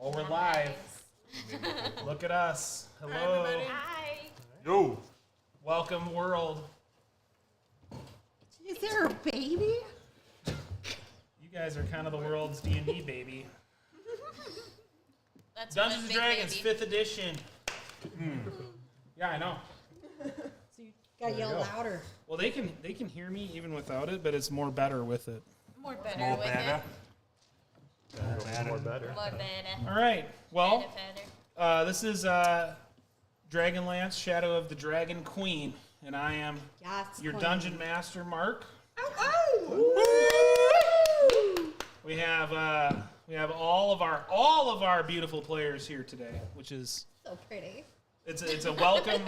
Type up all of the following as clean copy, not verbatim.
Oh, we're live. Look at us. Hello. Hi. Yo. Welcome, world. Is there a baby? You guys are kind of the world's D&D baby. That's Dungeons one and big Dragons, baby. 5th edition. Yeah, I know. So you gotta yell louder. Well, they can hear me even without it, but it's more better with it. More better More with better. More better. it. More better. All right. Well, Better. this is Dragonlance, Shadow of the Dragon Queen, and I am Yes, your queen. dungeon master, Mark. We have all of our beautiful players here today, which is So pretty. it's a welcome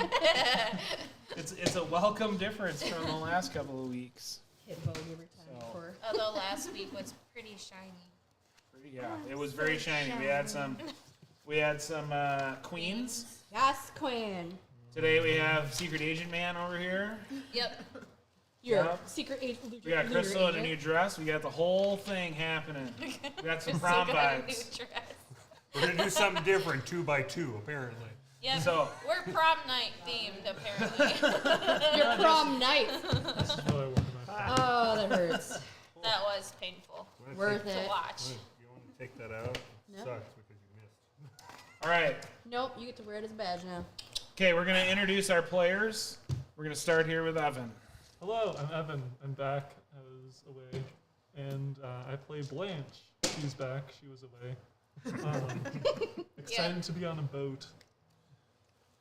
it's a welcome difference from the last couple of weeks. Hit bogey every time. So- For Although last week was pretty shiny. Yeah, it was very shiny. We had some queens. yes, queen. Today we have Secret Agent Man over here. Yep. Your Yep. secret agent. We got Crystal in a new dress. We got the whole thing happening. We got some prom Still got a new vibes. dress. We're gonna do something different, 2 by 2, apparently. Yep. So- We're prom night themed apparently. Your prom night. Oh, Oh, that hurts. That was painful Worth to it. watch. You want to take that out? No. Sucks because you missed. All right. Nope, you get to wear it as a badge now. Okay, we're gonna introduce our players. We're gonna start here with Evan. Hello, I'm Evan. I'm back. I was away. And I play Blanche. She's back. She was away. Excited Yeah. to be on a boat.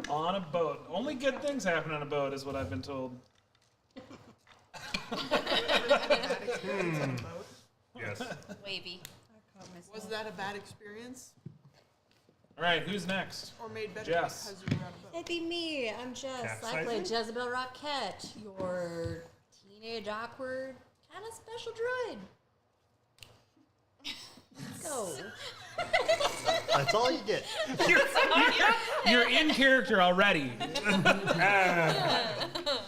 On a boat. Only good things happen on a boat, is what I've been told. Yes. Wavy. Was that a bad experience? All right, who's next? Or made better Jess. because you were on a boat? That'd be me. I'm Jess. I play Capsizing? Jezebel Rockette, your teenage awkward kind of special droid. Let's go. That's all you get. You're in character already. That's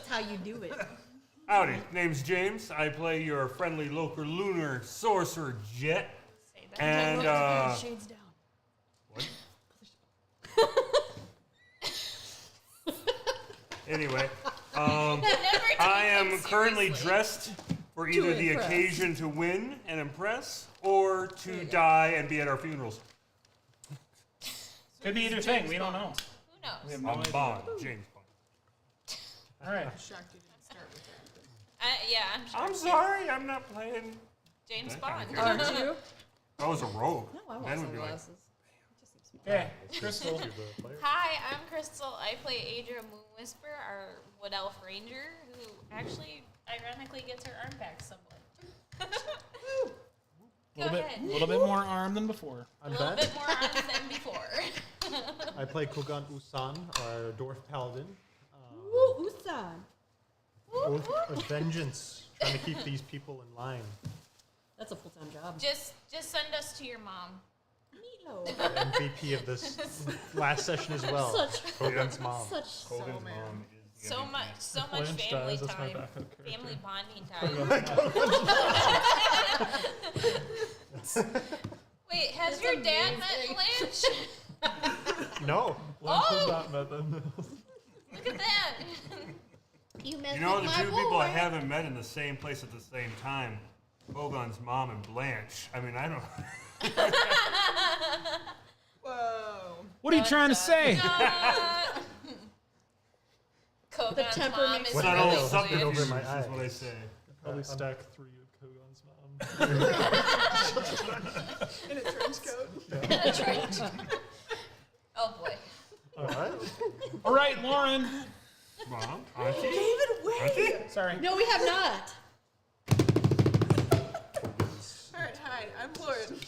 how you do it. Howdy, name's James. I play your friendly local lunar sorcerer Jet. Say that. And, Shades down. anyway, Never take I them am currently seriously. dressed for either the impress. occasion to win and impress or to die and be at our funerals. Could be either thing. We don't know. Who knows? We have no I'm idea. Bond, James Bond. All right. Shocked you didn't start with that. Yeah, I'm sure. I'm sorry, I'm not playing. James That Bond. kinda Aren't you? I was a rogue. No, I want Then we'd be like, sunglasses. It just seems smart. Okay, Crystal. The player. Hi, I'm Crystal. I play Adria Moonwhisper, our Wood Elf Ranger, who actually, ironically, gets her arm back somewhat. Go ahead. A little bit more arm than before. I'm A little Ben. bit more arms than before. I play Kogan Usan, our dwarf paladin. Ooh, Usan. Oath of vengeance, trying to keep these people in line. That's a full-time job. just send us to your mom. Meatloaf. MVP of this last session as well. Such, Kogan's mom. such. Kogan's man. mom is So much Blanche family dies, that's my time, backup character. family bonding time. Wait, has your dad met Blanche? No. Blanche Oh! has not met them. Look at that. You messed You know, with the my two people I boy. haven't met in the same place at the same time, Kogan's mom and Blanche. I mean, I don't. Whoa. What are you trying to say? Kogan's temperament mom is What's that really old subterfuge over weird. my is eyes. what I say. Probably stack 3 of Kogan's mom. In a trench coat. That's right. Oh boy. All right. All right, Lauren. Mom, auntie, David, wait! auntie. Sorry. No, we have not. Alright, hi, I'm Lauren.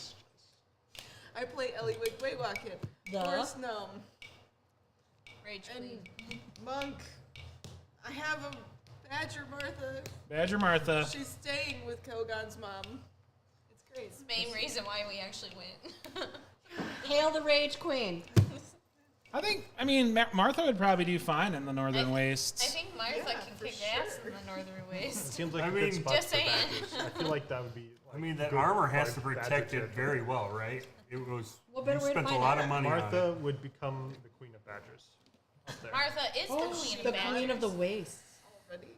I play Ellie Wigwaywacket, Forest Gnome, Rage and queen. Monk. I have a Badger Martha. Badger Martha. She's staying with Kogan's mom. It's great. It's the main reason why we actually went. Hail the Rage Queen. I mean, Martha would probably do fine in the Northern I Wastes. think Martha Yeah, can for kick ass in the northern It waste. seems like I a mean, good spot just for saying. badgers. I feel like that would be. I mean, that good armor has for to badger protect it territory. very well, right? It was. What You better way to spent a find lot out? of money on Martha would become the queen of badgers. Up there. Martha is the queen the of badgers. queen of the waste. Already? it.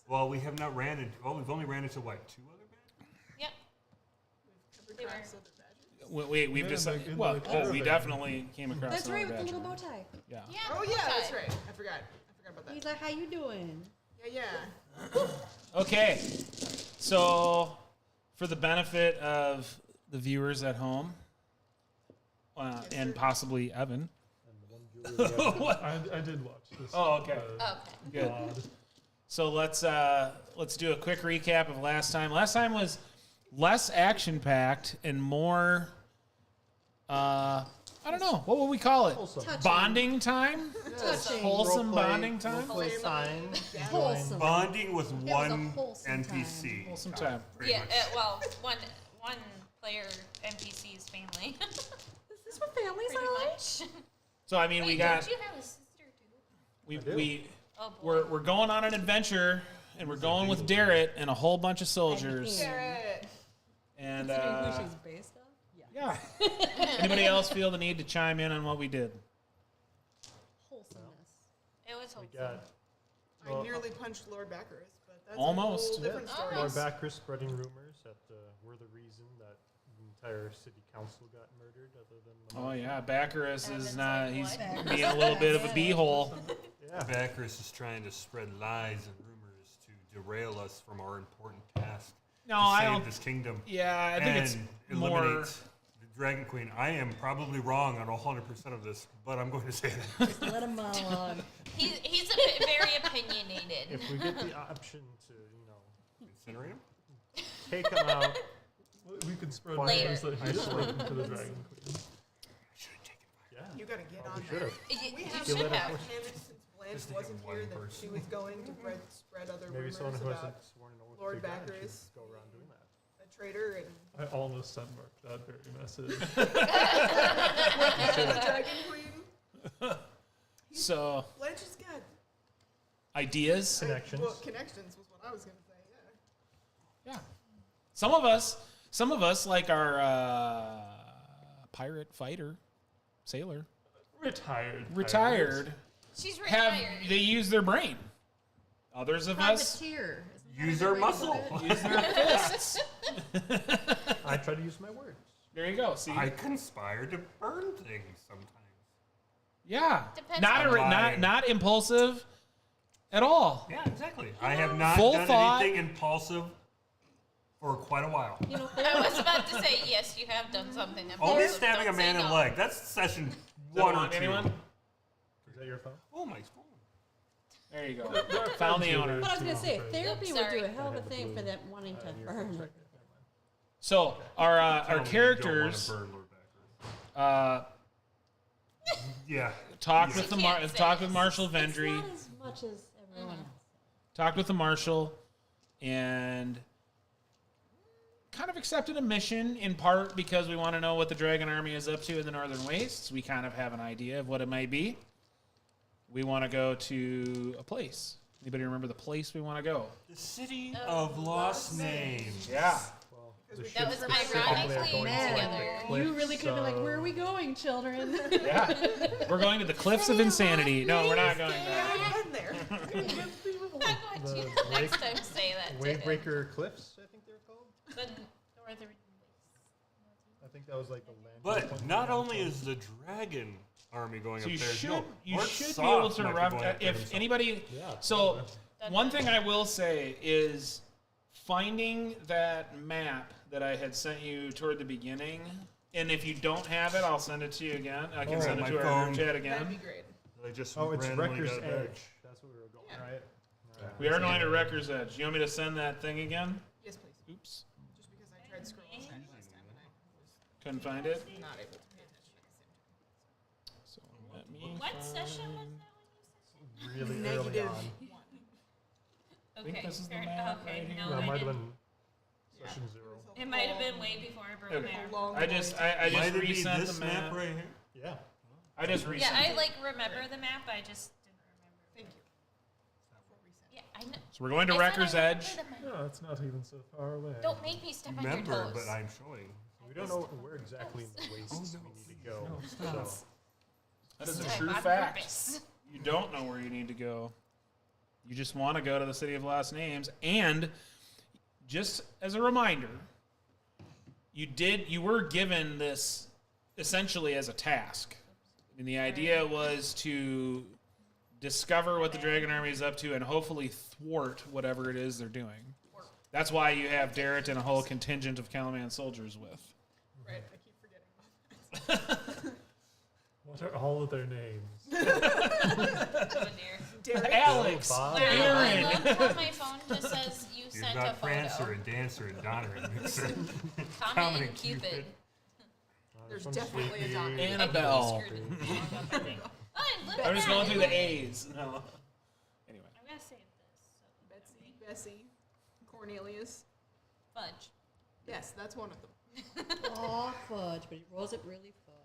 Well, we have not ran into. Well, we've only ran into what, 2 other badgers? Yep. We've They come were- across other badgers. We've Yeah, decided. like in Well, the we caravan. definitely came across. That's right, another with the little badger. bow tie. Yeah. Yeah. Oh the yeah, bullseye. that's right. I forgot about that. He's like, how you doing? Yeah, yeah. Okay, so for the benefit of the viewers at home, and possibly Evan. I did watch this. Oh, okay. Okay. Good. pod. So let's do a quick recap of last time. Last time was less action packed and more. I don't know. What would we call it? Wholesome. Touching. Bonding time. Touching. Wholesome Roleplay- bonding time. roleplay fine. Wholesome. Bonding with was a one wholesome NPC. Wholesome time. Pretty Yeah. much. Well, one player NPC's family. Is this what families Pretty are like? much. So I mean, Wait, we got don't you have a sister too? I do. we Oh boy. we're going on an adventure, and we're going with Darrett and a whole bunch of soldiers. Garrett. And Considering who she's based on? Yeah. yeah. Anybody else feel the need to chime in on what we did? Wholesomeness. It was We hopeful. got I nearly punched Lord Baccaris, but that's Almost. a whole different Yeah. story. Lord Bacchus spreading rumors that we're the reason that the entire city council got murdered, other than the Oh yeah, Baccaris is Evan's not. like, He's what? being a little bit of a beehole. Yeah. Bacchus is trying to spread lies and rumors to derail us from our important task No, to I save don't. this kingdom Yeah, I think it's and more. eliminate the Dragon Queen. I am probably wrong on 100% of this, but I'm going to say that. Let him monologue. He's a bit very opinionated. If we get the option to, Incinerate him? take them out, We could spread Later. rumors that he's spoken to the Dragon Queen. yeah. You gotta get Oh, on we that. should've. We You have You to let have us- him since Blanche Just to get wasn't one here that person. she was going to spread other Maybe rumors someone who hasn't about sworn an oath to Lord be bad Baccaris. should go around doing that. a traitor and I almost sent Mark that very message. the Dragon Queen. So Blanche is good. ideas. Connections. Well, connections was what I was gonna say. Yeah. Yeah. Some of us like our pirate fighter, sailor, retired. She's Have retired. they use their brain? Others of us Privateer. Isn't that Use a our good way to put muscle. it? use their fists. I try to use my words. There you go. See. I conspire to burn things sometimes. Yeah. Depends Not on- not impulsive at all. Yeah, exactly. I have not Full done thought. anything impulsive for quite a while. You know, I was about to say yes, you have done something. Only impulsive. stabbing Don't a say man in the no. leg. That's session Does that 1 or belong 2. to anyone? Is that your phone? Oh, my phone. There you go. Found the owner. but I was gonna say, therapy Oops, would do sorry. a hell of I a had the thing blue. for them wanting to Your burn. phone's right there. Never mind. So Tell our me you don't wanna characters burn Lord Baccaris. Yeah. talked Yeah. with the You can't say talked with this. Marshal It's Vendry. not as much as everyone else. Talked with the marshal and kind of accepted a mission in part because we want to know what the Dragon Army is up to in the Northern Wastes. We kind of have an idea of what it might be. We want to go to a place. Anybody remember the place we want to go? The City of Lost Names. Yeah. Well, Because the we- That was ships specifically are ironically going together. to the You really could be like, cliffs where are of- we going, children? Yeah. We're going to the Cliffs of Insanity. No, we're not going there. I've been there. I'm going to The next wave- time say that to him. Wavebreaker Cliffs, I think they're called. The northern I think that was like the land. But not only is the Dragon Army going So up you there, should no, you Lord should be Soft able to might be rep going up there if himself. anybody. Yeah. So one thing I will say is finding that map that I had sent you toward the beginning, and if you don't have it, I'll send it to you again. I can Oh, send it my to our phone. group chat That'd be again. great. I just Oh, it's randomly Wrecker's got it back. Edge. That's what we were going, Yeah. right? Alright. We are going to Wrecker's Edge. You want me to send that thing again? Yes, please. Oops, Just because I tried scrolling back last time and I couldn't find it. was not able to pay attention at the same time. So let me. What session was that when you Really early Negative on. one. said? think Okay, this is the fair- map okay, right here. no, That I might have didn't. been session 0. It might have been way before I broke Okay. there. Long I just going. I Might just it be resent this the map map. right here? Yeah. I just Yeah, resent I it. like remember the map. I just didn't remember. Thank you. So we're going to I said I Wrecker's never Edge. played them. No, it's not even so far away. Don't make me step on your Remember, toes. but I'm showing. We don't know where exactly in the wastes we need to go. So That is a Step true on fact. purpose. You don't know where you need to go. You just want to go to the City of Lost Names. And just as a reminder, you were given this essentially as a task. And the idea was to discover what the Dragon Army is up to and hopefully thwart whatever it is they're doing. That's why you have Darrett and a whole contingent of Calaman soldiers with. Right, I keep forgetting about that. What are all of their names? Oh dear. Alex, Bob. Wow, I Aaron. love how my phone just says you You've sent a got Prancer photo. and Dancer and Donner and Mixer. Comet and Cupid. There's some definitely a sleepy- Donner. Annabelle. Screwed it wrong up, I think. Oh, and look I'm at just that. going through the A's. No. Anyway. I'm gonna save this. Bessie, Cornelius. Fudge. Yes, that's one of them. Oh, fudge, but he rolls it really fudge.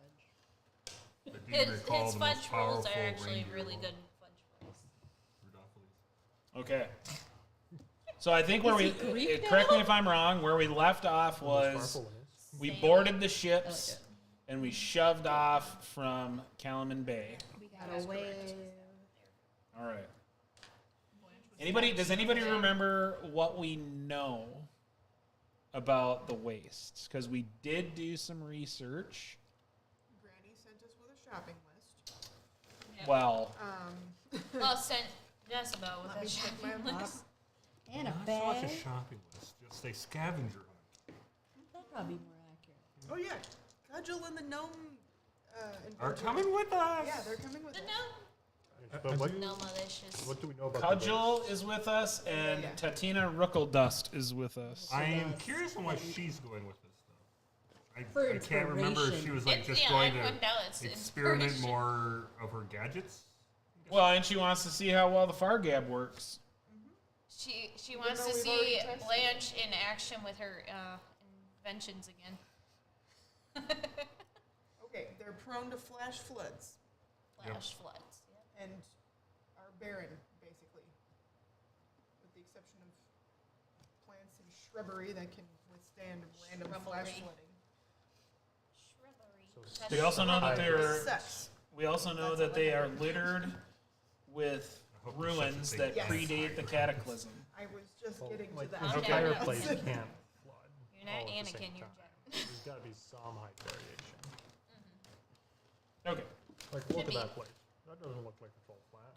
I do recall His the fudge most rolls are powerful actually reindeer really roll. good fudge rolls. Rudolphus. Okay. So I think where Is we he Greek correct me now? if I'm wrong, where we left off the most was powerful one is. we Sail. boarded the I ships like it. and we shoved off from Calaman Bay. We got away. All right. Does anybody remember what we know about the wastes? Because we did do some research. Granny sent us with a shopping list. Yeah. Well, Well, sent Jezebel with Let me a check shopping my list. And a Not so much bag. a shopping list, just a scavenger hunt. That'd probably be more accurate. Oh yeah, Cudgel and the gnome. Are inventor. coming with us. Yeah, they're coming with The us. But what, no malicious. what do we know about Cudgel is with us and Yeah. Tatina Ruckledust is with us. I am Yes. curious on why she's going with us, though. For I can't remember if she was like It's- just yeah, going I to couldn't tell. It's experiment inspiration. more of her gadgets. Well, and she wants to see how well the Fargab works. She wants though to we've already see tested it. Blanche in action with her inventions again. Okay, they're prone to flash floods Flash floods. Yeah. and are barren, basically, with the exception of plants and shrubbery that can withstand random flash Shrubbery. flooding. Shrubbery. So That's We also know that Hi. they're. Sucks. We also know That's that they are eliminated. littered with I hope there's such a ruins thing that as Yes. predate the cataclysm. I was just Well, getting to like that. the Okay. fireplace can't flood. You're not all at the Anakin, same you're time. Jack. There's got to be some height variation. Okay. Like, Could look at be. that place. That doesn't look like it's all flat.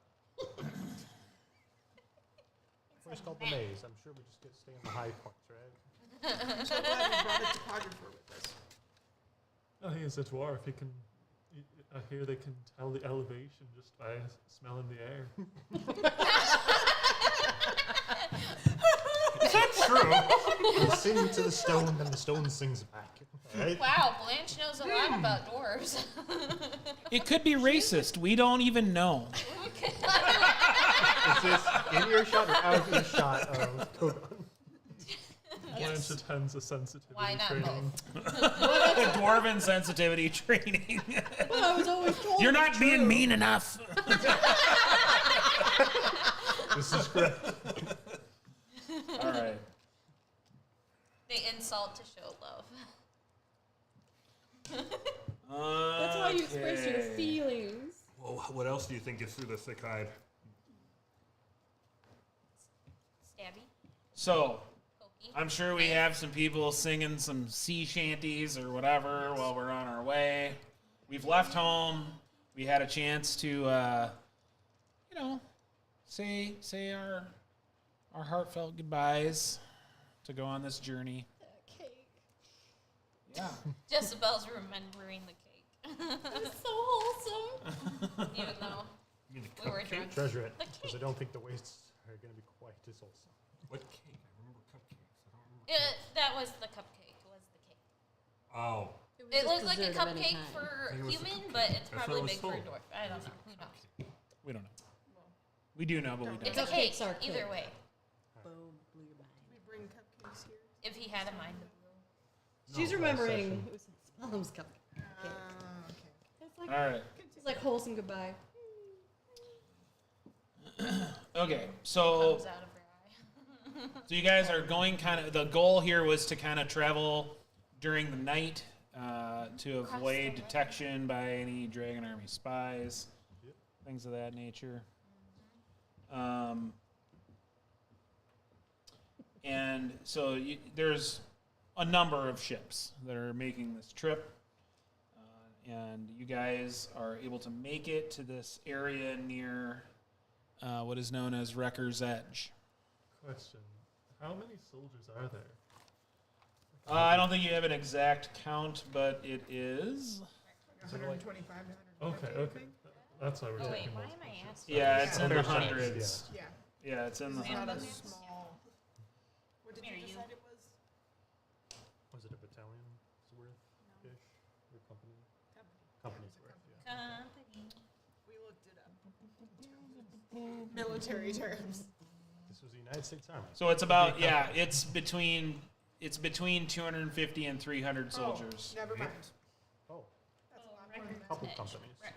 Place called the maze. I'm sure we just get stay in the high points, right? I'm so glad we brought a topographer with us. Oh, he is a dwarf. He can. I hear they can tell the elevation just by smelling the air. Is that true? You sing to the stone, and the stone sings back. Right? Wow, Blanche knows a lot about dwarves. It could be racist. We don't even know. Is this in your shot or out of your shot of Kogon? Blanche attends a sensitivity Why not training. The dwarven sensitivity training. Well, I was always told. You're it's not being true. mean enough. This is correct. All right. They insult to show love. That's how you express your Okay. feelings. Well, what else do you think gets through the thick hide? Stabby. So, Pokey. I'm sure we have some people singing some sea shanties or whatever while we're on our way. We've left home. We had a chance to, say our heartfelt goodbyes to go on this journey. That cake. Yeah. Jezebel's remembering the cake. It's so wholesome. Even though I mean, the we were cupcake? drunk. Treasure it, because I don't think the wastes are going to be quite as wholesome. What cake? I remember cupcakes. I don't remember. That was the cupcake. Was the cake. Oh. was It just looked like a dessert of any cupcake kind. for I think it was a human, cupcake. but it's That's what probably I was big for a told. dwarf. I don't know. Who knows? We don't know. We do know, but we It's don't. a cake. Cupcakes are Either cake. way, Boom, blew your mind. We bring cupcakes here. if he had a mind of blue. She's No, remembering session. it was his mom's cupcake. Okay. It's like All right. it's like wholesome goodbye. Okay. So Comes out of her eye. So you guys are going kind of. The goal here was to kind of travel during the night to avoid detection by any Dragon Army spies, things of that nature. And so there's a number of ships that are making this trip, and you guys are able to make it to this area near what is known as Wrecker's Edge. Question: how many soldiers are there? I don't think you have an exact count, but it is. 125 to 150. Okay, I okay. think. That's why we're Oh wait, taking why multiple am I ships. asking? Yeah, it's in the Fair chance, hundreds. Yeah. Yeah, it's in the It's not a hundreds. small. What did Where you are you? decide it was? Was it a battalion's worth-ish? Or company? Company. Company's Yeah, it was a worth, company. yeah. Company. We looked it up. Military terms. This was the United States Army. So it's about it's between 250 and 300 soldiers. Oh, never mind. Oh, That's a lot more than Record that. couple Edge. companies. Right.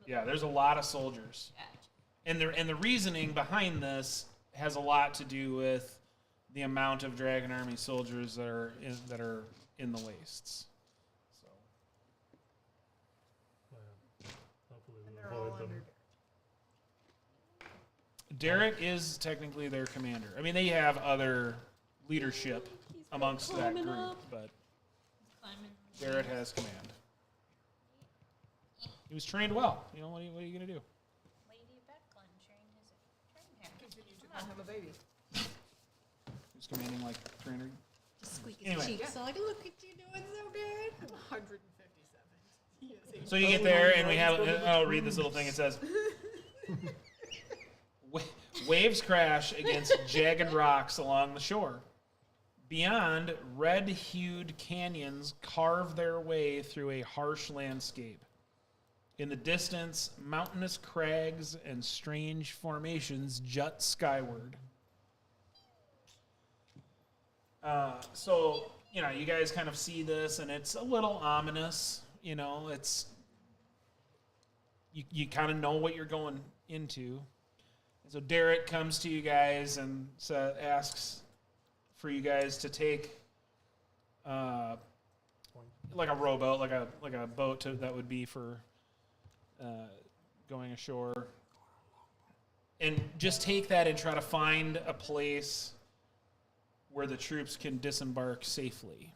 Yeah, there's a lot of soldiers. Gotcha. And the reasoning behind this has a lot to do with the amount of Dragon Army soldiers that are in the wastes. So Hopefully And we'll they're all avoid them. under. Derek is technically their commander. I mean, they have other leadership amongst that climbing group, up. but Climbing. Derek has command. He was trained well. You know, what are you going to do? Lady Becklin trained him. Continue to call him a baby. He's commanding like 300. Just squeak his Anyway. cheeks. So like, look at you doing so good. 157. He is a So you get there, and we have. I'll read this little thing. It says, "Waves crash against jagged rocks along the shore. Beyond, red-hued canyons carve their way through a harsh landscape. In the distance, mountainous crags and strange formations jut skyward." So, you know, you guys kind of see this, and it's a little ominous. You know, it's you kind of know what you're going into. And so Derek comes to you guys and asks for you guys to take like a rowboat, like a boat that would be for going ashore, and just take that and try to find a place where the troops can disembark safely.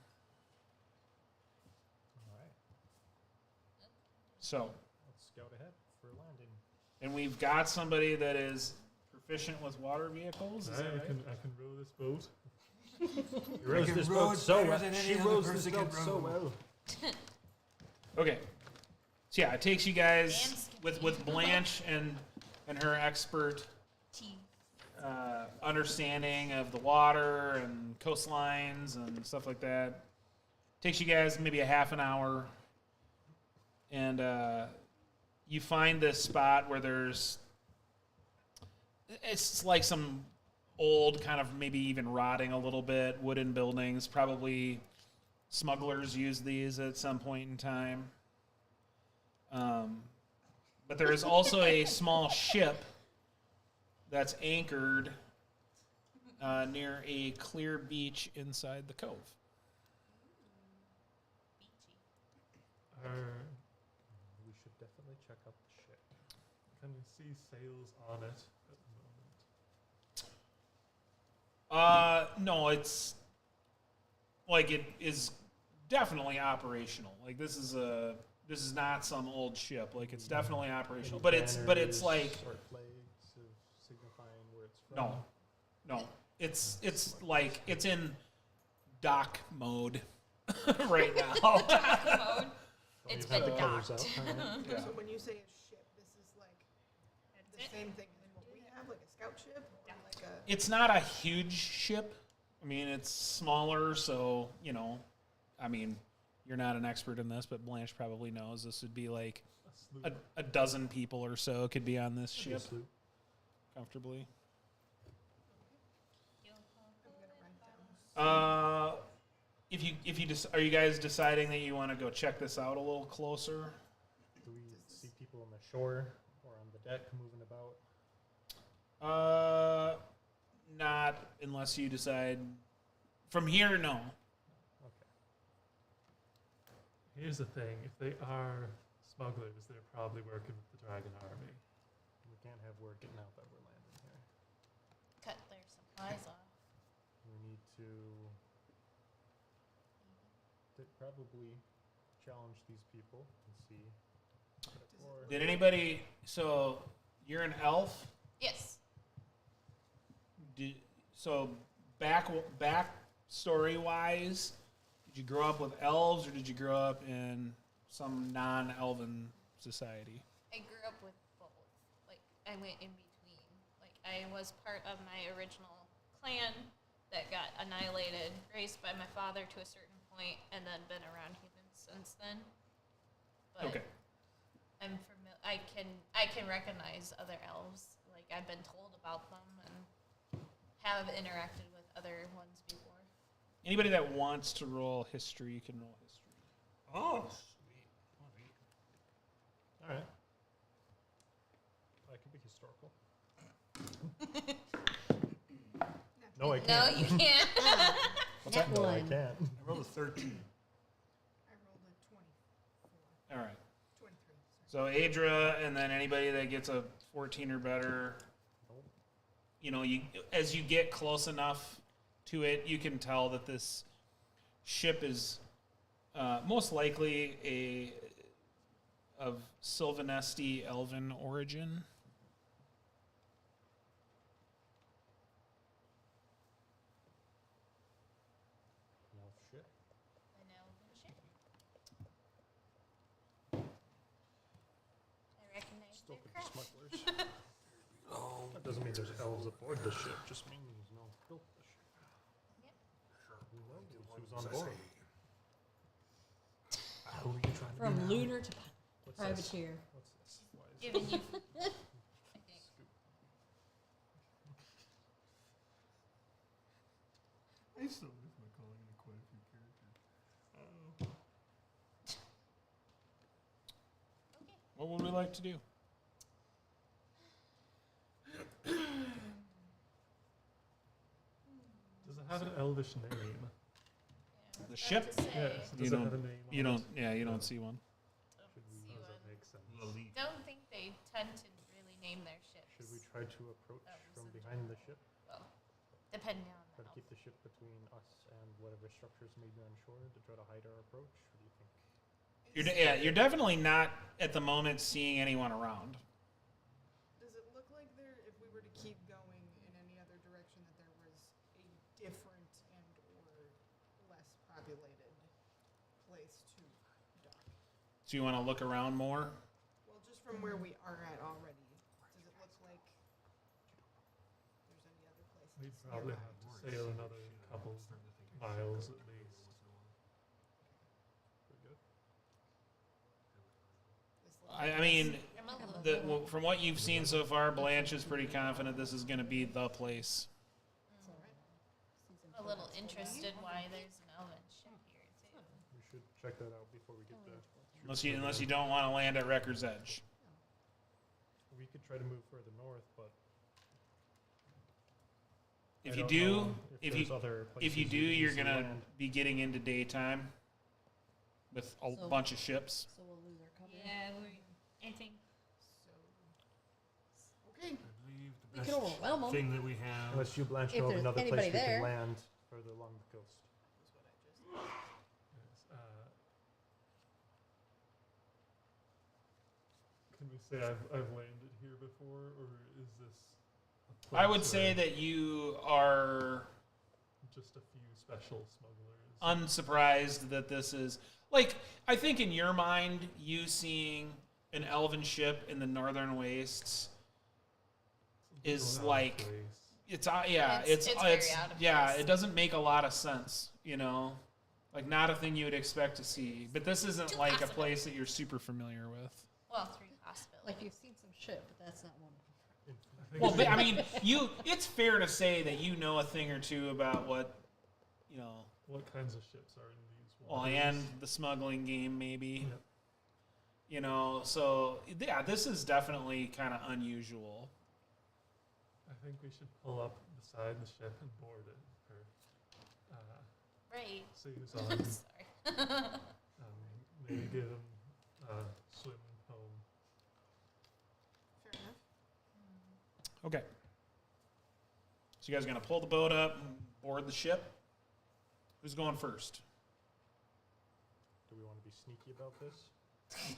All right. So, Let's scout ahead for landing. and we've got somebody that is proficient with water vehicles. Is that right? I can row this boat. She rows can this row boat it so better well. than any She other rows this person can boat so row. well. Okay. So yeah, it takes you guys Dan's with Blanche and her expert Teeth. understanding of the water and coastlines and stuff like that. Takes you guys maybe a half an hour, and you find this spot where it's like some old, kind of maybe even rotting a little bit, wooden buildings. Probably smugglers used these at some point in time. But there is also a small ship that's anchored near a clear beach inside the cove. We should definitely check out the ship. Can we see sails on it at the moment? No, it's like it is definitely operational. Like this is not some old ship. Like it's definitely operational. Any But it's banners like or flags of signifying where it's from. no. It's like it's in dock mode right now. Mode. Oh, It's you've had been the colors docked. out, Yeah. So when you say a ship, this is like the That's it. same thing as what we have, like a scout ship, or like a. It's not a huge ship. I mean, it's smaller, so, you know, I mean, you're not an expert in this, but Blanche probably knows this would be like A sloop. a dozen people or so could be on this ship Sloop. comfortably. I'm gonna write down. If you are you guys deciding that you want to go check this out a little closer? Do we see people on the shore or on the deck moving about? not unless you decide. From here, no. Okay. Here's the thing: if they are smugglers, they're probably working with the Dragon Army. We can't have word getting out that we're landing here. Cut their supplies off. We need to probably challenge these people and see. Or Did anybody? So you're an elf. Yes. So back story wise, did you grow up with elves or did you grow up in some non-elven society? I grew up with both. Like, I went in between. Like, I was part of my original clan that got annihilated, raised by my father to a certain point, and then been around humans since then. But Okay. I'm I can recognize other elves. Like, I've been told about them and have interacted with other ones before. Anybody that wants to roll history, you can roll history. Oh, sweet. all right. I can be historical. No, I No, can't. you can't. What's that? No, I One. can't. I rolled a 13. I rolled a 24. All right. 23. So Adra, and then anybody that gets a 14 or better, you know, as you get close enough to it, you can tell that this ship is most likely of Sylvanesti elven origin. No shit. I know. Shit. I recognize Still their could be craft. smugglers. That doesn't mean there's elves aboard the ship. Just means no one built the ship. Yep. Who knows who's on board? Who are you trying From lunar to What's privateer. This? What's this? Why is Giving you. I think. scoop? I still miss my calling in quite a few characters. Okay. What would we like to do? Does it have an elvish name? Yeah, The I was ship? about to say, Yeah, so You does it don't- have a name? You on don't. it? Yeah, you don't see one. Should we, See How does that one. make sense? Lalit. Don't think they tend to really name their ships. should we try to approach Elves from in behind the ship? Well, depending on Try the to keep the ship between us and whatever structures may be on shore to try to hide our approach? What do you think? You're definitely not at the moment seeing anyone around. Does it look like there, if we were to keep going in any other direction, that there was a different and or less populated place to dock? So you want to look around more? Well, just from where we are at already, does it look like there's any other places? We'd probably nearby? have to sail another couple miles at least. Pretty good. This little I mean, I'm a little from what you've seen so far, Blanche is pretty confident this is going to be the place. a little interested why there's an elven ship here too. We should check that out before we get there. Unless you don't want to land at Record's Edge. We could try to move further north, but If I you don't do, know if there's you other if you places do, we can you're easily gonna land. be getting into daytime with a So- bunch of ships. So we'll lose our cover. Yeah, I think Okay. I believe the We best can overwhelm 'em. thing that we have. Unless you, Blanche, If know of there's another place anybody we there. can land further along the coast. Yes, can we say I've landed here before, or is this? A I would place say where that you are just a few special smugglers. unsurprised that this is like I think in your mind, you seeing an elven ship in the northern wastes is Out of like place. it's yeah, It's very out of yeah, place. it doesn't make a lot of sense, you know, like not a thing you would expect to see. But this isn't Too like a possible. place that you're super familiar with. well, three possibilities. Like you've seen some shit, but that's not one. I think Well, we- but, I mean, it's fair to say that you know a thing or two about what, you know, what kinds of ships are in these well, waters? and the smuggling game maybe. Yep. You know, so yeah, this is definitely kind of unusual. I think we should pull up beside the ship and board it. Or, Right. see who's on. Sorry. Maybe give him a swim home. Fair enough. Okay. So you guys are gonna pull the boat up and board the ship. Who's going first? Do we want to be sneaky about this?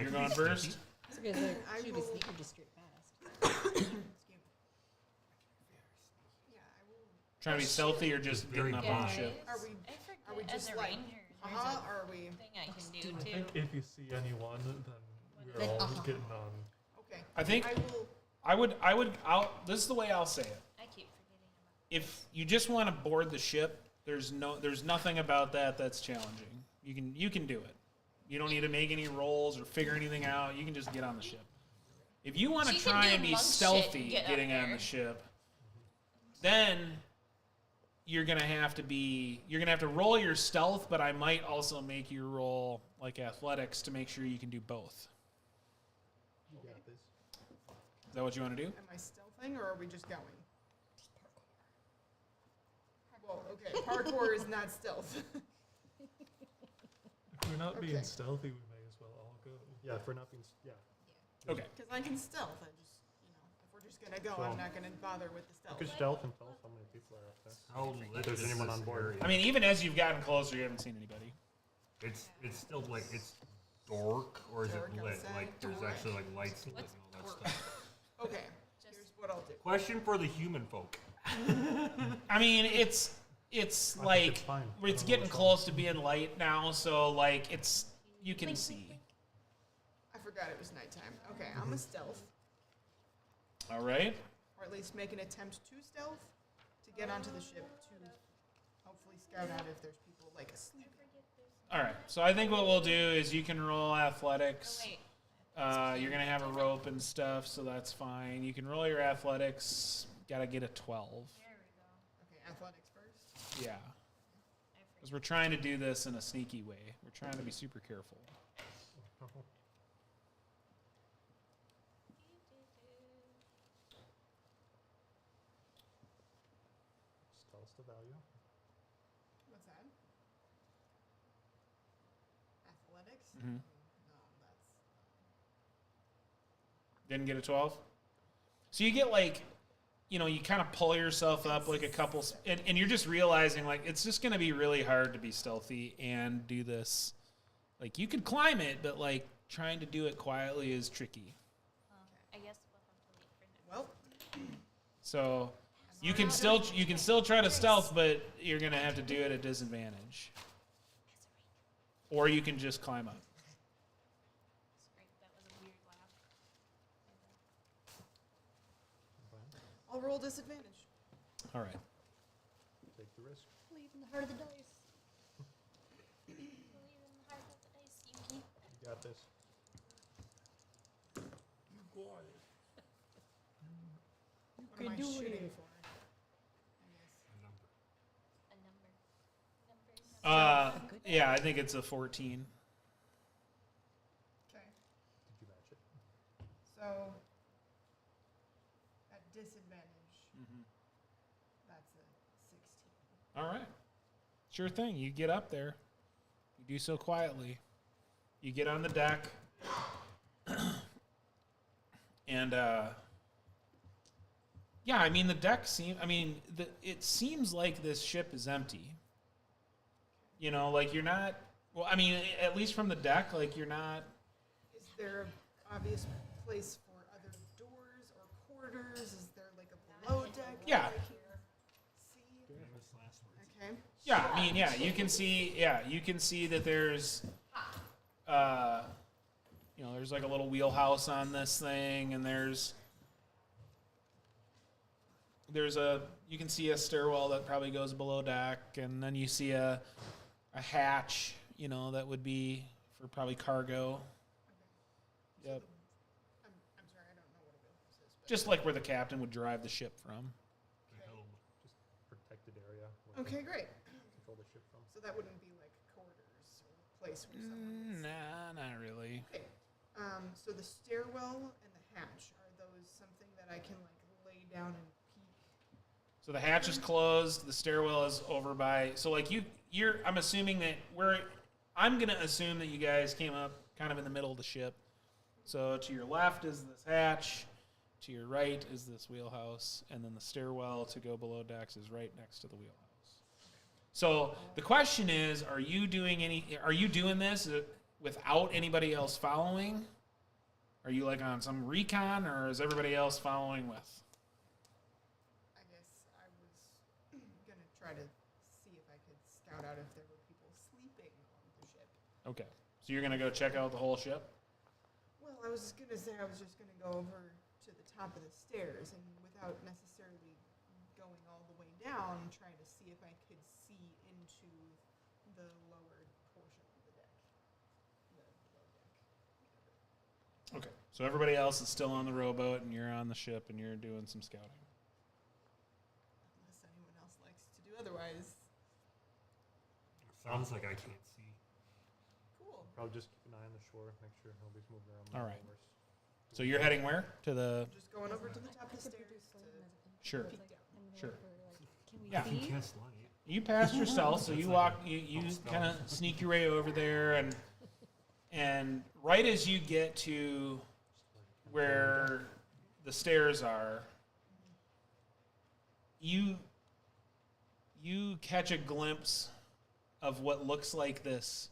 You're going first. So guys are I should be will- sneaky just straight past. Excuse me. Yeah, I will. Trying to be stealthy or just Very getting up on the Guys, ship? Are we- I forget are we as just a like, ranger, there's Uh-huh, a or are we? thing I can do I too. think if you see anyone, then we're Then, all getting on. Okay. I think I will. this is the way I'll say it. I keep forgetting about If you just want to board the ship, there's nothing about that that's challenging. You can do it. You don't need to make any rolls or figure anything out. You can just get on the ship. If you want to She can try do and be monk shit stealthy and get up getting on there. the ship, then you're gonna have to roll your stealth, but I might also make you roll like athletics to make sure you can do both. You got this. Is that what you want to do? Am I stealthing or are we just going? Well, okay. Parkour is not stealth. If we're not being Okay. stealthy, we may as well all go. Yeah, if we're not being. Yeah. Okay. Because I can stealth. I just, if we're just gonna go, Well, I'm not gonna bother with the stealth. You could stealth and tell us how many people are up there. How lit there's is anyone this on board. area? I mean, even as you've gotten closer, you haven't seen anybody. It's still like it's dark, or is Dark it lit? outside. Like there's Dark. actually like lights lit What's and all that dark? stuff. Okay. Just- Here's what I'll do. Question for the human folk. I mean, it's I think like it's fine. I it's don't know getting what's wrong. close to being light now, so like you can see. I forgot it was nighttime. Okay, I'm a stealth, All right. or at least make an attempt to stealth to get onto the ship to hopefully scout out if there's people like asleep. All right. So I think what we'll do is you can roll athletics. Oh, wait. You're gonna have a rope and stuff, so that's fine. You can roll your athletics. Gotta get a 12. There we go. Okay, athletics first. Yeah. I Because we're trying to do this in a sneaky way. We're trying to be super careful. Stealth's the value. What's that? Athletics? Mhm. No, that's. Didn't get a 12? So you get like, you kind of pull yourself up like a couple, and you're just realizing like it's just going to be really hard to be stealthy and do this. Like you could climb it, but like trying to do it quietly is tricky. I guess we'll have to wait for next. Well, So you can still try to stealth, but you're going to have to do it at disadvantage. Or you can just climb up. Sorry, that was a weird laugh. I'll roll disadvantage. All right. Take the risk. Believe in the heart of the dice. Believe in the heart of the dice, Yuki. You got this. What am I shooting for? I guess. A number. Yeah, I think it's a 14. Okay, Did you match it? so at disadvantage, that's a 16. All right. Sure thing. You get up there. You do so quietly. You get on the deck. And, yeah, I mean, the deck it seems like this ship is empty. Like you're not, well, I mean, at least from the deck, like you're not, Is there an obvious place for other doors or quarters? Is there like a below deck? Yeah. that I can see? Okay. yeah, I mean, yeah, you can see that there's, there's like a little wheelhouse on this thing, and you can see a stairwell that probably goes below deck, and then you see a hatch, that would be for probably cargo. Yep. I'm sorry, I don't know what a wheelhouse is. But Just like where the captain would drive the ship from. Just protected area. where Okay, you great. Control the ship from. So that wouldn't be like quarters or a place where someone is. Nah, not really. Okay. So the stairwell and the hatch, are those something that I can like lay down and peek. So the hatch is closed. The stairwell is over by. So like you're. I'm assuming that I'm gonna assume that you guys came up kind of in the middle of the ship. So to your left is this hatch. To your right is this wheelhouse, and then the stairwell to go below decks is right next to the wheelhouse. So the question is, are you doing this without anybody else following? Are you like on some recon, or is everybody else following with? I guess I was gonna try to see if I could scout out if there were people sleeping on the ship. Okay. So you're gonna go check out the whole ship? Well, I was just gonna say I was just gonna go over to the top of the stairs and without necessarily going all the way down, trying to see if I could see into the lower portion of the deck. The below deck. Okay. So everybody else is still on the rowboat, and you're on the ship, and you're doing some scouting. Unless anyone else likes to do otherwise. Sounds like I can't see. Cool. Probably just keep an eye on the shore, make sure nobody's moving around. All right. So you're heading where? To the. Just going over to the top of the stairs to Sure. peek down. Sure. Can we Yeah. see? Cast light. You passed yourself, so you walk. You kind of sneak your way over there, and right as you get to where the stairs are, you catch a glimpse of what looks like this.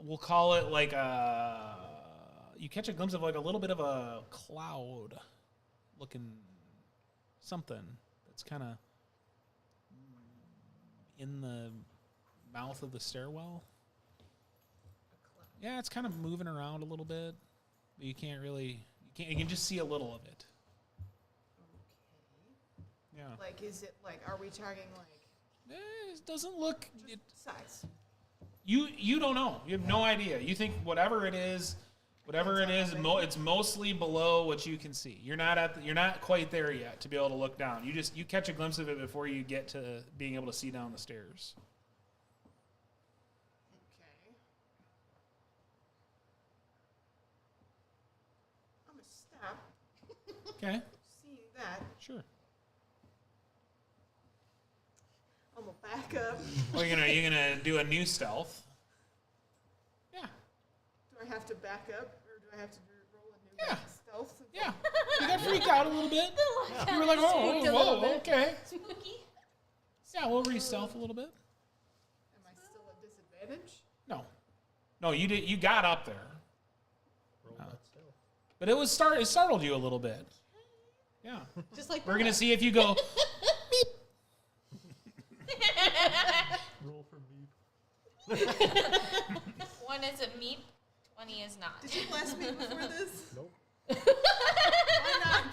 We'll call it like you catch a glimpse of like a little bit of a cloud looking something that's kind of in the mouth of the stairwell. Yeah, it's kind of moving around a little bit, but you can just see a little of it. Okay. Yeah. Like, is it like, are we talking like It doesn't look. just size? You don't know. You have no idea. You think whatever it is, it's mostly below what you can see. You're not quite there yet to be able to look down. You catch a glimpse of it before you get to being able to see down the stairs. Okay. I'm gonna stop Okay, seeing that. sure. I'm gonna back up. Well, you're gonna do a new stealth. Yeah, Do I have to back up, or do I have to roll a new Yeah. stealth? yeah. You got freaked out a little bit. You were like, Spooked a little whoa, bit. okay. Spooky. Yeah, we'll re-stealth a little bit. Am I still at disadvantage? No, you did. You got up there, Roll that still. but it startled you a little bit. Yeah, Just like we're gonna see if you go. Roll for me. 1 is a meep, 20 is not. Did you blast me before this? Nope. Why not?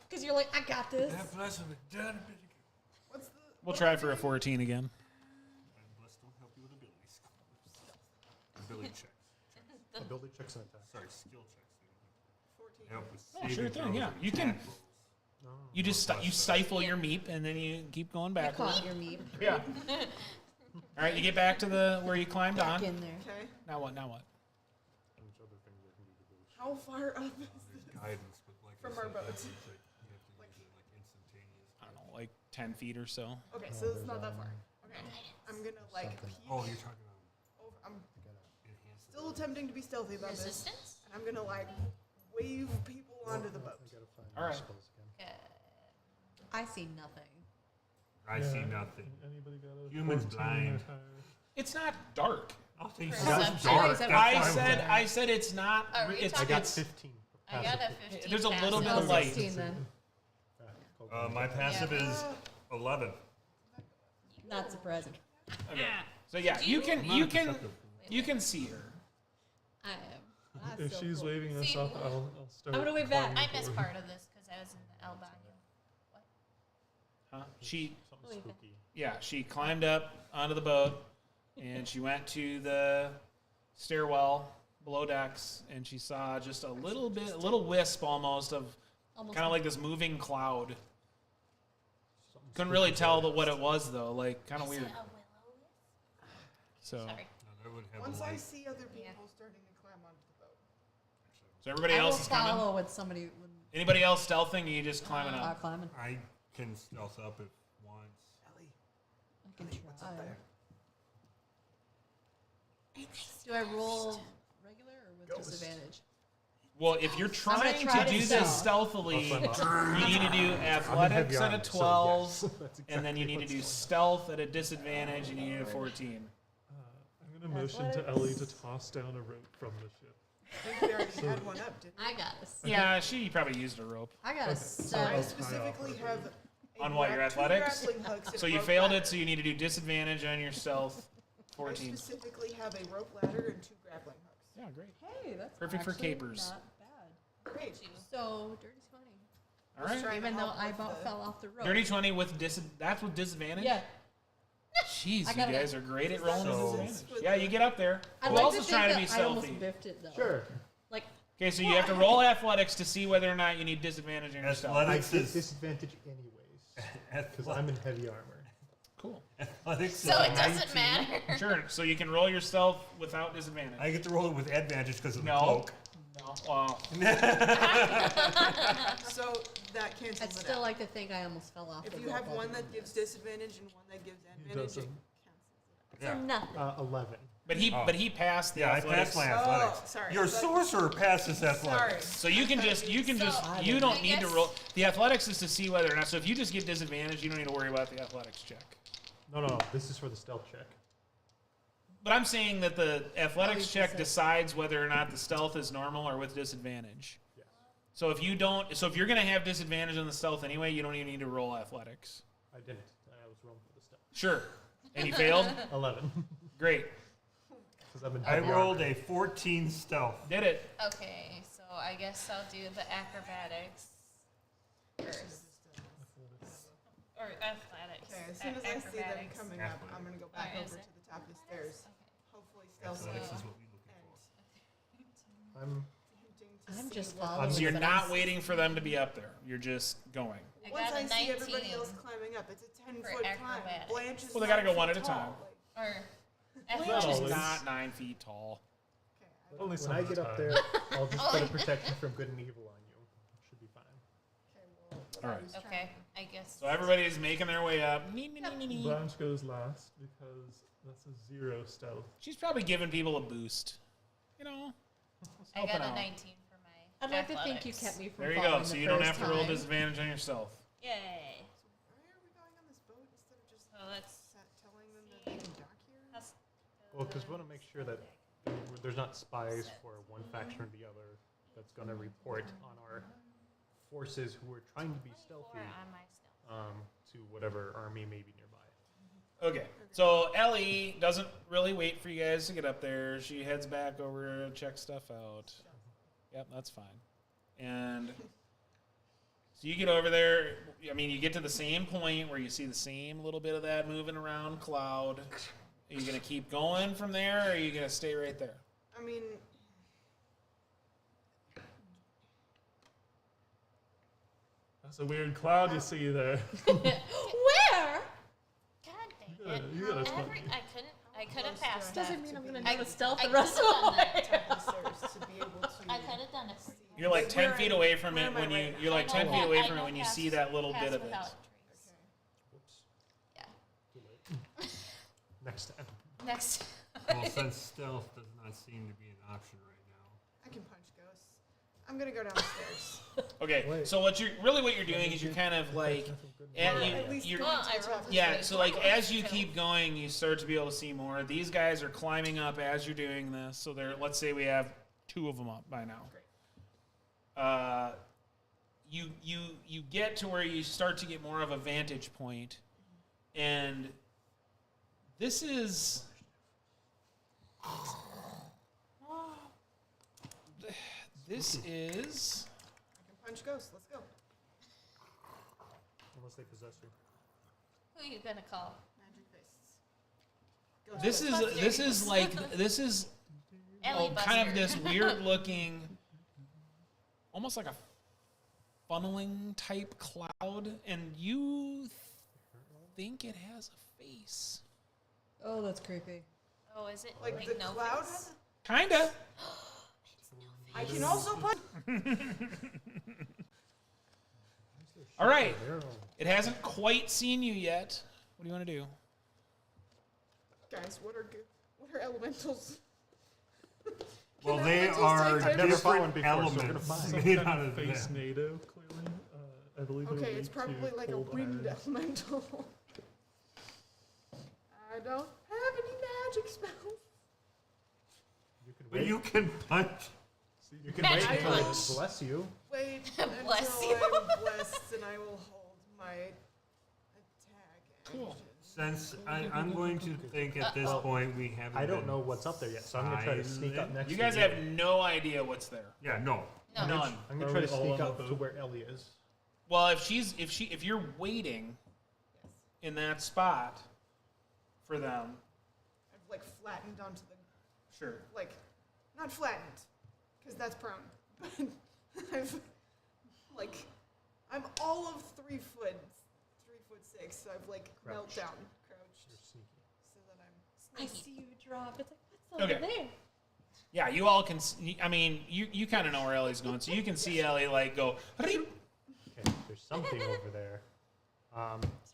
because you're like, I got this. That bless will be done a bit ago. What's the? We'll try for a 14 again. And bless don't help you with abilities. Ability checks. Ability checks and attack. Sorry, skill checks. 14. Help with Oh, saving sure thing, throws yeah. and You can- attack rolls. No. You just you stifle your meep and then you keep going I backwards. caught your meat. Yeah. All right, you get back to where you climbed Back on. in there. Okay. Now what? And which other things I can do to boost? How far up is There's this? guidance, but like From I our said, boat. that means, like, you have to use it like instantaneous. I don't know, like 10 feet or so. Okay, so it's not that far. Okay. I'm gonna like peek Oh, you're talking about over. I'm enhanced. still attempting to be stealthy about this, Resistance? and I'm gonna like wave people onto the boat. I gotta find All my right. spells again. I see nothing. I see nothing. Anybody got a Humans 14 or blind. higher? It's not dark. I'll take Perception. that's dark. Perception. That's I why said I'm- I said it's not. Are we It's I talking- got it's 15. I got a passive. 15. There's a little bit passive. of light. 16 then. My passive is 11. Not surprising. Okay. So yeah, you can see her. I am. That's If so she's cool. waving us See, up, I'll start. I'm gonna wave back. climbing I missed forward. part of this because I was in the Albania. Huh? She Something Wait, spooky. she climbed up onto the boat and she went to the stairwell below decks and she saw just a little wisp almost of Almost kind of like this moving cloud. Something Couldn't really spooky tell going what on. it was though, like kind of Is it weird. a willow? So Sorry. No, that would have Once a I light. see other Yeah. people starting to climb onto the boat. So everybody I will else is coming. follow with somebody Anybody else stealthing? Or you just climbing up? climbing. I can stealth up if once. I can try. Do I roll regular or with disadvantage? Well, if you're I'm gonna trying try to to do stealth. this stealthily, I'll climb up. you need to do athletics heavy at a armor, so 12, yes, that's and then you exactly need to what's do going on. stealth at a disadvantage, and you need a 14. I'm going to motion to Ellie to toss down a rope from the ship. I think we already had one up, didn't we? I got a. Yeah, she probably used a rope. I got a I seven. specifically have On what, your two athletics? grappling hooks and So a you rope failed ladder. it, so you need to do disadvantage on your stealth. I 14. specifically have a rope ladder and 2 grappling hooks. Yeah, great. Hey, that's Perfect for actually capers. Not bad. Great. So dirty 20. All right. Trying to Even though help I with about the- fell off the rope. Dirty 20 with that's with disadvantage? Yeah. Jeez, I you got it. guys are great at rolling So- disadvantage. Yeah, you get up there. I'd Who like else to is think trying to that be I stealthy? almost biffed it though. Sure. Like Okay, so you have to roll athletics to see whether or not you need disadvantage on your stealth. I Athletics get is disadvantage anyways because I'm in heavy armor. Cool. athletics. So is it doesn't 19. matter. Sure, so you can roll your stealth without disadvantage. I get to roll it with advantage because of the No. cloak. No. Well, So that cancels I'd it still out. like to think I almost fell off. If the you rope have while one doing that gives this. disadvantage and one that gives advantage, it doesn't. cancels Yeah. So nothing. 11. but he passed the Yeah, I athletics. passed my it. Oh, athletics. sorry. Your I thought- sorcerer passes Sorry. athletics. So you can just you So, don't I need to guess- roll. The athletics is to see whether or not. So if you just get disadvantage, you don't need to worry about the athletics check. No, this is for the stealth check. But I'm saying that the athletics least check you said- decides whether or not the stealth is normal or with disadvantage. Yes. So if you don't, so if you're gonna have disadvantage on the stealth anyway, you don't even need to roll athletics. I didn't. I was rolling for the stealth. Sure. And you failed? 11. Great. Because I'm in I heavy rolled armor. a 14 stealth. Did it. Okay, so I guess I'll do the acrobatics first. Or athletics. Okay, as soon as I see them Acrobatics. coming up, I'm gonna go back Oh, is over it? to the top of the stairs. Hopefully stealthily Athletics and is what we're looking for. I'm hinting to I'm see just what- following. So you're but not I'm- waiting for them to be up there. You're just going. I Once got a I see everybody 19 else climbing up, it's a 10-foot for climb. acrobatics. Blanche is Well, they gotta 9 go one feet at a tall. time. Like, or Blanche athletics. is always. not 9 feet tall. okay, Only some when I of the get up time. there, I'll just put a protection from good and evil on you. Should be fine. All right. Okay, I guess. So everybody's making their way up. Nee, nee, nee, nee, nee. Blanche goes last because that's a 0 stealth. She's probably giving people a boost. You know, I helping got a out. 19 for my I'd like to think you athletics. kept me from There you falling go. So the you don't first have to roll time. disadvantage on yourself. Yay. why are we going on this boat instead of just So let's telling them that they can dock here? pass. Well, because we want to make sure that there's not spies for one faction or the other that's going to report on our forces who are trying to be 24 stealthy on my stealth. to whatever army may be nearby. Okay. So Ellie doesn't really wait for you guys to get up there. She heads back over to check stuff out. Yep, that's fine. And so you get over there. I mean, you get to the same point where you see the same little bit of that moving around cloud. Are you going to keep going from there, or are you going to stay right there? I mean, That's a weird cloud you see there. Where? God dang gotta- it. you gotta Every, I could have passed that. Doesn't mean I'm gonna I- do a stealth I the rest of could've the done way. top of the stairs to be able to. I could have done it. You're like Wait, 10 where feet am- away from where it am I when you right now? you're like 10 I feet know away that- from I it know when you pass- see that little pass bit of it. without trees. Whoops. Yeah. Too late. Next time. Next. Well, since stealth does not seem to be an option right now. I can punch ghosts. I'm gonna go downstairs. Okay, Wait. so what you're doing is you're kind of like, and Or you, at least you're, going Well, to I the top rolled of the yeah. stairs. So like as you keep going, you start to be able to see more. These guys are climbing up as you're doing this. So they're, let's say we have 2 of them up by now. You get to where you start to get more of a vantage point, and this is. This is. I can punch ghosts. Let's go. Unless they possess you. Who are you gonna call? Magic fists. Ghost This is like this is Ellie kind of Buster. this weird looking, almost like a funneling type cloud, and you think it has a face. Oh, that's creepy. Oh, is it Like the no cloud face? has Kinda. I can also punch. All right. It hasn't quite seen you yet. What do you want to do? Guys, what are elementals? Well, Can they elementals are take never fought one different before, so we're gonna elements find Some made kind out of of face them. NATO, clearly. I believe Okay, it'll it's lead probably to like a cold wind iron. elemental. I don't have any magic spells. You can But wait. you can punch. You can Magic wait until it punch. bless you. Wait Bless until you. I'm blessed, and I will hold my attack. Cool. action. Since I'm going to think at this point we haven't. I don't been know what's up there yet, so I'm gonna try to sneak up next. You to guys have no idea what's there. Yeah, no. No. None. I'm gonna Are try we to all sneak on the up to boat? where Ellie is. Well, if you're waiting in that spot for them, I've like flattened onto the sure. like, not flattened, because that's prone. But I'm all of 3 foot 6, so I've like knelt Crouched. down, crouched, You're sneaky. so that I I'm see you drop. It's like, what's over Okay. there? Yeah, you all can. I mean, you kind of know where Ellie's going, so you can see Ellie like go. Okay, there's something over there.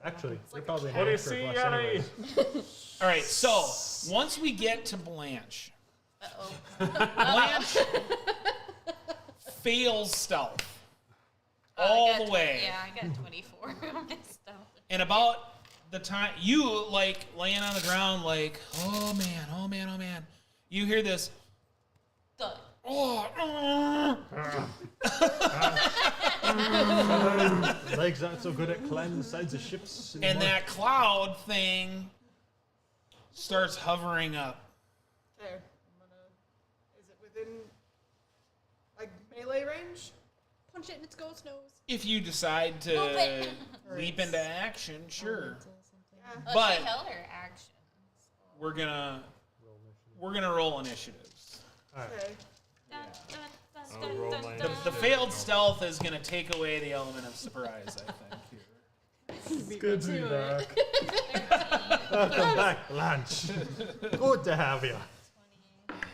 Actually, you're like a probably cat. What do you heading for see, Bless Ellie? anyways. All right, so once we get to Blanche, Uh-oh. Blanche fails stealth I all got the way. Yeah, I got 24 on my stuff. And about the time you like laying on the ground, like, oh man, oh man, oh man, you hear this. Done. Oh, Legs aren't so good at climbing the sides of ships. and anymore. that cloud thing starts hovering up. okay. Is it within like melee range? Punch it in its ghost nose. If you decide to Move it. leap into action, sure. Yeah. Oh, But- she held her action. We're gonna Roll initiative. we're gonna roll initiatives. All right. Okay. Dun, dun, dun, I'll dun, roll dun, my The dun. failed stealth is gonna take away the element of surprise, I think. Here. Good to be back. Welcome back, Blanche. Good to have you.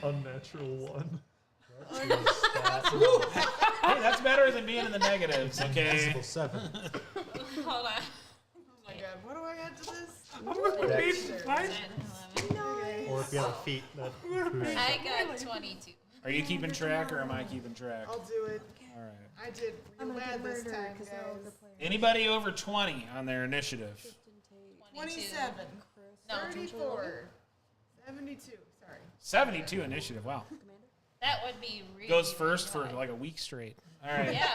20. Unnatural 1. Hey, that's better than being in the negatives, okay? Invisible 7. Hold on. Oh my god, what do I add to this? Dex. 10, 11. Or if you have a feat that boosts. I got 22. Are you keeping track or am I keeping track? I'll do it. All right. I did I'm real gonna get bad this murdered time, because they're over guys. player. Anybody over 20 on their initiative? 27. No. 34. 72. Sorry. 72 initiative. Wow. That would be really Goes first for high. like a week straight. All right. Yeah.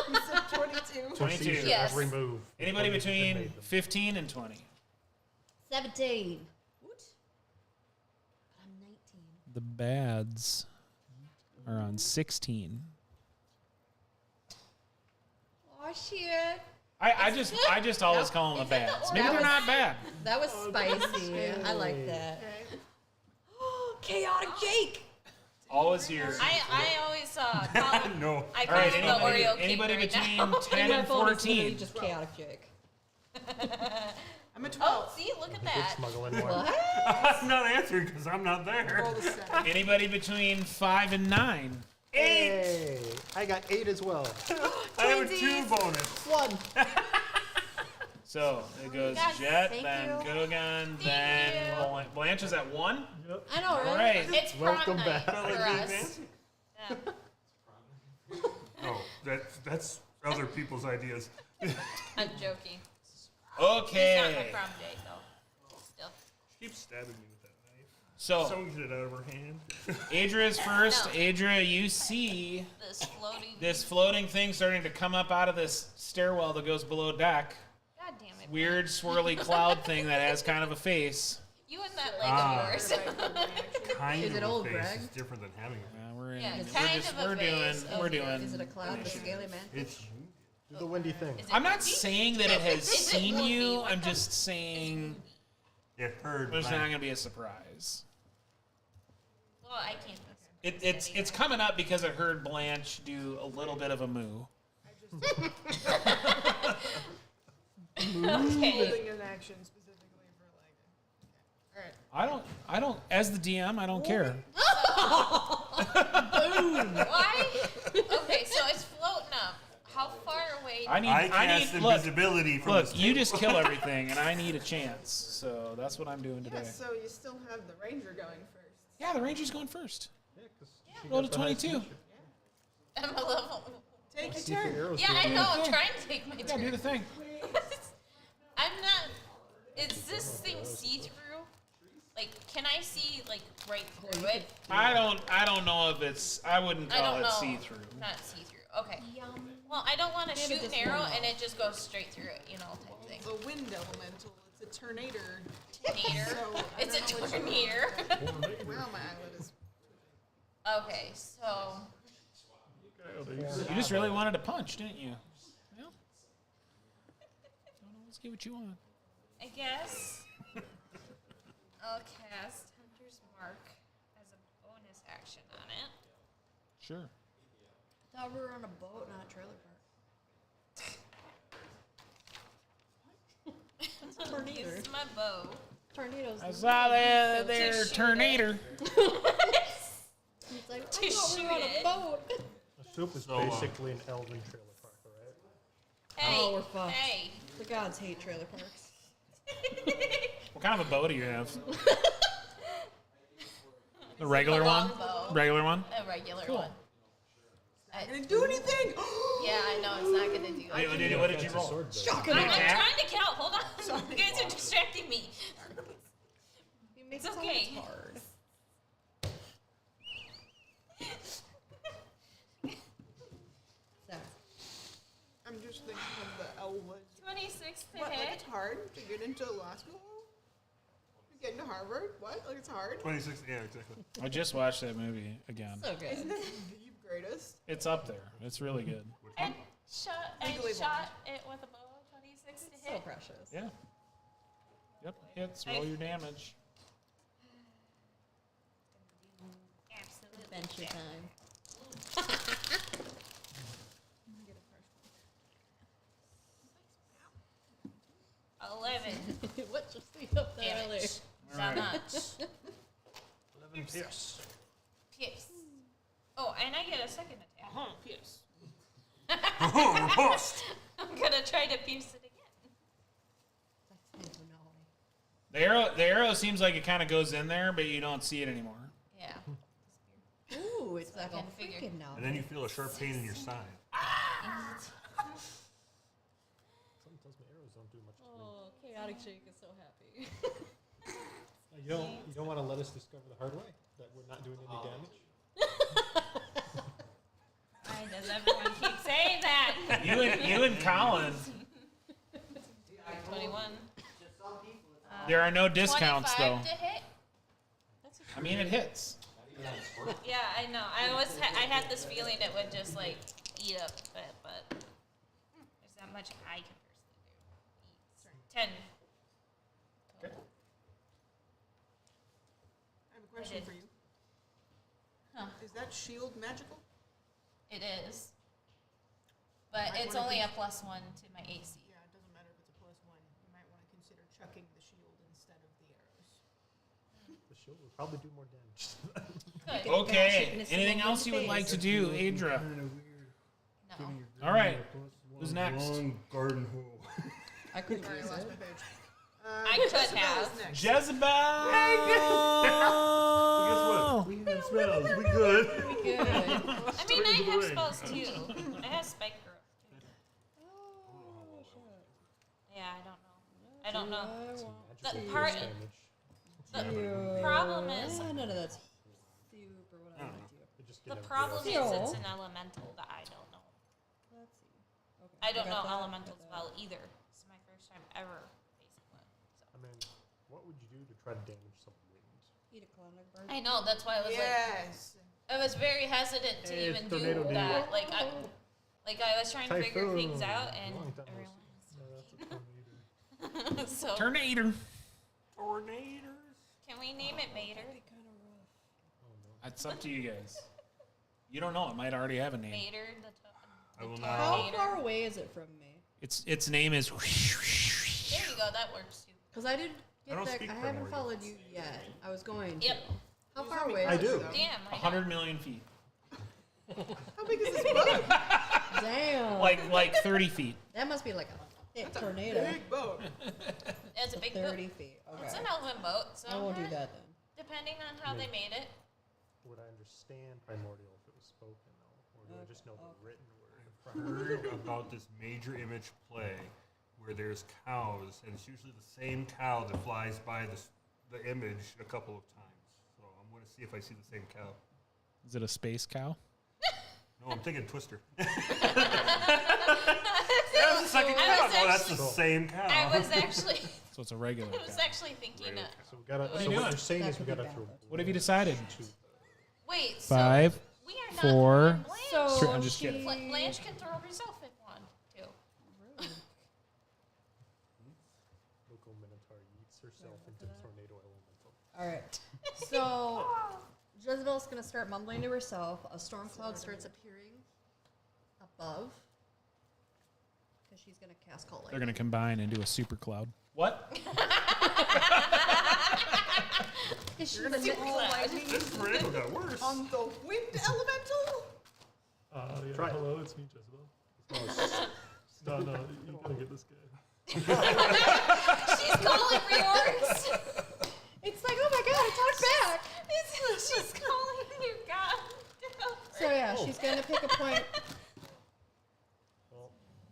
You said 22. 22. Sees your Yes. every move. Anybody before you've between made them. 15 and 20? 17. What? I'm 19. The bads are on 16. Oh shit. I just always call them the Is it the bads. Maybe That they're was- not bad. That was spicy. I like that. Okay. Chaotic Jake. Always here. I always call him, No. I All call right. him the Anybody, Oreo anybody king right between now. 10 In my and phone, it's literally 14? just Chaotic Jake. I'm a 12. Oh, see, look at You did that. smuggle in more. What? I'm not answering because I'm not there. Roll the 7. Anybody between 5 and 9? Hey, I got 8 as well. I have a 2 bonus. 1. So it goes Yes, Jet, thank then you. Gogan, Thank then you. Blanche is at 1? Yep. I know, All right? right. It's prom Welcome night back. for us. Yeah. Oh, that's other people's ideas. I'm joking. It's Okay. not my prom date, though. Still. She keeps stabbing me with that knife. So Someone get it out of her hand. Adria is first. No. Adria, you see This floating. this floating thing starting to come up out of this stairwell that goes below deck. God damn it. Weird swirly cloud thing that has kind of a face. You and that leg Ah. of yours. Kind Is of it a old, face Greg? is different than having a We're in. Yeah, we're kind just, of a we're doing. face. We're doing. Is it a cloud with a scaly man? It's Do the windy thing. Is it I'm not windy? saying that it has Is it seen windy? you. What I'm the- just saying it heard. there's not my- going to be a surprise. Well, I can't. It's coming up because I heard Blanche do a little bit of a moo. Okay. Holding an action specifically for like. Okay. Alright. I don't. As the DM, I don't care. Why? Okay, so it's floating up. How far away? I cast need look, invisibility from look. this You table. just kill everything, and I need a chance. So that's what I'm doing Yeah, today. so you still have the ranger going first. Yeah, the ranger's going first. Yeah, 'cause she Roll got to the highest 22. initiative. I'm a level. Take See your if the turn. arrows Yeah, go I down. know. I'm trying to take my Yeah, turn. do the thing. I'm not. Is this thing see through? Like, can I see like right through it? I don't know if it's. I wouldn't I call don't it know. see through. Not see through. Okay. Well, I don't want to Maybe shoot an just arrow one and it just goes straight through it, type thing. The wind elemental. It's a tornado. Tornado. So, I It's a don't know what you tornado. Well, my eyelid is. Okay, so You just really wanted to punch, didn't you? Well, let's get what you want. I guess I'll cast Hunter's Mark as a bonus action on it. Sure. I thought we were on a boat, not a trailer park. It's a tornado. Use my bow. Tornadoes. I saw that there shoot it. tornado. It's like, To I thought we were on shoot a it. boat. A soup is So, basically an elven trailer park, right? Hey, Oh, we're fucked. hey. The gods hate trailer parks. What kind of a bow do you have? The regular a long one? bow. Regular one? A regular Cool. one. Not gonna do anything. Yeah, I know it's not gonna do it. What did you Fancy roll? sword, though. Shocking. I'm attack? trying to count. Hold on. You guys are distracting me. You make It's it sound okay. hard. Sorry. I'm just thinking of the Elwood. 26 to What? Like hit. it's hard to get into law school? To get into Harvard? What? Like it's hard? 26. Yeah, exactly. I just watched that movie again. So good. Isn't it the greatest? It's up there. It's really good. I Legally shot it with a bow. 26 to So hit. precious. Yeah. Yep. Hits. Roll your damage. Absolutely. Adventure fair. time. 11 What's your sleep up there earlier? damage. All Not right. much. 11 pierce. Pierce. Oh, and I get a second attack. Yes. I'm gonna try to pierce it again. The arrow seems like it kind of goes in there, but you don't see it anymore. Yeah. Ooh, it's like I a can figure. freaking now. And then you feel a sharp pain in your side. Something tells me arrows don't do much to me. Oh, chaotic shake is so happy. You don't want to let us discover the hard way that we're not doing any damage. Why does everyone keep saying that? You and Colin. 21. There are no discounts 25 though. to hit. I mean, it hits. Yeah, I know. I had this feeling it would just like eat up, but there's not much I can personally do. 10. Okay. I have a question for you. Huh. Is that shield magical? It is, but Might it's wanna only be- a +1 to my AC. Yeah, it doesn't matter if it's a +1. You might want to consider chucking the shield instead of the arrows. The shield will probably do more damage. Good. Okay. Anything else you would like to do, Adra? No. All right. Who's next? Long garden hole. I couldn't Sorry, I use lost it. my page. I could Jezebel have. is next. Jezebel. Guess what? We have spells. We good. Good. I mean, I have spells too. I have spike growth too. Yeah, I don't know. The Magical part- pierce damage. The problem is, None of that's super what I like to. You just the get every problem arrow. is it's an elemental that I don't know. Let's see. Okay. I don't got know that, elementals got that. well either. This is my first time ever facing one. I mean, what would you do to try to damage something winged? Eat a clown like bird. I know, that's why I was Yes. I was very hesitant to Hey, even tornado do dude. that. Like I was trying to figure things Typhoon. out and Long time no everyone see. No, that's a tornado. so Tornado. Tornadoes. can we name it Mater? That's up to you guys. You don't know. It might already have a name. Mater, I will the not. How tornado. far away is it from me? Its name is. There you go, that works too. Because I didn't I get don't that. speak I haven't primordial. followed you yet. I was going to. Yep. How far away I is do. it? though? Damn, I 100 million feet. How big is this boat? Damn. Like 30 feet. That must be like a thick That's a tornado. big boat. It's a big boat. 30 feet. Okay. It's an elven boat, so I won't do that then. depending on how they made it. Would I understand primordial if it was spoken, though? Or do I just know the written word? Heard about this major image play where there's cows, and it's usually the same cow that flies by the image a couple of times. So I'm going to see if I see the same cow. Is it a space cow? No, I'm thinking Twister. That was the second I cow. was No, that's the actually- same cow. I was actually, So it's a regular I was cow. actually thinking. So we gotta. are you So doing? what you're saying That is we could be gotta bad. throw. What have you decided? Wait, so 5, we are not 4. throwing Blanche. So Sure, I'm just kidding. Blanche can throw herself if one too. Local Minotaur eats herself into tornado elemental. All right. So Jezebel's gonna start mumbling to herself. A storm cloud starts appearing above because she's gonna cast call They're lightning. going to combine into a super cloud. What? Is she You're gonna the get mi- all lightning This tornado got worse. on the wind elemental? Yeah, Try it. hello, it's me, Jezebel. No, you gotta get this guy. She's calling rewards. It's like, oh my god, I talked back. She's calling you God. So yeah, she's gonna pick a point.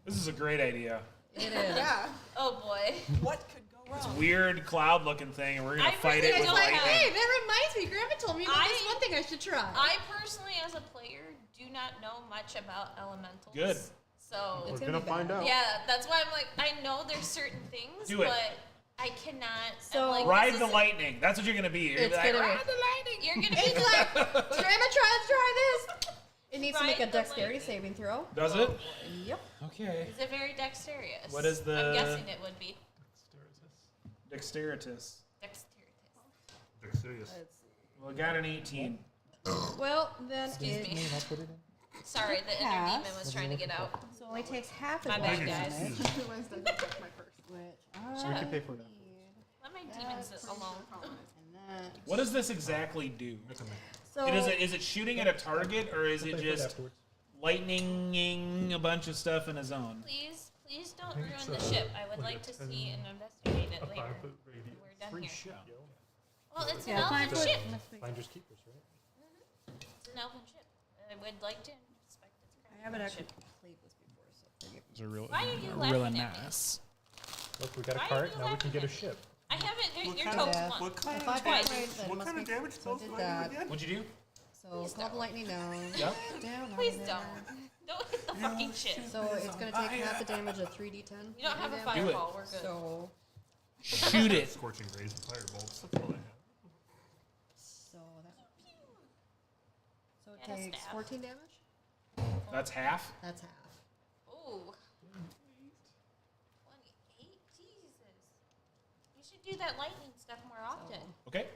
This is a great idea. It is. Yeah. Oh boy. What could go wrong? Weird cloud looking thing, and we're going I to fight really it with don't Like, lightning. hey, that reminds me. Grandma told me about this I- one thing I should try. I personally, as a player, do not know much about elementals. Good. So It's We're gonna gonna be find bad. out. yeah, that's why I'm like, I know there's certain things, Do it. but I cannot. So- I'm like, Ride this the is- lightning. That's what you're going to be. You're It's gonna be like, gonna be- ride the lightning. You're gonna be It's like, Grandma, try this. It needs to make a Ride the dexterity lightning. saving throw. Does it? Yep. Okay. Is it very dexterous? What is the- I'm guessing it would be Dexteritus. dexterous. Dexterous. Let's see. Well, I got an 18. Well, then Excuse it me. I'll put it in. Sorry, the inner Pass. demon was trying to get out. so only takes half My as bad, much guys. damage, I realized I didn't check my purse. which So we I can pay for it need. Let my demons That's alone. And that. What does this exactly do? So Is it shooting at a target, or is We'll it pay for it just afterwards. lightninging a bunch of stuff in a zone? Please don't think ruin it's, the ship. I would like like a to 10 see and investigate it a later. 5-foot radius. We're done Free here. ship, yo. Well, it's an yeah, elven fine. ship. Finders keepers, right? It's an elven ship. I would like to inspect its I haven't actually craftsmanship. played this before, so forgive me. It's a real, Why are you really laughing at me? nice. Look, we got a Why are cart. you Now we can get a laughing at ship. I haven't hit What your kind toes of- once. What kind If of I got Twice. right, then it what must kind of be- damage so spells did do I that. do again? What'd you do? So Please call the don't. lightning down. Yep. Down. Please down, don't. down. Don't hit the fucking ship. So it's gonna take half the damage of 3d10. You don't have a damage. fireball. We're good. So Shoot it. Scorching rays and firebolts. That's all I have. so that. So it And a takes staff. 14 damage. That's half. That's half. Ooh. 28? Jesus. You should do that lightning stuff more often. Okay.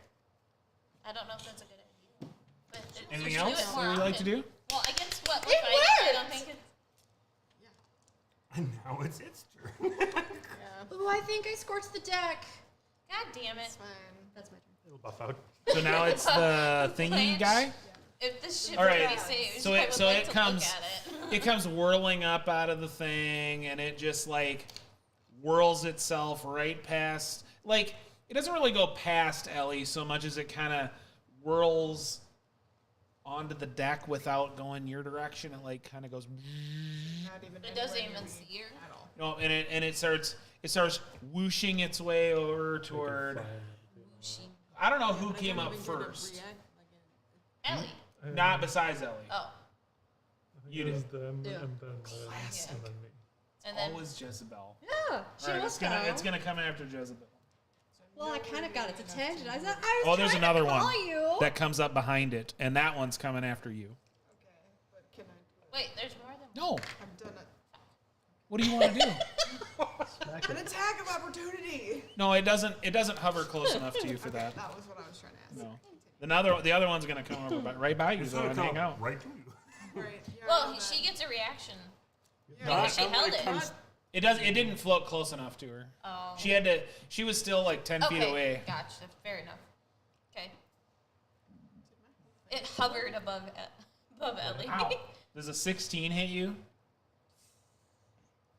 I don't know if that's a good idea. But Anything you should else do it more that we'd like to often. do? Well, against what? It I don't worked! think it's. And now it's its turn. Yeah, Oh, I think I scorched the deck. God damn it. it's fine. That's my turn. It'll buff out. So now it's the thingy Blanche. guy. If this ship All were right, to be saved, so I it- would so like it to comes- look at it. It comes whirling up out of the thing, and it just like whirls itself right past. Like it doesn't really go past Ellie so much as it kind of whirls onto the deck without going your direction. It like kind of goes. Not even It doesn't anywhere even near see me her. at all. No, and it starts whooshing its way over toward. I don't know who I came can't up even get a first. react- Ellie. Not besides Ellie. Oh. I think You it was did. them, Yeah. and then Classic. and then me. And then Always Jezebel. Yeah, she All right, must it's gonna come after Jezebel. Well, I kind of got its attention. I was Oh, there's trying another to one call you. that comes up behind it, and that one's coming after you. Okay, but can I do it? wait, there's more than one. No. I've done What do you want to do? Smack an it. attack of opportunity. No, it doesn't. It doesn't hover close enough to you for that. That was what I was trying to ask. No. The other one's gonna come over right by you, It's though, gonna and come hang out. right to you. Right. Yeah, Well, I know she that. gets a reaction. Yeah, because she Not- held it. comes- It does. It didn't float close enough to her. Oh. She had to. She was still like 10 feet Okay, away. gotcha. Fair enough. Okay. It hovered above above Ellie. Ow. Does a 16 hit you?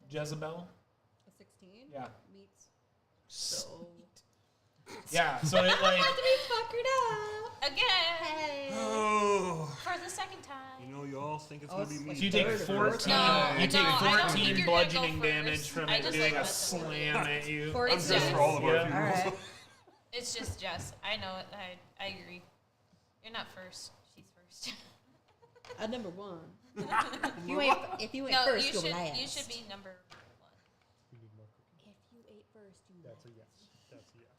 Jezebel? A 16? Yeah. Meets. So. Yeah, so it like... We fuckered up. Again. Hey. Oh. For the second time. You know, you all think it's Oh, going to it's be like me. You take Third or 14. No, you take no, I don't think 14 you're gonna go bludgeoning first. damage from I it just doing like a messing with slam at you. For I'm It's just just- for all of our Yeah. funerals. Alright. It's just Jess. I know it. I agree. You're not first. She's first. At number 1. You ain't, if you ain't No, first, you you'll should. last. You should be number 1. We need more cookies. If you ate first, you That's a last. yes. That's a yes.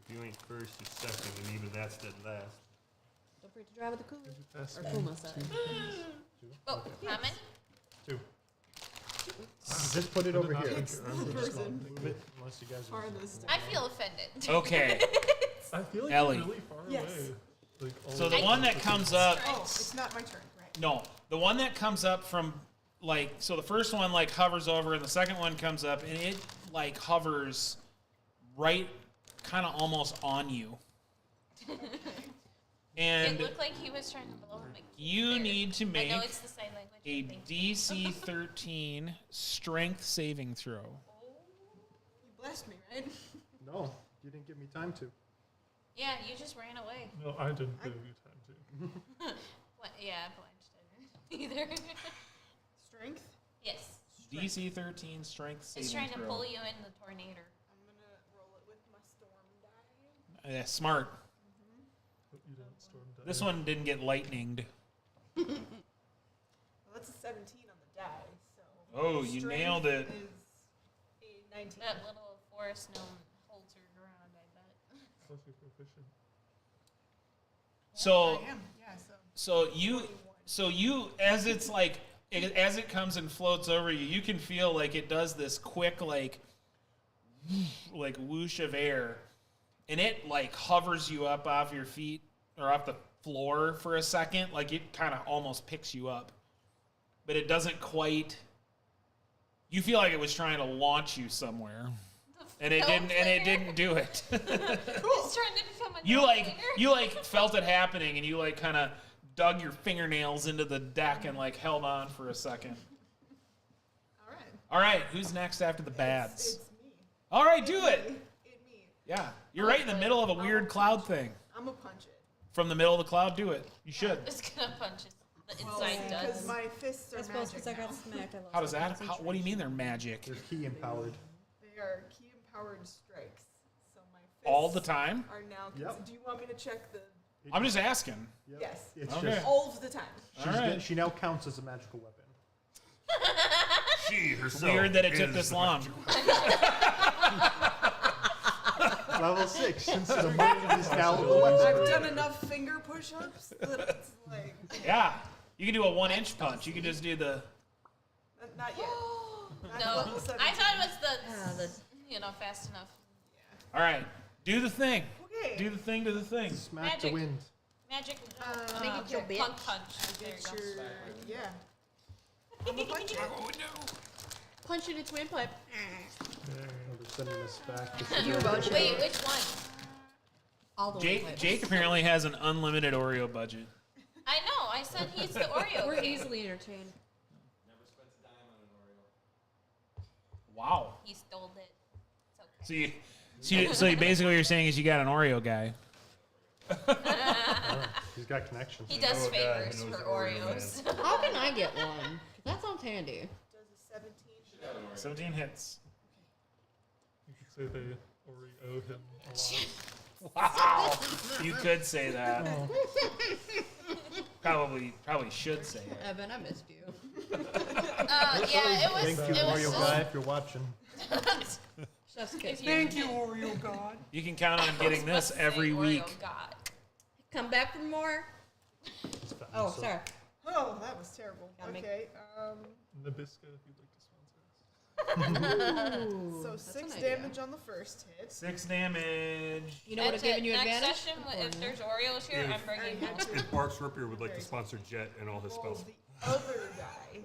If you ain't first, you're second, and even that's dead last. Don't forget to drive with the cooler. Pass Or me Kuma side. Two. Oh, how many? Two. Just put it over here. Person. Move it unless you guys are. Farthest. I feel offended. Okay, I feel like Ellie. you're really far Yes. away. Like, all so of the us one are that just- comes up... Oh, it's not my turn, right? No, the one that comes up from, like, so the first one, like, hovers over, and the second one comes up, and it, like, hovers right kind of almost on you. It And looked like he was trying to blow him. you need to I make know it's the sign language. a but thank you. DC 13 strength saving throw. You blessed me, right? No, you didn't give me time to. Yeah, you just ran away. No, I didn't give you time to. Yeah, Blanche didn't either. Strength. Yes. DC 13 strength saving It's trying to throw. pull you in the tornado. I'm gonna roll it with my storm die. Smart. But you didn't storm down. This one didn't get lightninged. Well, that's a 17 on the die, so. Oh, you strength nailed it. Is a 19. That little forest gnome holds her ground, I bet. Plus you're proficient. So, I am, yeah, so. so you, as it's like, as it comes and floats over you, you can feel like it does this quick, like whoosh of air, and it like hovers you up off your feet or off the floor for a second, like it kind of almost picks you up, but it doesn't quite. You feel like it was trying to launch you somewhere, and it didn't, and it didn't do it. He's trying to become a You gnome like player. you like felt it happening, and you like kind of dug your fingernails into the deck and like held on for a second. All right. All right, who's next after the bads? It's me. All right, do it. It me. Yeah, you're right in the middle of a weird cloud thing. I'm gonna punch it. From the middle of the cloud, do it. You should. It's gonna punch his, the Well, inside because does. my fists are I suppose magic because I got now. smacked. I lost How does my that? What do you mean they're magic? They're key empowered. They are key empowered strikes. So my fists All the time? are now. Yep. Do you want me to check the? I'm just asking. Yep. Yes. It's Okay. just All of the time. All right. she now counts as a magical weapon. She herself. Weird that it took is this the long. Level 6. Since the moment is now a weapon. I've done enough finger push-ups that it's like Yeah, you can do a 1-inch punch. You can just do the. not yet. Not No, level 17. I thought it was Ah, the fast enough. All right, do the thing. Okay. Do the thing to the thing. Smack Magic. the wind. Magic. Make it your bitch. Punk punch. There you Get go. your yeah. I'm a puncher. Punch in its windpipe. Oh, they're sending us back. This is You our- about Wait, which one? All the Jake, windpipes. Jake apparently has an unlimited Oreo budget. I know. I said he's the Oreo We're king. easily entertained. Wow. He stole it. It's So you basically what you're saying is you got an Oreo guy. Oh, he's got connections. okay. He does know a guy who favors knows for the Oreo Oreos. How can I get one? That sounds handy. Does a 17. 17 hits. You could say they Oreo him a lot. Wow. You could say that. Probably should say it. Evan, I missed you. Yeah, it was. Thank you, it was Oreo guy, if you're watching. Chef's kiss. If Thank you, Oreo God. You can count on getting this Say every Oreo week. God. Come back for more. It's fine, Oh, so- sorry. Oh, that was terrible. Gotta make- Okay. Nabisco, if you'd like to sponsor us. So That's 6 an idea. damage on the first hit. 6 damage. You know what That's have given it. you Next advantage? session, if there's Oreos here, I'm bringing home. If Barks Ripper would like to sponsor Jet and all his Roll spells. the other guy.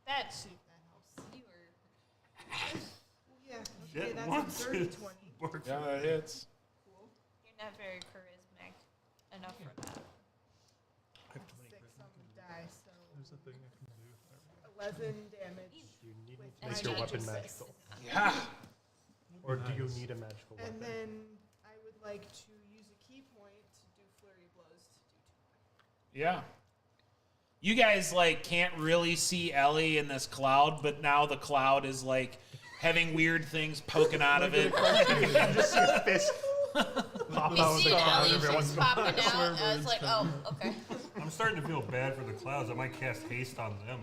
That's That helps. you were. Yeah. Jet Okay, that's wants a dirty it. 20. Barks Yeah, that hits. Cool. You're not very charismatic enough for that. there's a thing I can do. 11 damage. You need With to my make your weapon magic magical. Yeah. Or do you Nice. need a magical weapon? And then I would like to use a key point to do flurry of blows to do 2. Yeah. You guys like can't really see Ellie in this cloud, but now the cloud is like having weird things poking out of it. You just see a fist pop We out of see the cloud Ellie every once just in a while. popping out. I was like, oh, okay. I'm starting to feel bad for the clouds. I might cast haste on them.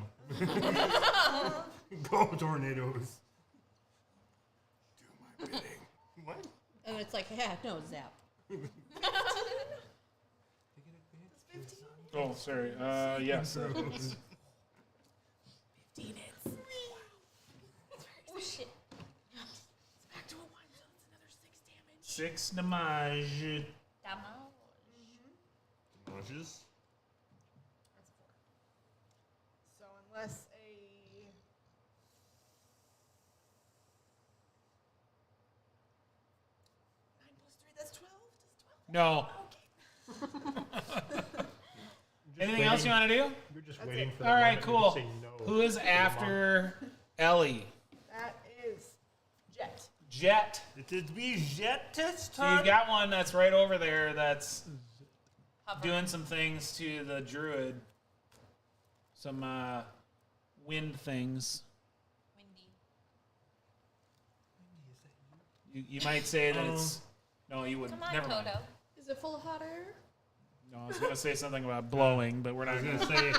Go tornadoes. Do my bidding. What? And it's like, yeah, no, zap. Oh, sorry. Yes. 15 hits. Oh shit. Back to a 1, so it's another 6 damage. 6 damage. Dodges. That's a 4. So unless a 9 plus 3, that's 12. Does 12? No. Okay. Anything else you want to do? You're just That's waiting it. for All that right, moment when you cool. say no Who is to your mom. after Ellie? That is Jet. Jet. Did we jet this So you've got one that's right over there that's Hover. doing some things to the druid. Some wind things. Windy. You might say that it's... No, you wouldn't. Come on, Never mind. Toto. Is it full of hot air? No, I was going to say something about blowing, but we're I not was going gonna to... say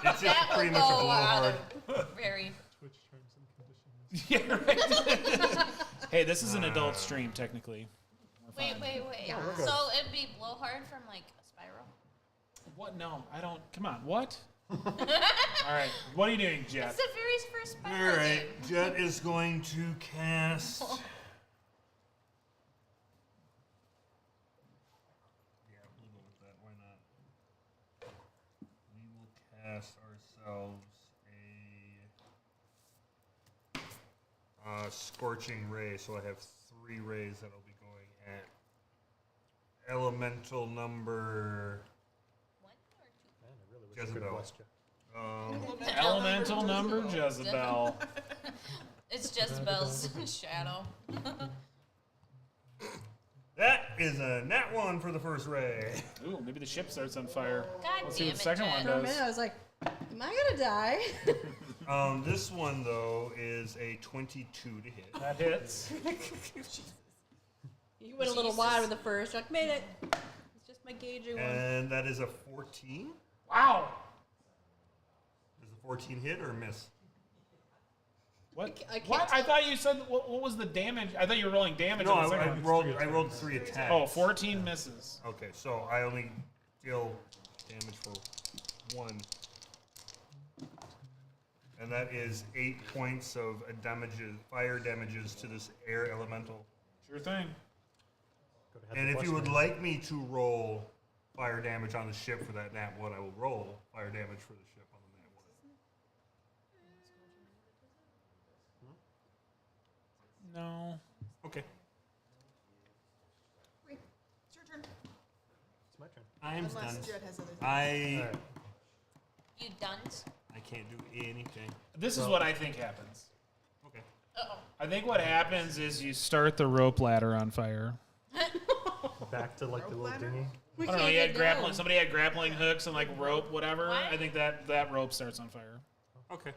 it's just That pretty will much a go out blowhard. of very. Twitch terms and conditions. Yeah, right. Hey, this is an adult stream, technically. We're Wait, fine. wait. Yeah. we're good. So it'd be blowhard from like a spiral. What? No, I don't... Come on, what? All right, what are you doing, Jet? It's the very first All spiral. right, game. Jet is going to cast. Yeah, we'll go with that. Why not? We will cast ourselves a scorching ray. So I have 3 rays that'll be going at elemental number. 1 or 2? Man, I really wish I could Jezebel. have blessed you. Elemental number Jezebel. It's Jezebel's shadow. That is a nat 1 for the first ray. Ooh, maybe the ship starts on fire. God Let's see damn what the it, second one Jen. For a does. minute, I was like, am I gonna die? This one though is a 22 to hit. That hits. You went a little wide with the first. You're like, made it. It's just my gauging one. And that is a 14. Wow. Does the 14 hit or miss? What? I can't What? I tell. thought you said what was the damage? I thought you were rolling damage No, on the I second one. rolled 3 attacks. Oh, 14 misses. Okay, so I only deal damage for 1. And that is 8 points of fire damages to this air elemental. Sure thing. Could have had And the if you would blessing. like me to roll fire damage on the ship for that nat 1, I will roll fire damage for the ship on the nat 1. No. Okay. It's your turn. It's my turn. I'm Unless stunned. Jet has other things. I Alright. You duns. can't do anything. This is what I think happens. Okay. Uh-oh. I think what happens is you start the rope ladder on fire. Back to like the Rope little ladder? dinghy. We I don't know. can't You get had grappling. down. Somebody had grappling hooks and like rope, whatever. What? I think that rope starts on fire. Okay.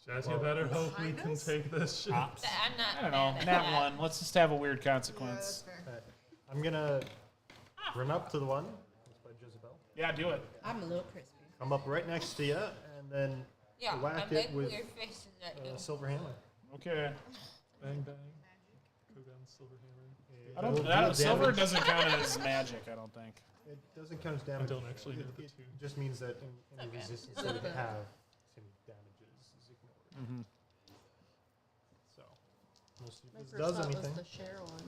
Jazz, you better hope we behind can us? take this shit. Pops. I'm not. I don't know. mad at Nat that. one. Let's just have a weird Yeah, that's consequence. fair. Alright. I'm gonna run up to the one. That's by Jezebel. Yeah, do it. I'm a little crispy. Come up right next to you, and then Yeah, whack I'm big it with weird faces at you. silver hammer. Okay. Bang bang. Go down silver hammer. I don't. It'll That, deal silver damage. doesn't count as magic. I don't think. It doesn't count as damage. don't actually know it, the it two. just means that any Okay. resistance that you have to damages is ignored. Mm-hmm. So, we'll see My if this first does thought anything. was the share one.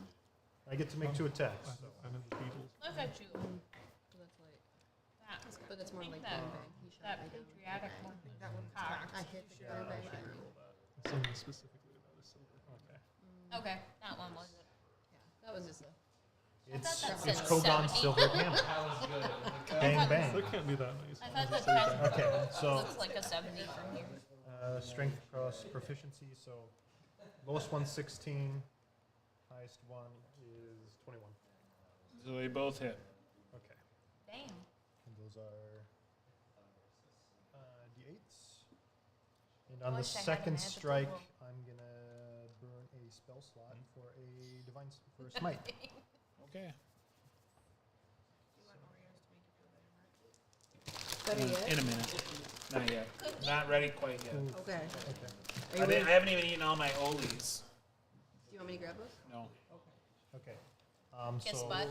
I get to make 2 attacks. So. I'm in the Beatles. Look at you. So that's like, That, but that's more think like that- bang bang. He shot that me down. patriotic one. That one's Cocked. cocked. I hit the guy bang bang. Something specifically about a silver. Okay. Okay, that one was it. Yeah, that was just a. It's that it's said Kogon's 70. silver hammer. Bang bang. That can't be that nice. I thought the 10 Okay, so looks like a 70 from here. strength cross proficiency. So lowest one's 16, highest one is 21. So they both hit. Okay, Damn. and those are d8s. And on the Wish I had second magical strike, roll. I'm gonna burn a spell slot for a for a smite. Okay. Better yet? In a minute. Not yet. Not ready quite yet. Okay. Okay. Are you I haven't even eaten all my Olies. Do you want me to grab those? No. Okay. Kiss So butt.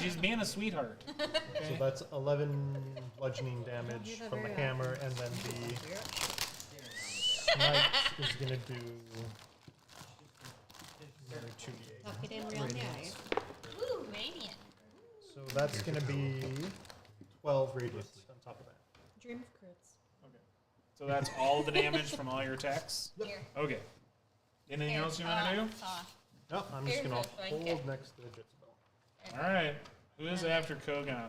She's being a sweetheart. So that's 11 bludgeoning damage hear that from the very hammer, and then the smite is going to do another 2d8. Tuck it in real nice. Ooh, radiant. So that's going to be 12 radiant on top of that. Dream of crits. So that's all the damage from all your attacks? Here. Okay. Anything Here, else you want to do? No, I'm just Here's going a to blanket. hold next to the Jitspell. All right. Who is after Kogon?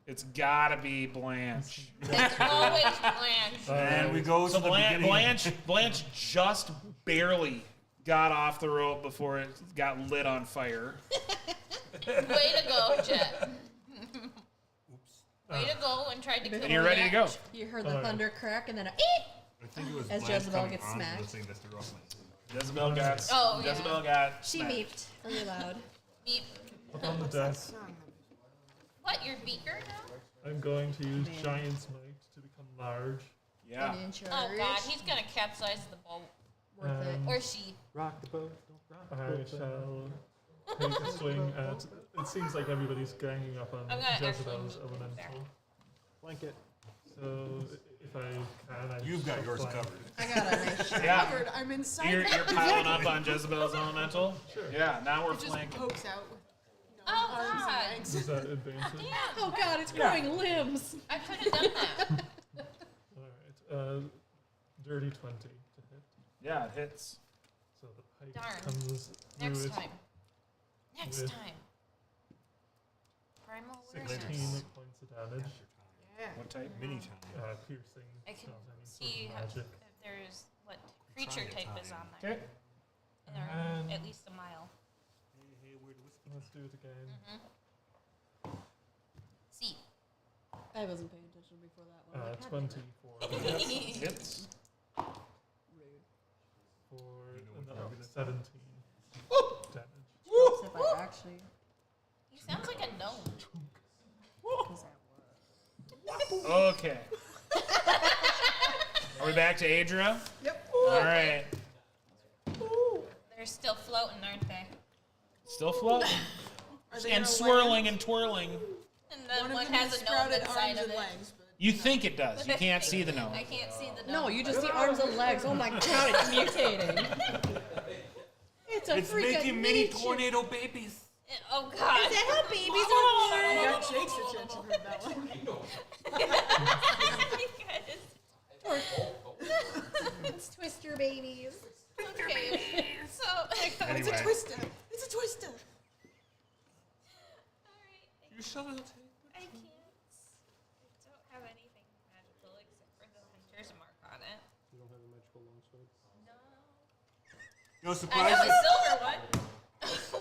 It's gotta be Blanche. It's always Blanche. And we go So to the beginning. Blanche just barely got off the rope before it got lit on fire. Way to go, Jet. Way to go and tried to kill And you're ready to go. You heard the Alright. thunder crack and then a I think it was As Blanche Jezebel coming gets onto smacked. The thing that threw off my Jezebel got. Oh, yeah. Jezebel got. She smacked. meeped really loud. Beep. Up on the desk, What, your beaker now? I'm going to use Man. Giant Smite to become large. Yeah. And in charge. Oh god, he's gonna capsize the boat. Worth it. Or she. Rock the boat, don't rock the I boat. shall take a swing at. It seems like everybody's ganging up on I'm gonna actually Jezebel's move it there. elemental. Blanket. So if I can, I You've got shall yours flank. covered. I got a nice shot. Yeah. Covered. I'm inside. You're piling up on Jezebel's elemental? Sure. Yeah, now we're It just flanking. pokes out with Oh arms and god. legs. Is that advantage? Damn. Oh god, it's growing limbs. I could have done that. Alright, dirty 20 to hit. Yeah, it hits. So the pike Darn. comes Next through it. time. Next With time. Primal 16 awareness. points of damage. Yeah. What type? Mini time. Piercing. I can so any sort see of how, magic. if there's what creature type is on there. Okay. Or And- at least a mile. Hey, where'd the whiskey? Let's do it again. See. I wasn't paying attention before that one. Like, God damn 24 it. Hits. Rude. for another 17 damage. Except I actually. He sounds like a gnome. Because I was. Okay. Are we back to Adria? Yep. All right. They're still floating, aren't they? Still floating. Are they And gonna swirling land? and twirling. And then One one of them has a gnome sprouted inside arms of and it. legs, but You think it does. You can't see the gnome. I can't see the gnome. No, you just see arms and legs. Oh my god, it's mutating. It's a It's freaking making mini mutation. tornado babies. Oh god. Is that how babies you are born? got Jake's attention with that one. It's twister babies. Okay. So. Anyway. It's a twister. It's a twister. Alright. You shut it. I can't. I don't have anything magical except for the hunter's mark on it. You don't have a magical longsword? No. Yo, I surprise have a you. silver one.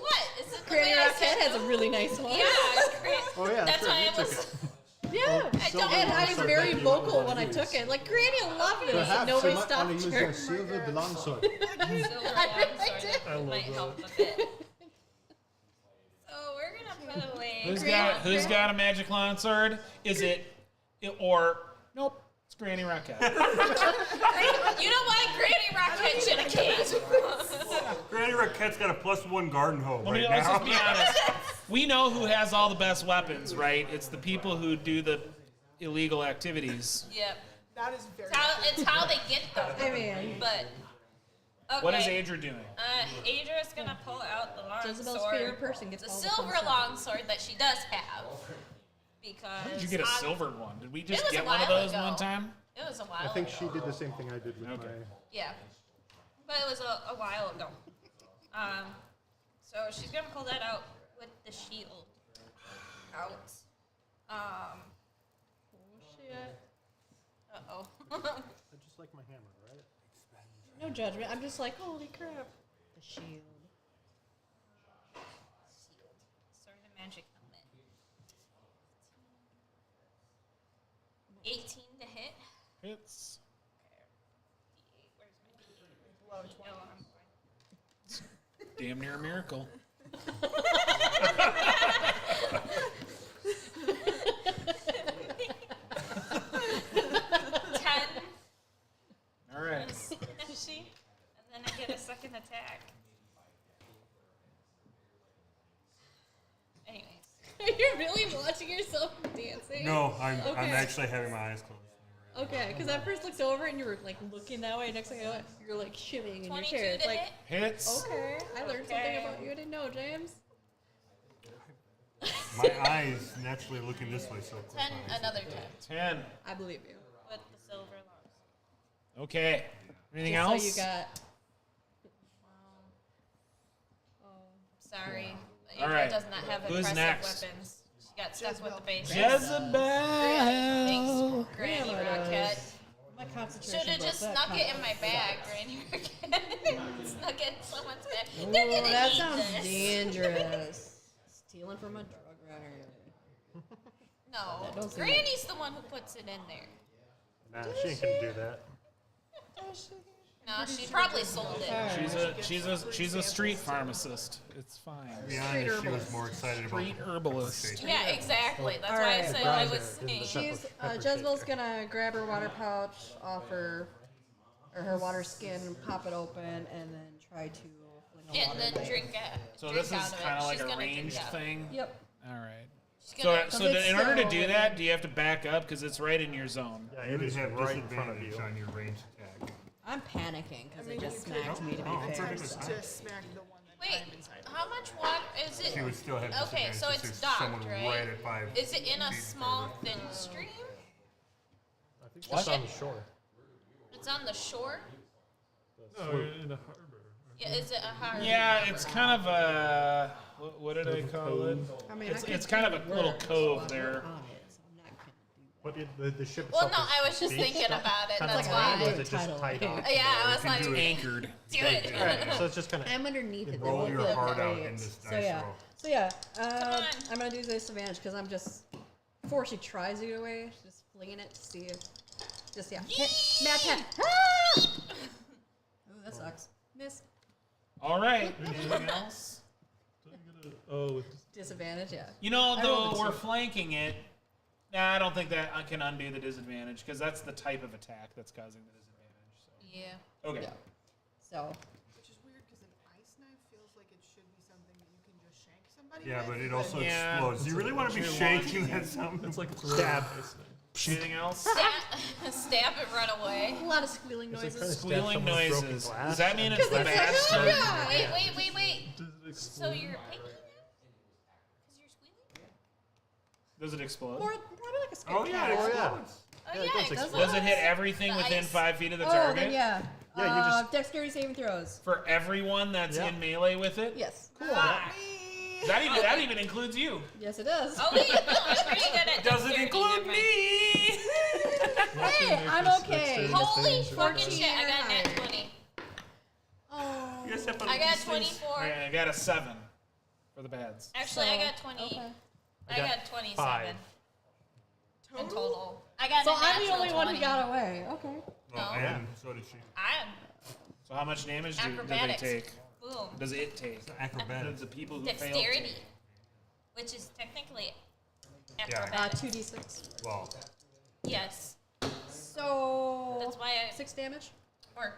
What? Is it the Granny way I Rockette said has a no? really nice one. Yeah. Oh yeah, That's sure, why you I took was. it. Yeah. I don't. And I was Longsword very that you vocal wanna when I use. took it. Like, Granny loved this. Perhaps And you nobody might want to stopped use her. your silver longsword. Silver longsword I love might that. help a bit. So we're gonna put away. Who's got a magic longsword? Is it or nope? It's Granny Rockette. You know what? Granny Rockette should have came. Granny Raquette's got a +1 garden hoe right Let's now. just be honest. We know who has all the best weapons, right? It's the people who do the illegal activities. Yep. That is very. It's how they get them. I mean, But okay. What is Adria doing? Adra's gonna pull out the long Jezebel's sword. favorite person gets It's all a the fun silver stuff. long sword that she does have. Because How did you get a silver one? Did we just was a get one of while those ago. one time? It was a while I think ago. she did the same thing I did with Okay. my. Yeah. But it was a while ago. So she's gonna pull that out with the shield out. Oh shit. Uh-oh. I just like my hammer, right? No judgment. I'm just like, holy crap. The shield. Shield. Sword of magic helmet. 18 to hit. Hits. D8. Where's my D8? Below 20. Oh, I'm fine. Damn near a miracle. 10. All right. She, and then I get a second attack. Anyways, Are you really watching yourself dancing? No, I'm Okay. actually having my eyes closed. Okay, because I first looked over and you were like looking that way. Next thing I know, you're like shimmying in your 22 chair. to It's like, hit. Hits. okay, I learned something Okay. about you I didn't know, James. My eyes naturally looking this way, so of course 10, my eyes another look 10 10. I believe you. with the silver lungs. Okay. Anything Just else? So you got. Sorry. All Adria right. does not have Who's impressive next? weapons. She got stuck with the base. Jezebel. Thanks, Granny Grandma Rocket. does. My concentration. Should have broke just that snuck it kind in my of bag, fast. Granny Rocket. Snuck it in someone's bag. Ooh, They're gonna that need sounds this. dangerous. Stealing from a drug runner. No, That don't seem Granny's the one who puts it in there. Nah, she ain't gonna do that. No, she probably sold it. She's a street pharmacist. It's fine. To be honest, she was more excited about Street herbalist. Yeah, exactly. That's All why I right, said Brian I was there is saying. the She's pepper Jezebel's shaker. gonna grab her water pouch off her water skin and pop it open and then try to fling a And water then knife. drink it. So drink this out is of it. kind of like She's a gonna drink ranged out of it. thing. Yep. All right. She's So, gonna- so it's in order to still do over that, do you have to back up because it's right in your zone? Yeah, you it would is have right in front of disadvantage you. on your ranged attack. I'm panicking because I mean, it just you could- smacked me to be Oh, fair. perfect. so. To smack the one that Wait, I'm inside. how much water is it? She would still have Okay, disadvantage so if it's there's someone docked, right? at 5 Is it in a feet in small, front of thin stream? I think What? she's on the shore. It's on the shore? No, in a harbor. Yeah, is it a harbor? Yeah, it's kind of a what did I call it? I mean, It's kind of a little cove there. On it, so I'm not gonna do But the ship Well, itself no, I was is just beached thinking up, about it. kinda That's like why. that, or is it just Tidal tied wave. off? Yeah, I was You like, can do do it. Anchored. it. Alright, so it's just kind of. I'm underneath it. Roll They your won't heart let out me- in this So dice yeah, roll. so yeah, on. I'm gonna do disadvantage because I'm just before she tries to get away, she's just flinging it to see if just yeah. Hit, mad cat. Ah! Ooh, that sucks. Miss. All right. Anything else? Oh, it's Disadvantage, yeah. You know, I though rolled a we're 2. flanking it. Nah, I don't think that I can undo the disadvantage because that's the type of attack that's causing the disadvantage. So. Yeah. Okay. Yeah. So Which is weird because an ice knife feels like it should be something that you can just shank somebody Yeah, with. but it also Yeah. explodes. Do you really want to be You're shaking launching at something? it's like a Stab. Anything else? Stab and run away. a lot of squealing It's like noises. trying to stab Squealing someone with broken noises. glass. Does that mean it's the it's like, oh, bastard? yeah. Wait. Does it So explode? you're picking him? Because you're squealing? Does it explode? More, probably like a scare Oh yeah, it Oh, yeah. explodes. Oh, Yeah, it yeah, does it explode. Does it hit everything The within ice. 5 feet of the Oh, target? then yeah. Yeah, you just- Dexterity saving throws. For everyone that's Yeah. in melee with it? Yes. Cool. Ah. That even includes you. Yes, it does. Oh, wait, no, I'm pretty good at Doesn't dexterity, include never mind. me. Hey, I'm okay. Holy Dexterity fucking saving shit, I got higher. nat 20. Oh. You guys have I got these things? 24. I got a 7 for the bads. Actually, So, I got 20. Okay. I got 27 5. in total. I got So a I'm the natural only one 20. who got away. Okay. Oh, No. and so did she. I am. So how much damage do they Acrobatics. take? Boom. Does it take? Acrobatics. The people who failed. Dexterity. Which is technically Yeah. acrobatics. 2d6. Well, Yes. So. That's why I. 6 damage. Or,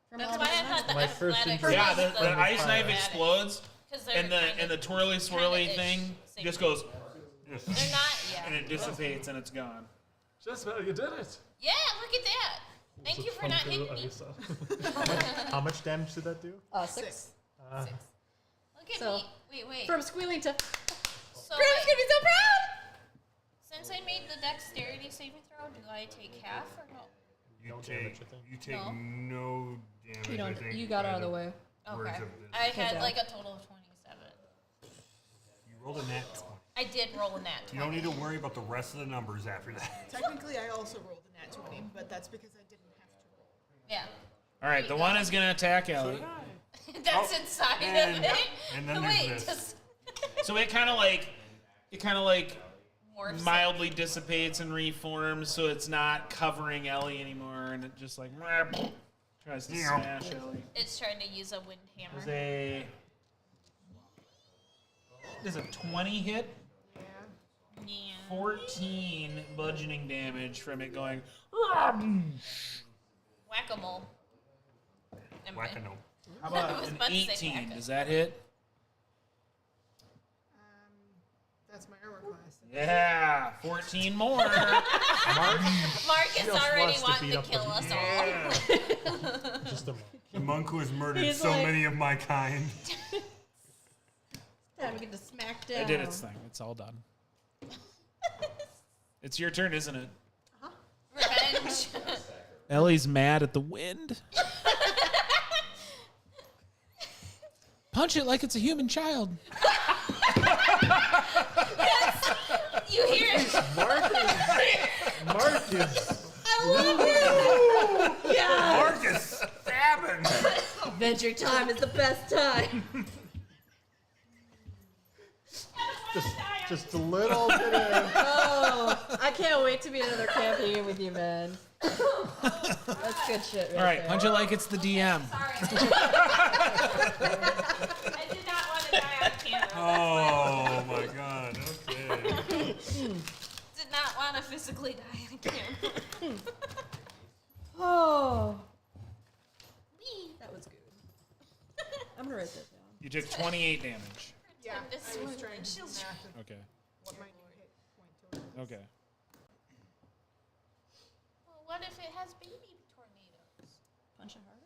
From that's all why the I thought the My first athletics impression- Yeah, was the the ice knife acrobatics. explodes, 'Cause they're and the twirly swirly kinda-ish thing same. just goes, yes. They're not, yeah. and it dissipates, and it's gone. Jezebel, you did it. Yeah, look at that. Thank you for not hitting me. How much damage did that do? 6. Uh, Look at So, me. Wait. From squealing to. So, Grandma's gonna be so proud! since I made the dexterity saving throw, do I take half or no? You No take, damage, I think. you take No. no damage. You I don't. think, You got by out of the way. words Okay. of this. I had job. like a total of 27. Roll a nat 20. I did roll a nat You 20. don't need to worry about the rest of the numbers after that. Technically, I also rolled a nat 20, but that's because I didn't have to roll. Yeah. All right, the one is gonna attack Ellie. That's Oh, inside and- of it. and then there's Wait, this. just So it kind of like morphs. mildly dissipates and reforms, so it's not covering Ellie anymore, and it just like tries to smash Ellie. It's trying to use a wind hammer. Does a 20 hit? Yeah. 14 bludgeoning damage from it going. Whack-a-mole. Whack-a-no. How I about was an about to say 18? whack-a. Does that hit? That's my armor class. Yeah, 14 more. Mark is just already wants to wanting beat to up kill the- us Just a monk. The monk who has murdered He's so like- many of my kind. Time to get the smack down. It did its thing. It's all done. It's your turn, isn't it? all. Revenge. Ellie's mad at the wind. Punch it like it's a human child. You hear it? Marcus! Marcus, stabbing. Adventure time is the best time. Just a little bit of. Oh, I can't wait to be another campaign with you, man. That's good shit. All right, there. punch it like it's the DM. Sorry. I did not want to die on camera. Oh my god. Okay. Did not want to physically die on camera. Oh, Wee. that was good. I'm gonna write that down. You took 28 damage. Yeah, I This was one trying to shields- do math of Okay. what my new hit point total is. Okay. Well, what if it has baby tornadoes? Punch it harder.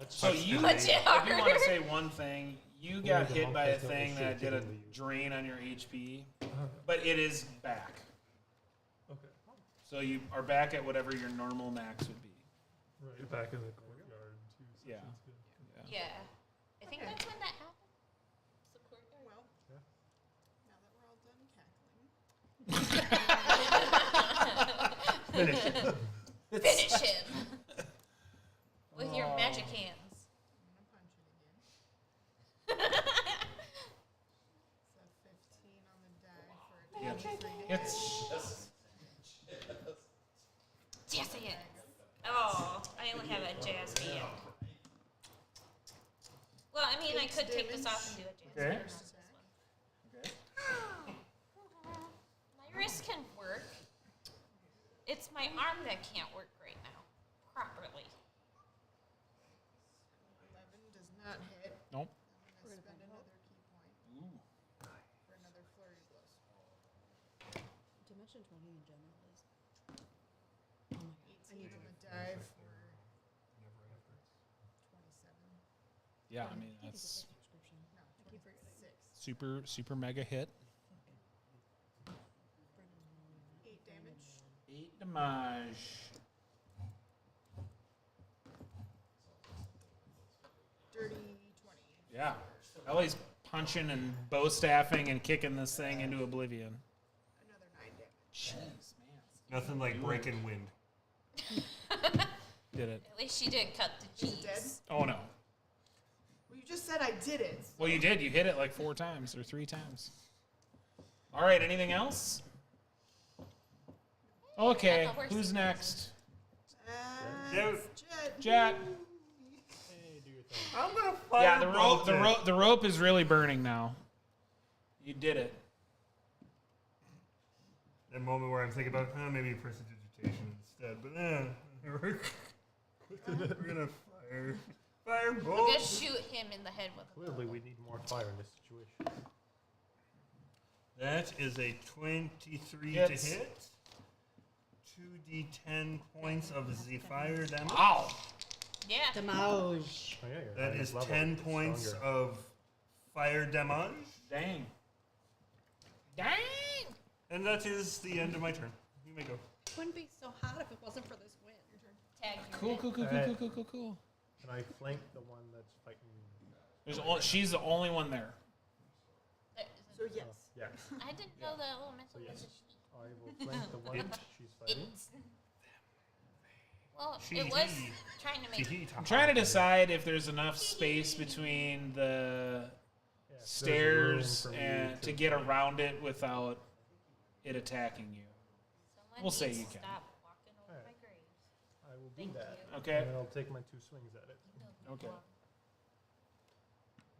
So you, Punch if it you want harder. to say one thing, you got the hit monk by a has no thing that issue did a killing you. drain on your HP, but it is back. Okay. So you are back at whatever your normal max would be. Right back in the courtyard, too. So Yeah. she's good. Yeah. I think Okay. that's when that happened. It's the courtyard. Well, Yeah. now that we're all done cackling, Finish it. Finish him with your magic hands. I'm gonna punch it again. So 15 on the die for a 23 to hit. It's Yes, I am. Oh, I only have a jazz hand. Well, I mean, I could take this off and do a jazz Okay. hand. Not this one. My wrist can work. It's my arm that can't work right now properly. 11 does not hit. nope. I'm gonna spend another key point for another flurry of blows. Dimension 20 in general is. 18 on the die for 27. Yeah, I mean that's No, 26. super mega hit. 8 damage. 8 damage. Dirty 20. Yeah. Ellie's punching and bow staffing and kicking this thing into oblivion. Another 9 damage. Jeez, man. Nothing like breaking wind. Did it. At least she didn't cut the Is it dead? cheese. Oh no. Well, you just said I did it. Well, you did. You hit it like 4 times or 3 times. All right. Anything else? Okay. the horse Who's is next? Dude. Jet. Jet. Hey, do your thing. I'm gonna fire. Yeah, the rope is really burning now. You did it. That moment where I'm thinking about maybe prestidigitation instead, but we're gonna fire I'm bolt. gonna shoot him in the head with a Clearly, we need more fire in this situation. That is a 23 Hits. to hit. 2d10 points of the fire damage. Ow. Yeah. Damage. Oh, yeah, you're That high is enough 10 level, points stronger. of fire damage. Dang. Dang. And that is the end of my turn. You may go. It wouldn't be so hot if it wasn't for this wind. Tag your Cool, head. cool, cool, cool, cool, cool, cool, cool. Can I flank the one that's fighting? She's the only one there. There's So yes. Yeah. I didn't know the elemental yes. was a she. I will flank the one she's fighting. It's. Well, She, it was he. trying to make. I'm trying to decide if there's enough space between the Yeah, so there's room stairs for me and to get around it without it attacking you. Someone We'll say needs you to can. Stop walking over Alright. my graves. I will do Thank that. you. Okay. And then I'll take my 2 swings at it Okay.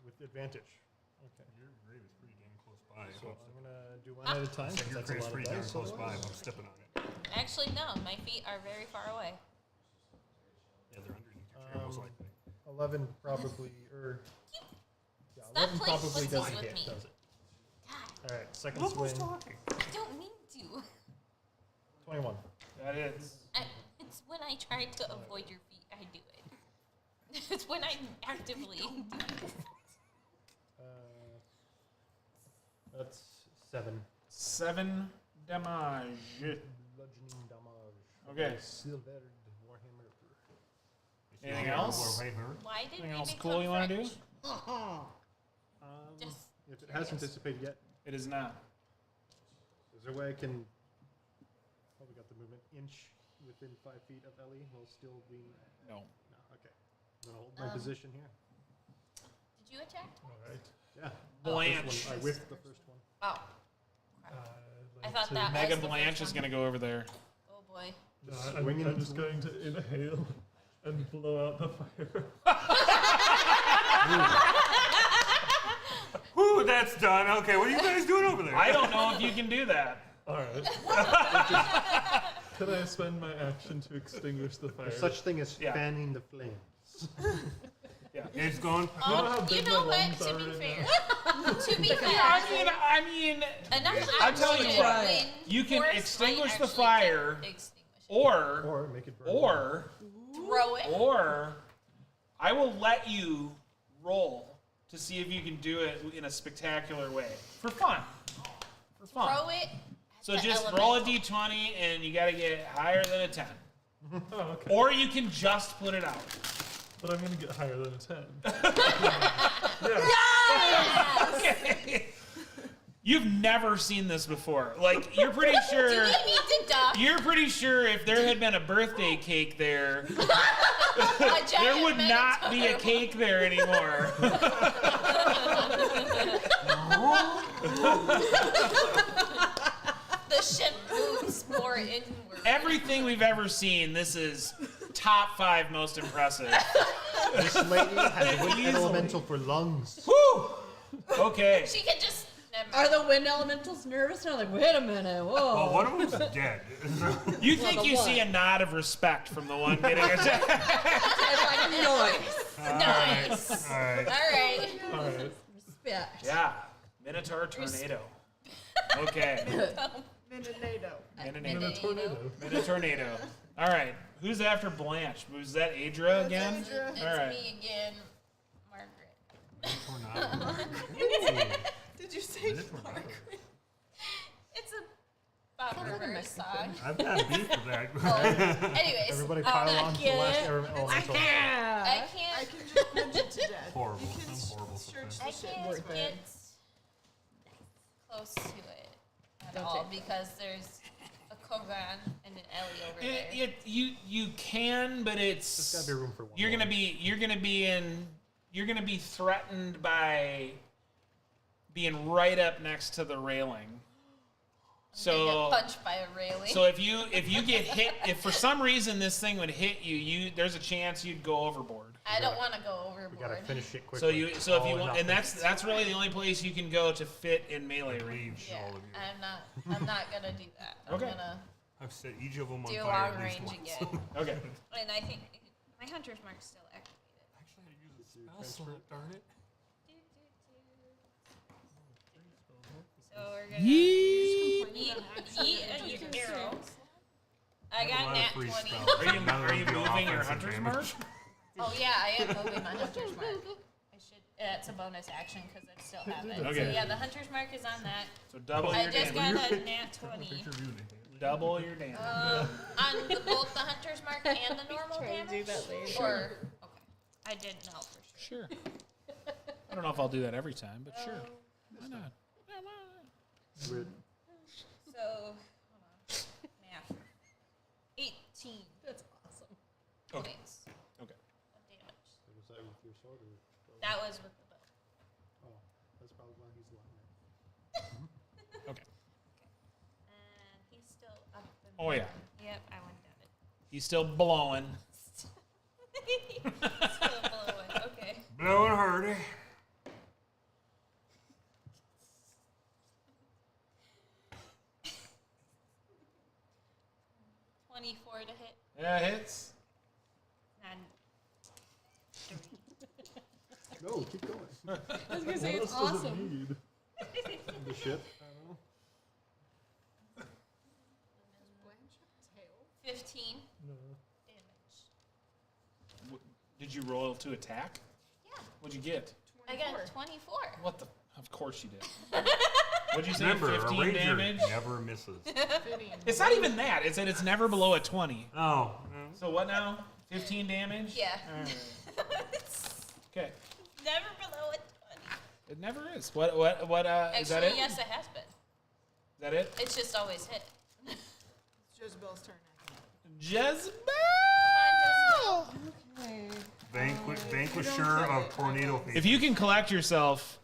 with advantage. Okay. Your grave is pretty damn close by. So I'm gonna do one at a time. So since your that's a grave's lot of pretty damn dice close by. otherwise. If I'm stepping on it. Actually, no. My feet are very far away. Yeah, they're underneath your chair, most likely. 11 probably, or yeah, Stop 11 playing probably footsies doesn't with hit, me. does it? God, All right, second Look who's swing, talking. I don't mean to. 21. That is. It's when I try to avoid your feet, I do it. It's when I actively do it. That's 7. 7 damage. Bludgeoning damage. Okay. Silvered Warhammer. Anything else? Why did Anything we else become cool you want to do? French? Just If it hasn't dissipated yet, It is not. is there a way I can? Oh, we got the movement inch within 5 feet of Ellie while still being. No. No, okay. I'm gonna hold my position here. Did you attack? All right. Yeah. Blanche. First one, I whiffed the first one. Oh, I'd I like thought to- that Megan was the Blanche first is one. going to go over there. Oh boy. No, Swinging I'm just into- going to inhale and blow out the fire. Whew, that's done. Okay, what are you guys doing over there? I don't know if you can do that. All right. Can I spend my action to extinguish the fire? There's such thing as Yeah. fanning the flames. It's gone. You know how You big know my what? lungs To are be right fair, now? to be fair, I mean, enough I'll tell you oxygen what, when you can forest extinguish might the actually fire, extinguish it. or Or make it burn. Throw it. or I will let you roll to see if you can do it in a spectacular way for fun. For fun. Throw it. So at the just roll a elemental. d20 and you got to get higher than a 10. Oh, okay. Or you can just put it out. But I'm going to get higher than a 10. Okay. You've never seen this before. Like, you're pretty Do sure. we need to duck? You're pretty sure if there had been a birthday cake there, A there giant would not be a minotaur. cake there anymore. The ship moves more inward. Everything we've ever seen, this is top 5 most impressive. This lady has a wind Easily. elemental for lungs. Woo! Okay. She can just. Never Are mind. the wind elementals nervous now? Like, wait a minute, whoa. Well, one of them's dead. You think the you what? see a nod of respect from the one getting attacked. It's like noise. Nice. All right. All right. All right. Respect. Yeah. Minotaur tornado. Okay. Minonado. Tornado. Minotornado. All right. Who's after Blanche? Was that Adra again? Adra. It's All right. me again, Margaret. Tornado. Did you say Minotaur. Margaret? It's a Bob Rivers song. I've got beef with that. Anyways, Everybody pile on to the last can't- elemental. I I can't. can just punch it to death. Horrible. You can I'm horrible search sometimes. the I shit can't worth get it. close to it at Don't all take because there's a Kogan and an Ellie over there. You can, but There's it's gotta be room for one. you're more. gonna be threatened by being right up next to the railing. I So get punched by a railing. so if you get hit, if for some reason this thing would hit you, there's a chance you'd go overboard. I don't want to go overboard. We gotta finish it quickly. So if All you or want, and nothing. that's really the only place you can go to fit in melee range. Yeah, all of you. I'm not gonna do that. I'm Okay. gonna I've set each of them on do fire long at least range once. again. Okay. And I think my hunter's mark's still activated. Actually, I use a spell slot, darn it. So we're gonna eat an arrow. I have a got lot of nat free 20. spells. Are you None of them deal moving your offensive hunter's damage. mark? Oh yeah, I am moving my hunter's mark. I should. It's a bonus action because I still have it. Okay. So yeah, the hunter's mark is on that. So double I your just damage. got a nat 20. Picture of you, Nate. Double your damage. On both the hunter's mark and the normal Try to do damage. that later. Or okay, I didn't know for sure. Sure. I don't know if I'll do that every time, but sure. Why not? Why Weird. So, hold on. Math. 18 That's awesome. Okay. points Okay. of damage. Was that with your sword or? That was with the bow. Oh, that's probably why he's lying. Okay. And he's still up. And Oh, yeah. Yep, I went down it. He's still blowing. Still below it. Okay. Blowing hardy. $24 to hit. Yeah, hits. And No, keep going. I was gonna say it's What else does it awesome. need? The ship? I don't know. Tail. 15 No. damage. Did you roll to attack? Yeah, What'd you get? I got 24. What the? Of course you did. What'd you say? Remember, 15 a ranger damage? never misses. Fitting. It's not even that. It's that it's never below a 20. Oh. So what now? 15 damage? Yeah. Alright. Okay. Never below a 20. It never is. What is that Actually, it? yes, it has been. Is that it? It's just always hit. It's Jezebel's turn. Jezebel! Okay. Vanquisher of tornado fever. If you can collect yourself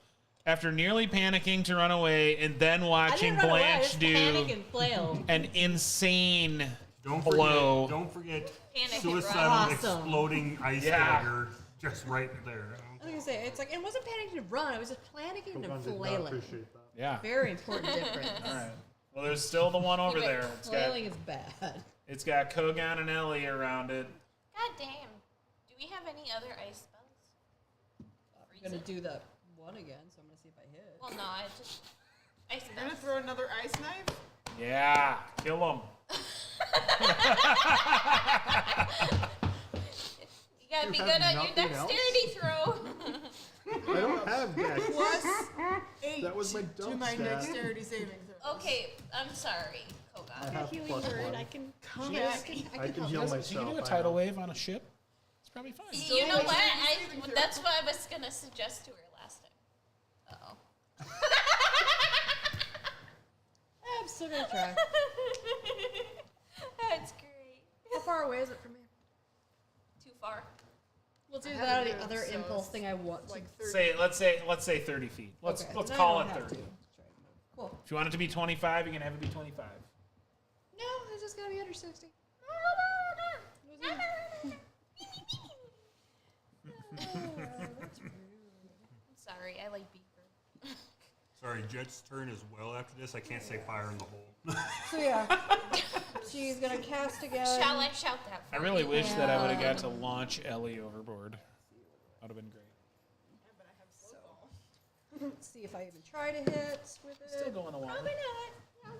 after nearly panicking to run away and then watching Blanche panic do and flail. an insane don't blow. forget, don't forget Panic and suicidal run. Awesome. exploding ice Yeah. dagger just right there. I was gonna say it's like it wasn't panicking to run. It was just panicking Kogan to did not flailing. appreciate that. Yeah. Very important difference. All right. Well, there's still the one over Wait, there. flailing is bad. It's got Kogan and Ellie around it. God damn. Do we have any other ice spells? I'm gonna do that one again, so I'm gonna see if I hit. Well, no, I just. Ice You're gonna spells. throw another ice knife? Yeah. Kill them. You gotta You be have good on your nothing else? dexterity throw. I don't have dex. Plus 8 That was my to dump my stat. dexterity saving throw. Okay, I'm sorry, I Kogan. have plus one. can Come back. I can heal Yes, myself. you can do a I tidal know. wave on a ship. It's probably fine. You know makes what? sense saving throw. That's what I was gonna suggest to her last time. Uh-oh. I'm still gonna try. That's great. How far away is it from me? Too far. We'll do I that have the to other move, so impulse it's thing I want. Like to. 30. Let's say 30 feet. Let's Okay, let's then I call don't it have 30. to. Try to move. Cool. If you want it to be 25, you can have it be 25. No, it's just gonna be under 60. I'm sorry, I like beaver. Sorry, Jet's turn as well after this. I can't say fire in the hole. So yeah, she's gonna cast again. Shall I shout that for I really you? wish that I would have got to launch Ellie overboard. That would have been great. Yeah, but I have slow ball. Let's see if I even try to hit with it. Still going along. Probably not. No.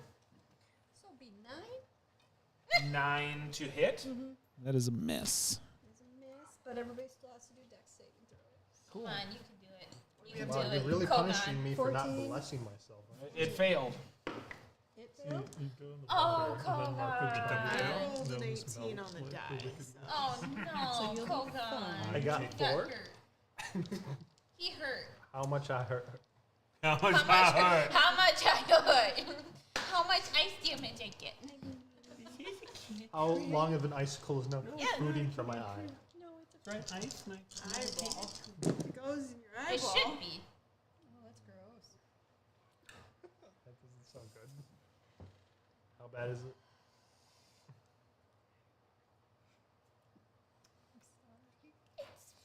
So it'll be 9. 9 to hit. That is a miss. It's a miss, but everybody still has to do dex saving throws. Come on, you can do it. You can have Wow, do you're it. really Kogan. punishing me for not 14. blessing myself. It failed. It You, failed. you go in the Oh, water, and then mark with the Kogan. tail, I rolled and an then this 18 on melts the like die. wicked so- Oh So no, you'll be Kogan. fine. I got He got 4. hurt. He hurt. How much I hurt? How How much much? How much I hurt? How much ice damage I get? How long of an icicle is now protruding from my eye? No, it's a Right, ice, Eyeball. It goes in your eyeball. It should be. Oh, that's gross. That doesn't sound good. How bad is it?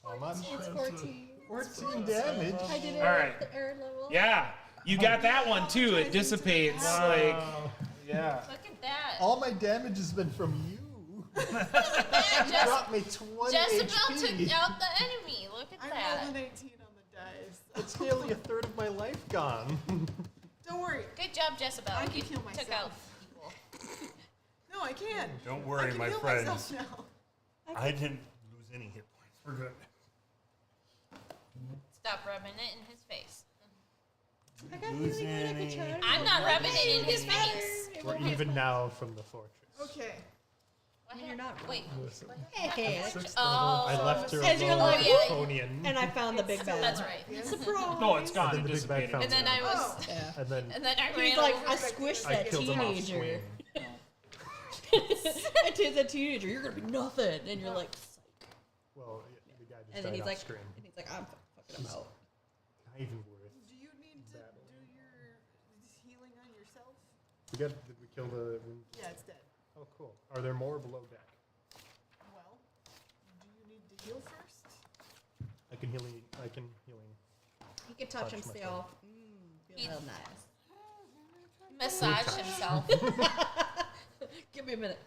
How much? It's 14. 14 damage. I did it All right. at the air level. Yeah, you got that one too. It dissipates like, yeah. Look at that. All my damage has been from you. Yeah, You dropped me 20 Jezebel HP. took out the enemy. Look at I that. rolled an 18 on the dice. It's nearly a third of my life gone. Don't worry. Good job, Jezebel. I can You heal took myself. out people. No, I can. Don't I worry, can my heal friends. myself now. I didn't lose any hit points. We're good. Stop rubbing it in his face. I got Lose really good. I could any- try to I'm not rubbing it in his It matter. face. It We're won't even now from the fortress. Okay. What And you're hap- not Wait. Listen, Hey, sixth Oh. level. I left her As you're alone like, with yeah. Conan. and I found the big bag. That's right. Surprise! No, it's gone. And It then the big bag dissipated. fell And then down. I was, Yeah. And then and then I He's ran like, over. I squished I that killed him off teenager. screen. I told that teenager, you're gonna be nothing, and you're like, psych. Well, the guy just And then died he's off like, screen. I'm fucking him out. Not even worth. Do you need to do your healing on yourself? Did we kill the wound? Yeah, it's dead. Oh, cool. Are there more below deck? Well, do you need to heal first? I can healing. He can touch Touch himself. myself. Feel real nice. Massage himself. Give me a minute.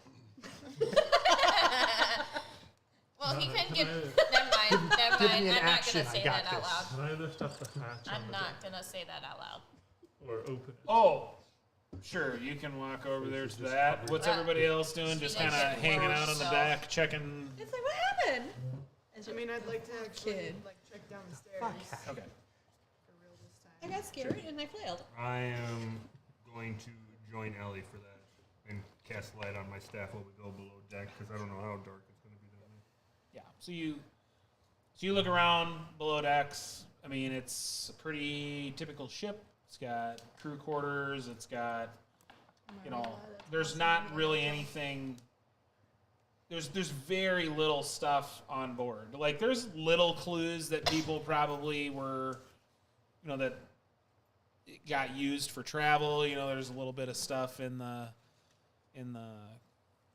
Well, he can Can get. I- Never mind. Never Give mind. me an I'm not action, gonna I say got that out this. loud. Can I lift up the hatch on I'm the not deck gonna say that out loud. or open it? Oh, sure. You can walk over there to that. What's everybody else doing? Just She kind of didn't get hanging close, out on the so- deck, checking. It's like, what happened? I mean, I'd like to actually Kid. like check down the stairs Okay. for real this I time. got scared and I flailed. I am going to join Ellie for that and cast light on my staff while we go below deck because I don't know how dark it's going to be down there. Yeah. So you look around below decks. I mean, it's a pretty typical ship. It's got crew quarters. It's got, you know, there's not really anything. There's very little stuff on board. Like there's little clues that people probably were, you know, that got used for travel. You know, there's a little bit of stuff in the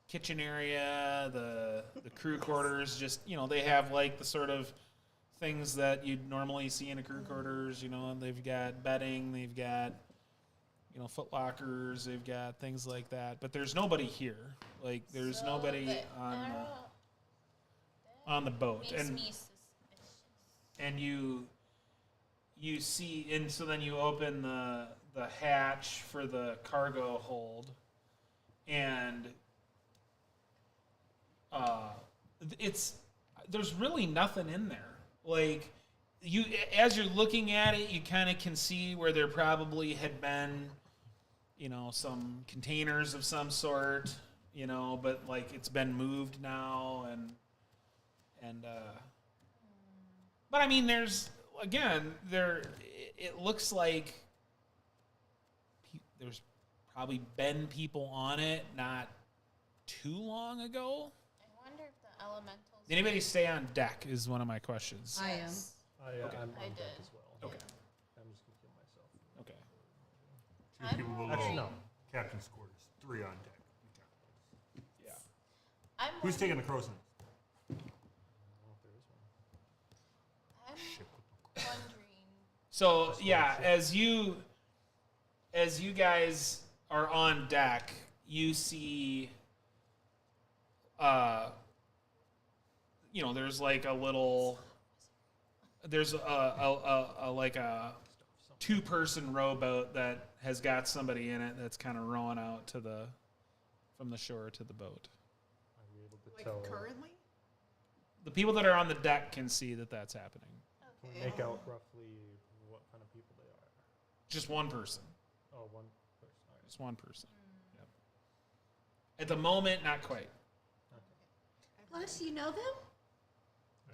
kitchen area, the crew quarters. Just, you know, they have like the sort of things that you'd normally see in a crew quarters. You know, they've got bedding, they've got, you know, foot lockers, they've got things like that. But there's nobody here. Like there's So nobody I don't know. on the boat, Makes and me suspicious. and you see, and so then you open the hatch for the cargo hold, and there's really nothing in there. Like you, as you're looking at it, you kind of can see where there probably had been, you know, some containers of some sort, you know, but like it's been moved now, and but I mean, there's again there. It looks like there's probably been people on it not too long ago. I wonder if the elementals. Did anybody stay on deck? Is one of my questions. I am. Yes. I'm on I deck did. as well. Okay. I'm just gonna kill myself. Okay. Two I'm people below Actually, no. captain's quarters, 3 on deck. Yeah. I'm Who's wondering- taking the crow's nest? I don't know if there is one. I'm Shit. wondering. So yeah, as you guys are on deck, you see, you know, there's like a little, there's a like a 2-person rowboat that has got somebody in it that's kind of rowing out to the from the shore to the boat. Are we able to Like tell? currently? The people that are on the deck can see that that's happening. Can we make out roughly what kind of people they are? Just one person. Oh, one person. All right. Just one person. Yep. At the moment, not quite. Plus, you know them?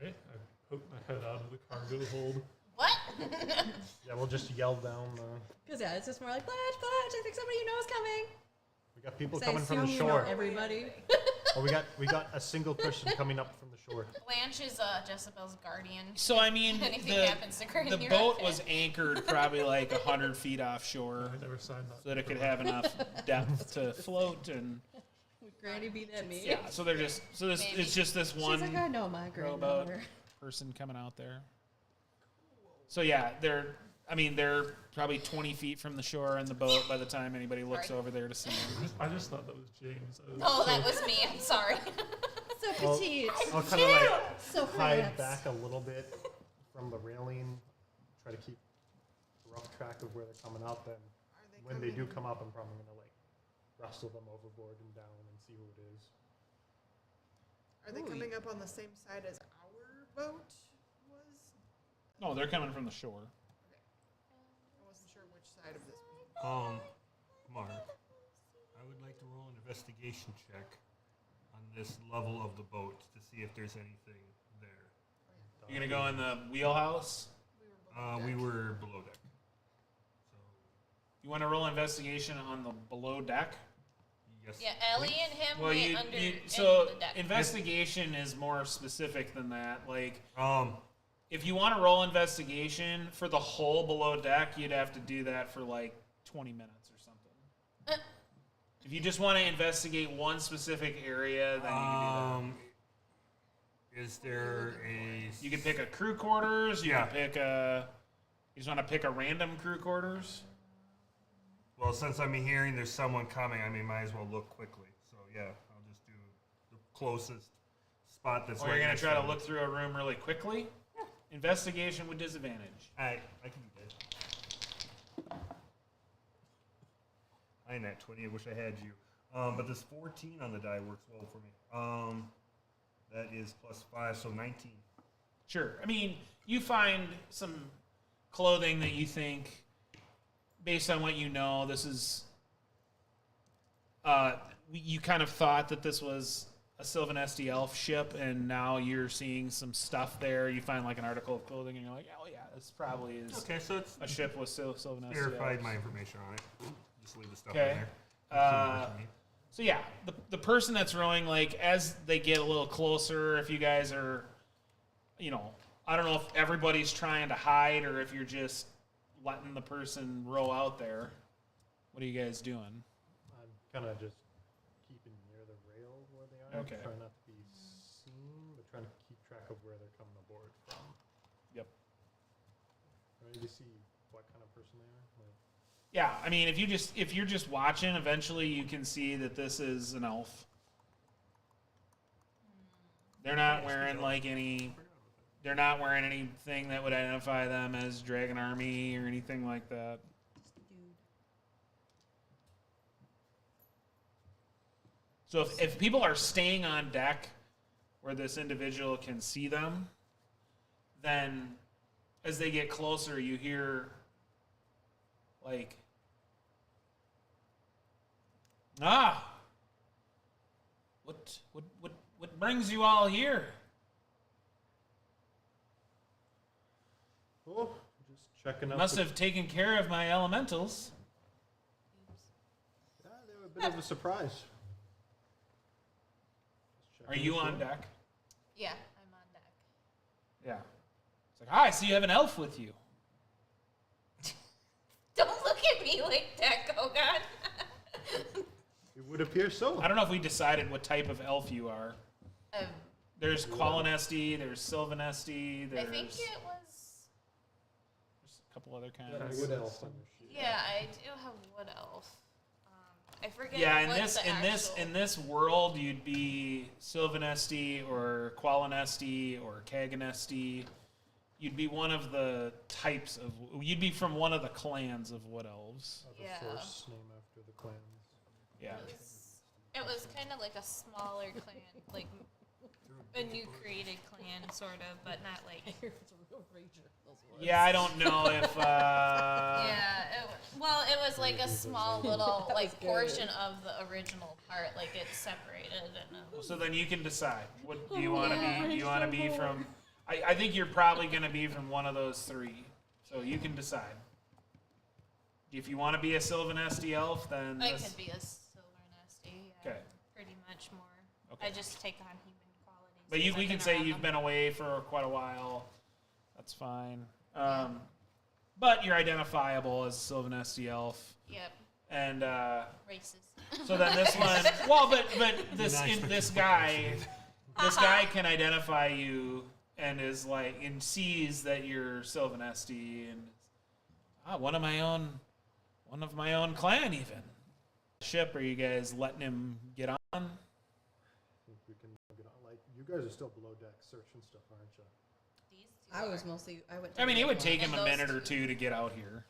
Right? I poked my head out of the cargo hold. What? Yeah, we'll just yell down. Because yeah, it's just more like, Blanche, I think somebody you know is coming. We got people 'Cause I coming from the assume you know shore. everybody. Oh, we got a single person coming up from the shore. Blanche is Jezebel's guardian. So I mean, Anything the, happens to Courtney, the you're boat okay. was anchored probably like 100 feet offshore, I never signed that. so that it could have enough depth to float. And Would Granny be that me? yeah, so they're just Maybe. it's just this She's like, I one know my rowboat granddaughter. person coming out there. So yeah, they're probably 20 feet from the shore in the boat by the time anybody looks Sorry. over there to see them. I just thought that was James. I was No, that so- was me. I'm sorry. So Well, petite. I'll kind of like So hide France. back a little bit from the railing, try to keep rough track of where they're coming up. And Are they when they do coming- come up, I'm probably gonna like wrestle them overboard and down and see who it is. Are they coming up on the same side as our boat was? No, they're coming from the shore. I wasn't sure which side of this was. Mark, I would like to roll an investigation check on this level of the boat to see if there's anything there. You're gonna go in the wheelhouse. We were below deck. So You want to roll investigation on the below deck? yes. Yeah, Ellie and him Well, went under so in the deck. investigation is more specific than that. Like, Um. if you want to roll investigation for the whole below deck, you'd have to do that for like 20 minutes or something. If you just want to investigate one specific area, then you can do that. Is there a? You can pick a crew quarters. You Yeah. can pick a. You just want to pick a random crew quarters. Well, since I'm hearing there's someone coming, I might as well look quickly. So yeah, I'll just do the closest spot that's. Or you're gonna try to look through a room really quickly. Investigation with disadvantage. I can do that. I nat 20. I wish I had you. But this 14 on the die works well for me. That is +5, so 19. Sure. I mean, you find some clothing that you think, based on what you know, this is. You kind of thought that this was a Sylvan Esti elf ship, and now you're seeing some stuff there. You find like an article of clothing, and you're like, oh yeah, this probably is Okay, so it's a ship with Sylvan Esti verified elves. my information on it. Just leave the stuff Okay. in there. So yeah, the person that's rowing, like, as they get a little closer, if you guys are, I don't know if everybody's trying to hide or if you're just letting the person row out there. What are you guys doing? I'm kind of just keeping near the rail where they are. Okay. Trying not to be seen, but trying to keep track of where they're coming aboard from. Yep. Ready to see what kind of person they are. Like, Yeah, I mean, if you're just watching, eventually you can see that this is an elf. They're not wearing like any. They're not wearing anything that would identify them as Dragon Army or anything like that. So if people are staying on deck where this individual can see them, then as they get closer, you hear like, what brings you all here? oh, just checking out. Must have taken care of my elementals. Yeah, they were a bit of a surprise. Just Are checking you the on shore. deck? Yeah, I'm on deck. Yeah. It's like, hi, so you have an elf with you. Don't look at me like that, Kogan. It would appear so. I don't know if we decided what type of elf you are. There's Qualinesti, there's Sylvanesti, I there's think it was. there's a couple other kinds. Yeah, wood elf on your sheet. Yeah, I do have wood elf. I forget. Yeah, in what's this the in this world, you'd be Sylvanesti or Qualinesti or Kaganesti. You'd be one of the types of. You'd be from one of the clans of wood elves. Of Yeah. a force name after the clans. Yeah. It was kind of like a smaller clan, like a new created clan, sort of, but not like. It's a real rager. Those words. Yeah, I don't know if. Yeah, it was like a small little like good. portion of the original part, like it's separated and. So then you can decide. What do you want to be? Do you want to be from? I think you're probably going to be from one of those three. So you can decide. If you want to be a Sylvanesti elf, then I this- could be a silver nasty. Yeah, Okay. pretty much more. Okay. I just take on human qualities. But since we I've can been say around you've them. been away for quite a while. That's fine. But you're identifiable as a Sylvanesti elf. Yep, And racist. so then this one, well, but this Nice, but this you guy, this guy can identify you and is like and sees that you're Sylvanesti and one of my own clan even. Ship, are you guys letting him get on? I think we can get on. Like, you guys are still below deck searching stuff, aren't you? These two I was are. mostly. I went. I mean, it would take And him a those minute or two. two to get out here.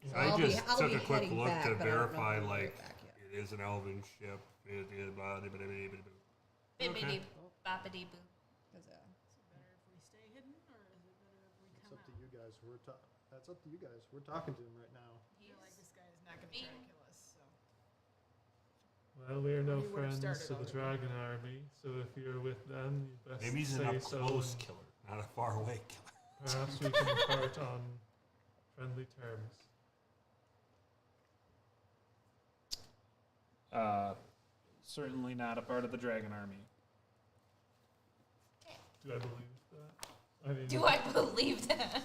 So I I'll just I'll took a quick heading look back, to but I don't know verify, when we'll like, get back yet. it is an elven ship. It is Bibbidi boppity boo. 'Cause, Is it better if we stay hidden, or is it better if we It's come up to out? you guys. That's up to you guys. We're talking to him right now. I feel like this guy is not going to try to kill us. So Well, we are no He would've friends started to the already. Dragon Army, so if you're with them, you best Maybe he's say an up so. close and killer, not a far away killer. Perhaps we can part on friendly terms. Certainly not a part of the Dragon Army. Do I believe that? I mean, Do I believe that?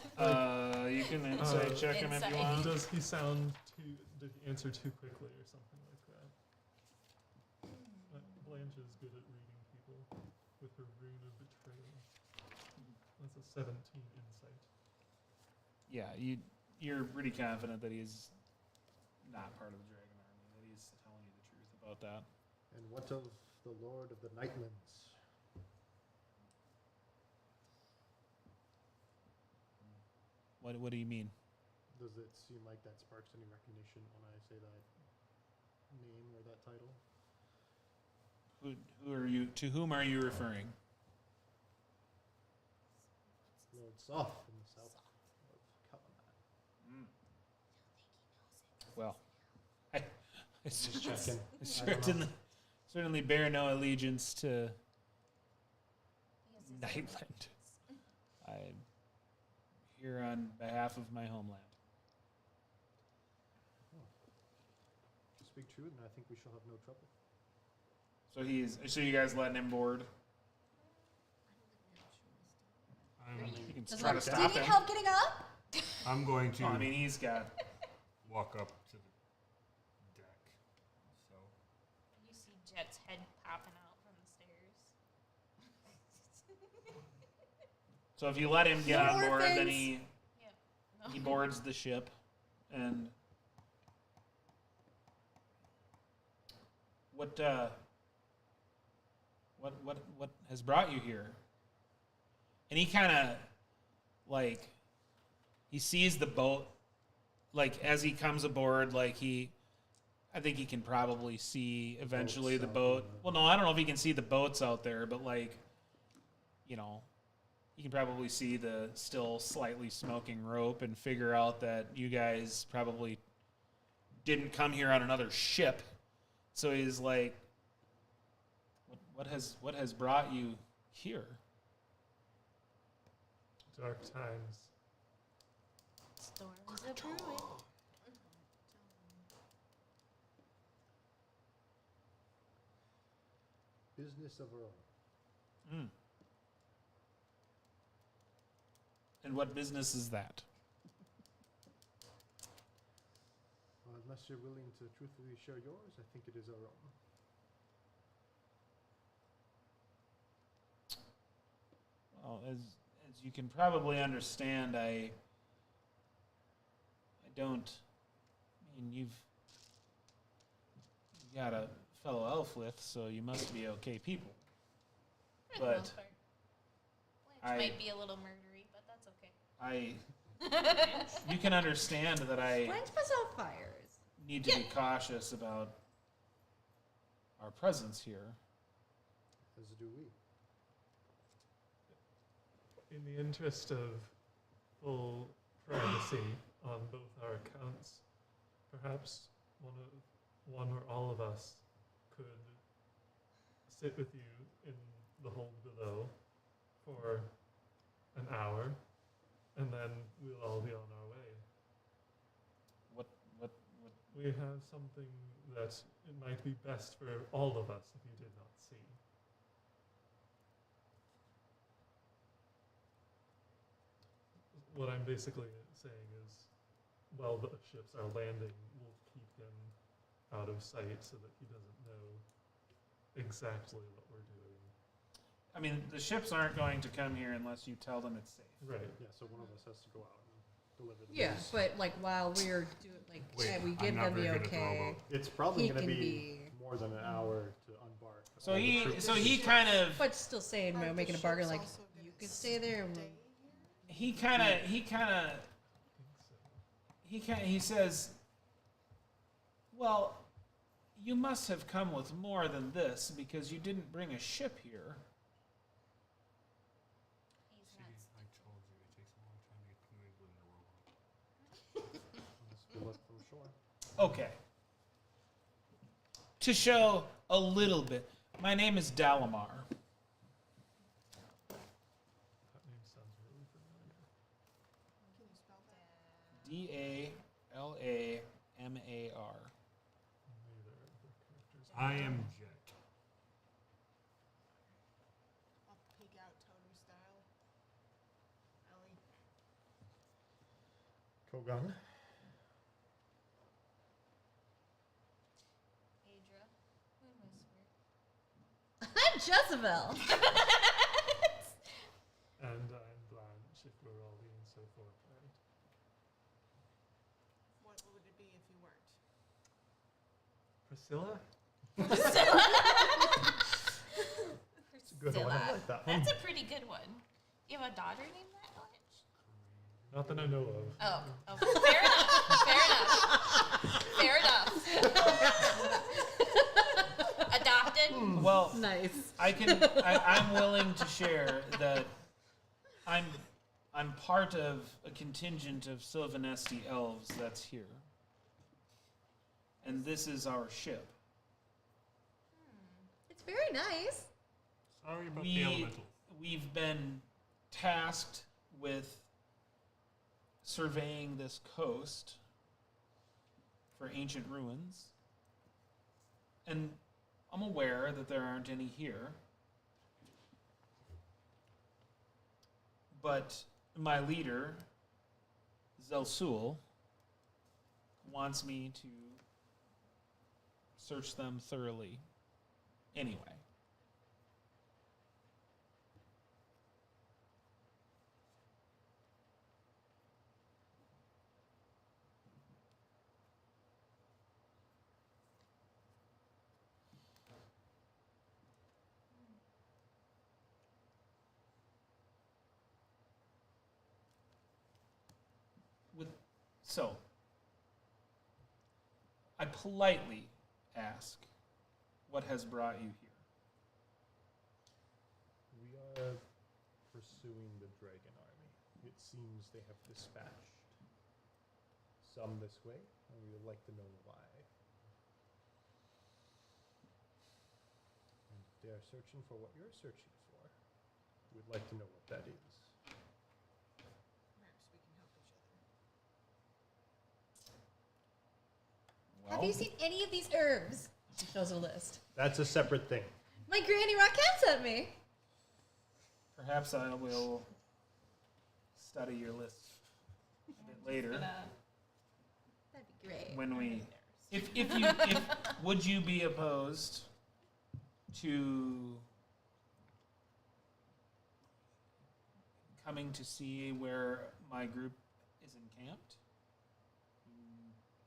You can insight check him if you Insight. want. does he sound too? Did he answer too quickly or something like that? Blanche is good at reading people with her rune of betrayal. That's a 17 insight. Yeah, you're pretty confident that he's not part of the Dragon Army, that he's telling you the truth about that. And what of the Lord of the Nightlands? What do you mean? Does it seem like that sparks any recognition when I say that name or that title? Who are you? To whom are you referring? Lord Soth in the south of Kalamat. Well, I Just checking. certainly bear no allegiance to Nightland. I'm here on behalf of my homeland. To speak true, then I think we shall have no trouble. So you guys letting him board? You can Does try to do you stop need him. help getting up? I'm going to Oh, I mean, he's got. walk up to the deck. So You see Jet's head popping out from the stairs. So if you let him get No on board, then orphans. he boards the ship, and what has brought you here? And he kind of like he sees the boat, like as he comes aboard, like I think he can probably see eventually the out boat. in the- Well, no, I don't know if he can see the boats out there, but like, you know, you can probably see the still slightly smoking rope and figure out that you guys probably didn't come here on another ship. So he's like, what has brought you here? Dark times. Storms are brewing. Business of our own. And what business is that? Unless you're willing to truthfully share yours, I think it is our own. Well, as you can probably understand, I don't. I mean, you've got a fellow elf with, so you must be okay people. For the But most part. I- Blanche might be a little murdery, but that's okay. You can understand that I Blanche puts out fires. need to be cautious about our presence here. As do we. In the interest of full privacy on both our accounts, perhaps one or all of us could sit with you in the hold below for an hour, and then we'll all be on our way. What We have something that it might be best for all of us if you did not see. What I'm basically saying is, while the ships are landing, we'll keep him out of sight so that he doesn't know exactly what we're doing. I mean, the ships aren't going to come here unless you tell them it's safe. Right. Yeah, so one of us has to go out and deliver the Yeah, news. but like while we're doing like Wait, yeah, we I'm give not them the very good at the okay. rowboat. It's probably He going to can be be- more than an hour to unbark. So all the he troops. so he kind of But still saying, Aren't the making a bargain ships like also gonna you can stay there and stay we'll here? he says, well, you must have come with more than this because you didn't bring a ship here. He's see, not I told you it takes a long time to get canoeing in a rowboat. Unless we look from shore. Okay. to show a little bit. My name is Dalamar. That name sounds really familiar. Can you spell that? Dalamar. Neither of the characters. I am Jet. I'll peek out totem style. Ellie. Kogan. Adra. Moon Whisper. I'm Jezebel. And I'm Blanche, if we're all being so forthright. What would it be if you weren't? Priscilla? It's a good one. I like that one. That's a pretty good one. You have a daughter named that, Blanche? Not that I know of. Oh, fair enough. Fair enough. Adopted? Well, Nice. I'm willing to share that I'm part of a contingent of Sylvanesti elves that's here. And this is our ship. It's very nice. Sorry about the elemental. We've been tasked with surveying this coast for ancient ruins. And I'm aware that there aren't any here. But my leader, Zelsul, wants me to search them thoroughly anyway. So, I politely ask, what has brought you here? We are pursuing the dragon army. It seems they have dispatched some this way, and we would like to know why. And if they are searching for what you're searching for, we'd like to know what that is. Perhaps we can help each other. Have you seen any of these herbs? She shows a list. That's a separate thing. My granny Raquel sent me. Perhaps I will study your list a bit later. That'd be great. When we, if would you be opposed to coming to see where my group is encamped?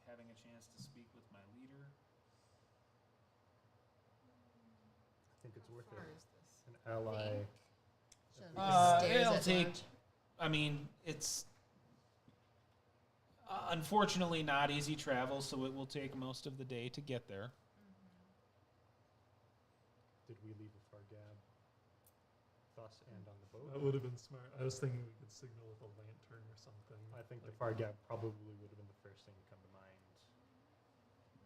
Having a chance to speak with my leader? I think it's worth How far it. is this? An ally. She doesn't stairs It'll at take. lunch. I mean, it's unfortunately not easy travel, so it will take most of the day to get there. Did we leave a Fargab thus and on the boat? That would have been smart. I was thinking we could signal with a lantern or something. I think the like- Fargab probably would have been the first thing to come to mind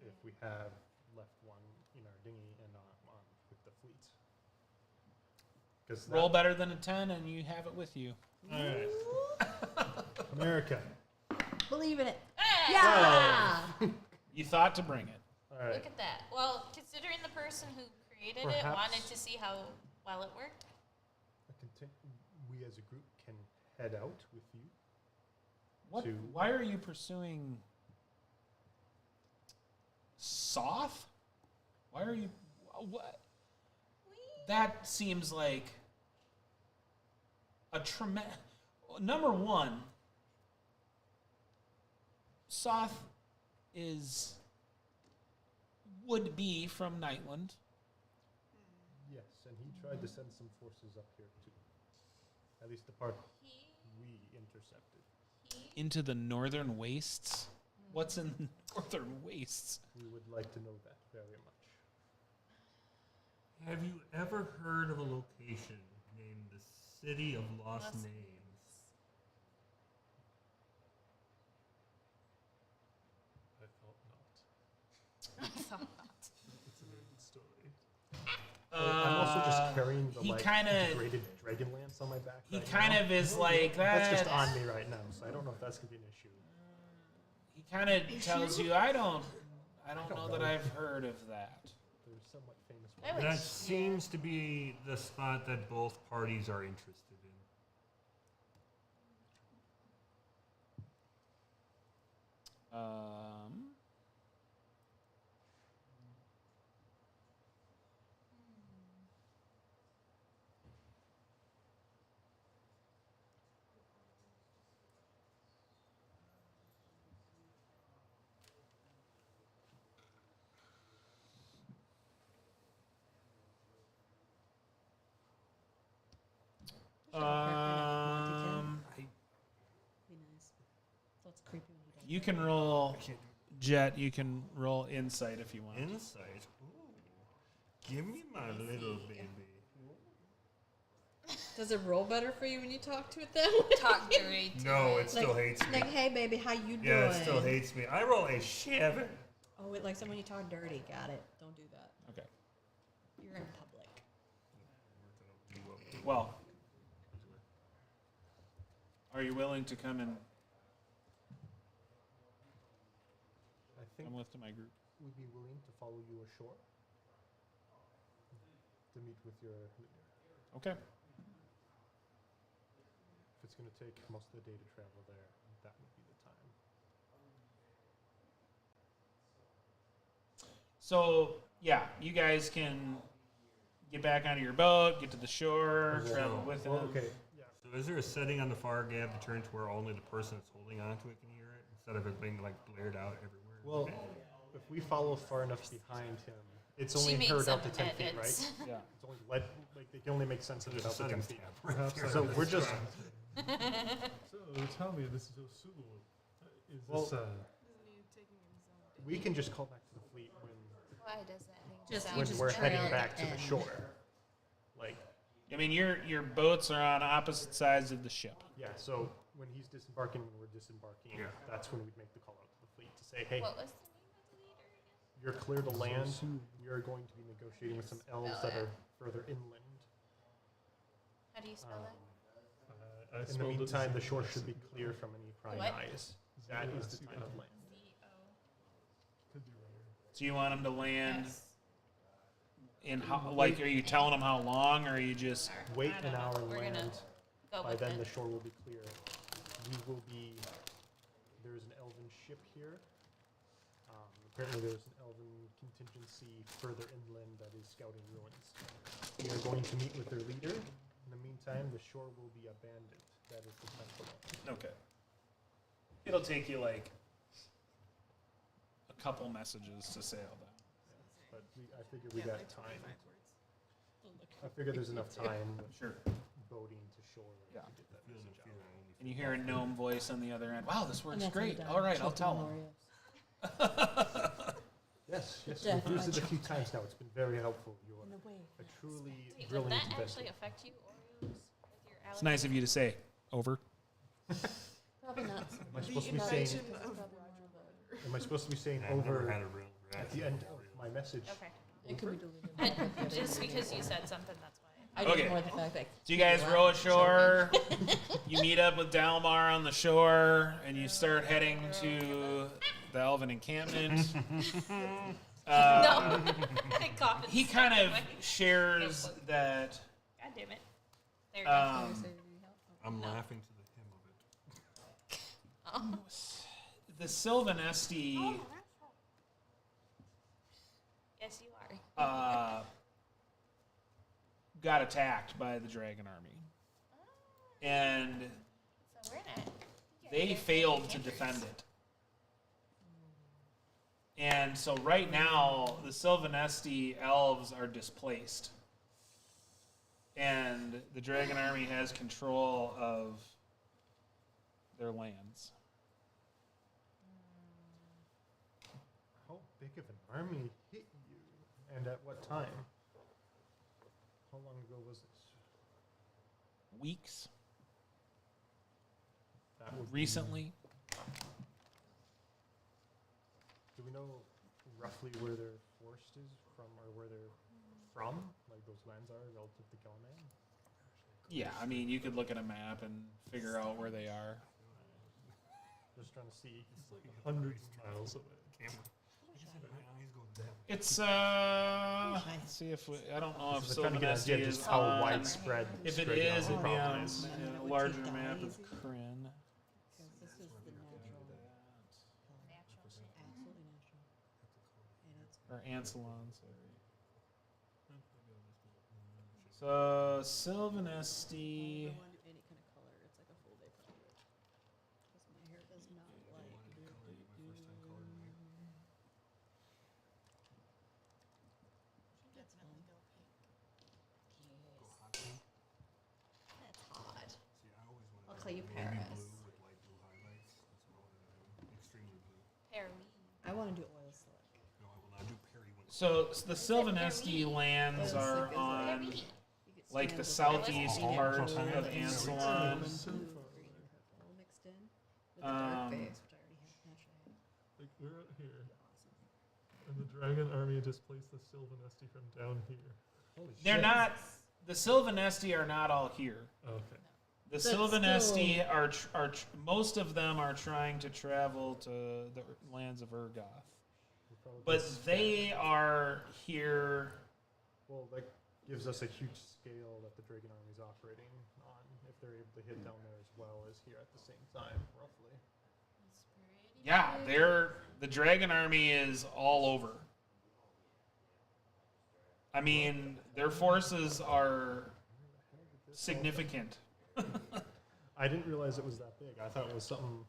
if we have left one in our dinghy and on with the fleet. Because Roll better than a 10, and you have it with you. All right. America. Believe in it. Hey! Yeah. You thought to bring it. All right. Look at that. Well, considering the person who created it Perhaps- wanted to see how well it worked. We as a group can head out with you. What? To- Why are you pursuing Soth? Why are you? What? That seems like a tremendous. Number one, Soth would be from Nightland. Yes, and he tried to send some forces up here too. At least the part He, we intercepted. he, Into the northern wastes? What's in the northern wastes? We would like to know that very much. Have you ever heard of a location named the City of Lost Lost Names? I thought not. I thought not. It's an I'm also just carrying the he like kinda- degraded Dragonlance on my back. He right kind now. of is like that. That's just on me right now, so I don't know if that's gonna be an issue. He kind of tells you, I don't know that I've heard of that. They're somewhat famous. I ones. would- That seems to be the spot that both parties are interested in. Um, Be nice. So it's creepy when he does. you can roll, Jet. You can roll insight if you want. Insight. Ooh. Give me my little baby. Does it roll better for you when you talk to it that way? Talk dirty to No, it. it still hates me. Like, hey baby, how you doing? Yeah, it still hates me. I roll a 7. Oh, wait, like someone you talk dirty. Got it. Don't do that. Okay. You're in public. Well, are you willing to come and I think come with to my group? we'd be willing to follow you ashore to meet with your leader. Okay. If it's going to take most of the day to travel there, that would be the time. So yeah, you guys can get back onto your boat, get to the shore, travel with him. Well, okay. Yeah. So is there a setting on the far gab to turn to where only the person that's holding onto it can hear it instead of it being like blared out everywhere? Well, if we follow far enough behind him, it's only She makes heard out to some 10 feet, right? edits. Yeah. It's only like they can only make sense of it There's a out to 10 settings feet. tab right there. So we're just So tell me, this is Osul. Is Well, this Isn't he taking his own we can just call back to the fleet Why does that thing Just- sound you when just we're trail heading back the to the end. shore. Like, I mean, your boats are on opposite sides of the ship. yeah. So when he's disembarking, when we're disembarking, Yeah. that's when we'd make the call out to the fleet to say, hey, What was the name of the leader again? you're clear to land. We are going to be negotiating with some elves Spell that it. are further inland. How do you spell that? I In the spelled it meantime, the as shore should be clear from any prying What? eyes. That is the time to land. Z-O. could be wrong. So you want him to land S. in how? Like, are you telling him how long, or are you just? Wait I an don't know. hour and We're gonna land. Go By with then, it. the shore will be clear. We will be. There is an elven ship here. Apparently, there's an elven contingency further inland that is scouting ruins. We are going to meet with their leader. In the meantime, the shore will be abandoned. That is the time to land. Okay. It'll take you like a couple messages to sail that. But I figure we got time. I figure there's enough time Sure. boating to shore Yeah. to get that Feeling message the out. fear only And you hear a gnome voice on the other end. Wow, this And works that's how great. you die. All right, I'll Choked tell on him. Oreos. Yes, yes. Death We've used by it a few times now. It's been very helpful. You In are a way. a truly Wait, would brilliant that investor. actually affect you, Oreos, with your allergies? It's nice of you to say. Over. Probably not so Am I much. supposed to be Probably saying? because it's probably more of Am I supposed to be saying I've never over had a real at the end of my message? Okay. a- It could be deleted. Just because you said something, that's why. I just Okay. more the fact that. So you guys row ashore. You meet up with Dalmar on the shore, and you start heading to the Elven encampment. No. I coughed He and kind stuff of away. shares that God damn it. There you go. I'm laughing to the hymn of it. the Sylvanesti Yes, you are. got attacked by the dragon army, and So we're not. they failed to defend it. And so right now, the Sylvanesti elves are displaced. And the dragon army has control of their lands. How big of an army hit you, and at what time? How long ago was this? Weeks, That would be- recently. Do we know roughly where their force is from, or where their from, like those lands are relative to Kelman? Yeah, I mean, you could look at a map and figure out where they are. Just trying to see. Hundreds of miles away. Camera. Like I said, my eyes go that way. It's let's see if I don't know if So trying to get an Sylvanesti idea of is just how on. widespread. If it Dragon is, it'd be problem on is. a larger map of Kryn. Because this is the natural color. Natural shit. Absolutely natural. And it's Or Ancelon, sorry. So Sylvanesti. I don't want to do any kind of color. It's like a full day project. Because my hair does not like. That's Vanilla pink. Go hot pink. That's hot. See, I always wanted I'll to tell you do navy Paris. blue with light blue highlights. That's what I wanted to do. Extremely blue. Perry. I want to do oil slick. No, I will not do Perry when it's So the Sylvanesti lands are on You get like the strands of southeast pink, part blue, of green, Ancelon. blue, green, and purple mixed in with the dark base, which I already have naturally. Like we're out here, and the Dragon Army displaced the Sylvanesti from down here. Holy They're shit. not. The Sylvanesti are not all here. Okay. The But Sylvanesti most of them are trying to travel to the lands of Urgoth, We're probably but just they are here. Well, that gives us a huge scale that the Dragon Army is operating on. If they're able to hit down there as well as here at the same time, roughly. It's pretty Yeah, big. the Dragon Army is all over. I mean, their forces are significant. I didn't realize it was that big. I thought it was something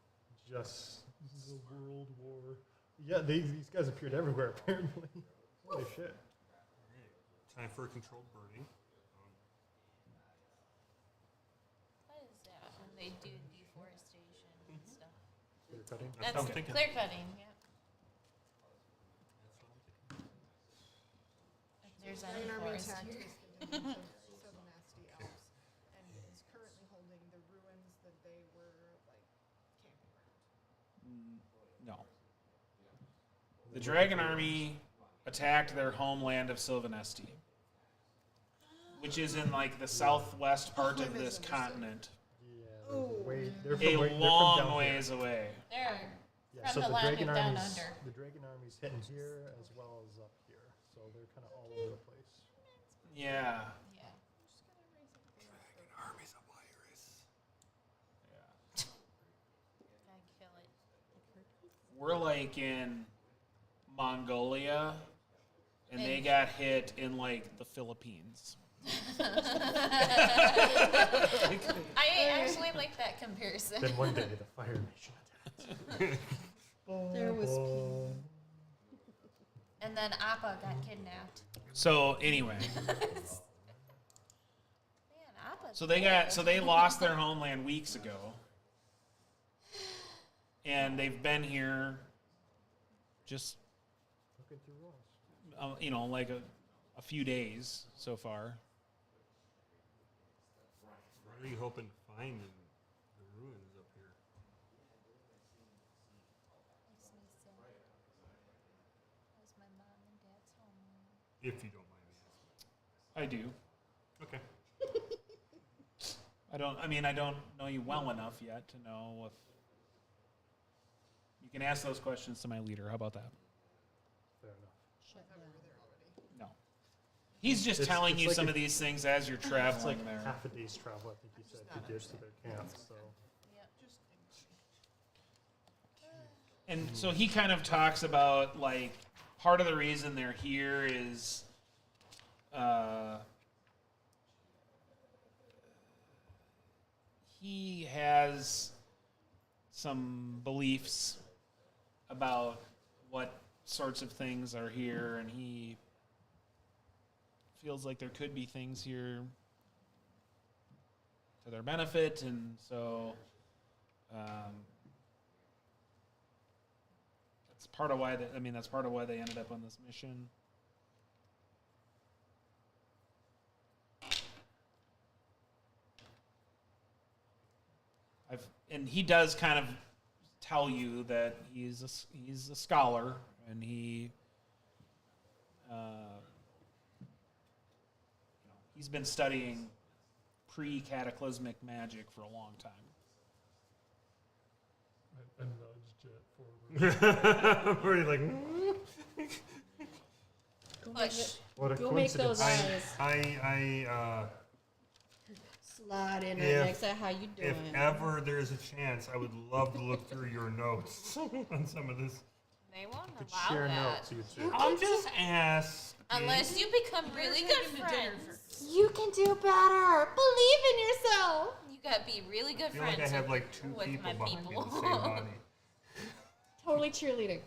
just. This is a world war. Yeah, these guys appeared everywhere apparently. Holy shit! time for controlled burning. What is that when they do deforestation and stuff? Clear cutting. That's That's what I'm thinking. clear cutting, yeah. If there's any Dragon Army forest attacked here. the contingent of nasty elves and is currently holding the ruins that they were like camping around. No. The Dragon Army attacked their homeland of Sylvanesti, which is in like the southwest part of this continent, Yeah, Oh. they're a from long down here. ways away. They're Yeah, from so the the land Dragon of down Army's under. the Dragon Army's hitting here as well as up here, so they're kind of all over the place. Yeah. Yeah. Army's a virus. Gotta kill it. We're like in Mongolia, and they And- got hit in like the Philippines. I actually like that comparison. Then one day the Fire Nation attacked. There was peace. And then Appa got kidnapped. So anyway, Man, Appa's so they lost their homeland weeks ago, and they've been here just Looking through walls. like a few days so far. What are you hoping to find in the ruins up here? Makes me sad. That was my mom and dad's homeland. If you don't mind me asking. I do. Okay. I don't know you well enough yet to know if you can ask those questions to my leader. How about that? Fair enough. Shut down. No. He's just It's- telling it's you like some a- of these things as you're It's traveling like there. half a day's travel, I think you said, to get to their camp. So Yep. Just And so he kind of talks about like part of the reason they're here is he has some beliefs about what sorts of things are here, and he feels like there could be things here to their benefit, and so that's part of why that's part of why they ended up on this mission. And he does kind of tell you that he's a scholar, and he He's been studying pre-cataclysmic magic for a long time. I nudged it forward. Where you're like, Push. What a Go make those coincidence. eyes. Slide in right If- next to how you doing. if ever there's a chance, I would love to look through your notes on some of this. They won't Could allow share that. notes, you two. I'm just asking. Unless you become really good taking to dinner friends. You can do better. Believe in yourself. You gotta be really good I feel friends. like I have with- like two with people my behind me in people. the same body. Totally cheerleading.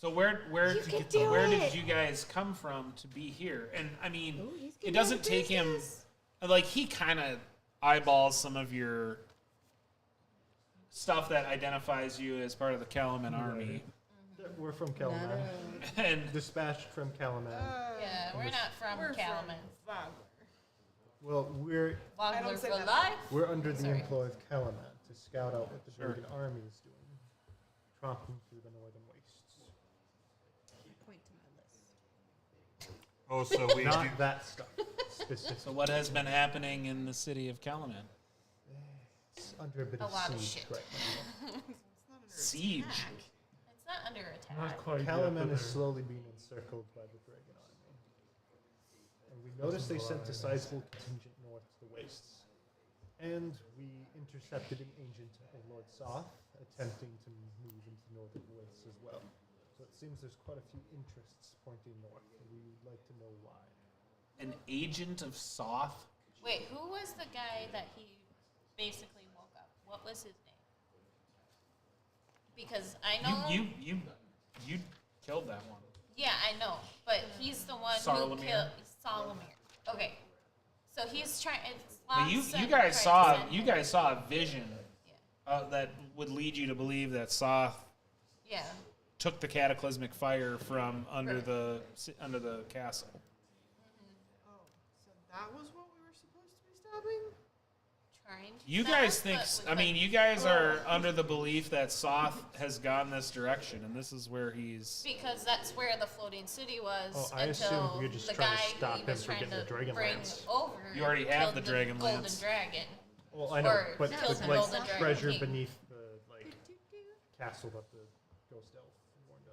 So where You can do where did it. you guys come from to be here? And I mean, Ooh, he's it getting doesn't out of take him business. like he kind of eyeballs some of your stuff that identifies you as part of the Calaman army, We're from Kalaman. and Dispatched from Kalaman. Yeah, we're not from We're Kalaman. from Wagner. Well, we're I don't Vogler say for that. life. we're under the Sorry. employ of Kalaman to scout out what the Sure. Dragon army is doing, tromping through the northern wastes. Point to my list. Oh, so we do. Not that stuff specific. so what has been happening in the city of Calaman? It's under a bit A of lot of siege shit. right now. Siege. It's not under attack. Not quite yet, Kalaman but is they're- slowly being encircled by the Dragon army. And we noticed they sent a sizable contingent north to the wastes. And we intercepted an agent of Lord Soth attempting to move into the northern wastes as well. So it seems there's quite a few interests pointing north, and we would like to know why. An agent of Soth. Wait, who was the guy that he basically woke up? What was his name? Because I know. You killed that one. Yeah, I know, but he's the one who Salamir. killed Salamir. Okay, so he's trying. But you guys saw a vision Yeah. that would lead you to believe that Soth Yeah. took the cataclysmic fire from under Right. the castle. Oh, so that was what we were supposed to be stopping? Trying to You stop guys us, think? but with, I mean, like, you guys are under the belief that Soth has gone this direction, and this is where he's. because that's where the floating city was Oh, I until assumed we were just the trying guy to stop who he him was from trying getting to the bring Dragonlance. over. You already have killed the Dragonlance. Golden dragon. Well, I know, Or but killed with the like Golden Dragon treasure King. beneath the castle that the ghost elf warned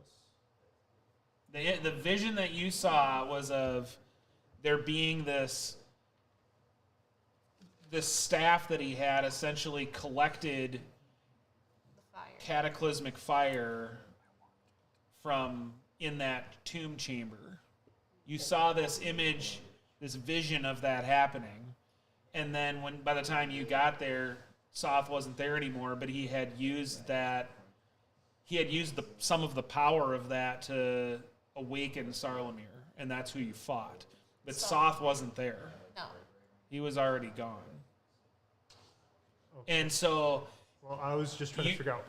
us. The vision that you saw was of there being this staff that he had essentially collected The fire. cataclysmic fire from in that tomb chamber. You saw this image, this vision of that happening, and then by the time you got there, Soth wasn't there anymore, but he had used that. He had used some of the power of that to awaken Sarlamir, and that's who you fought. But Soth wasn't there; No. he was already gone. Okay. And so, Well, I was just trying You- to figure out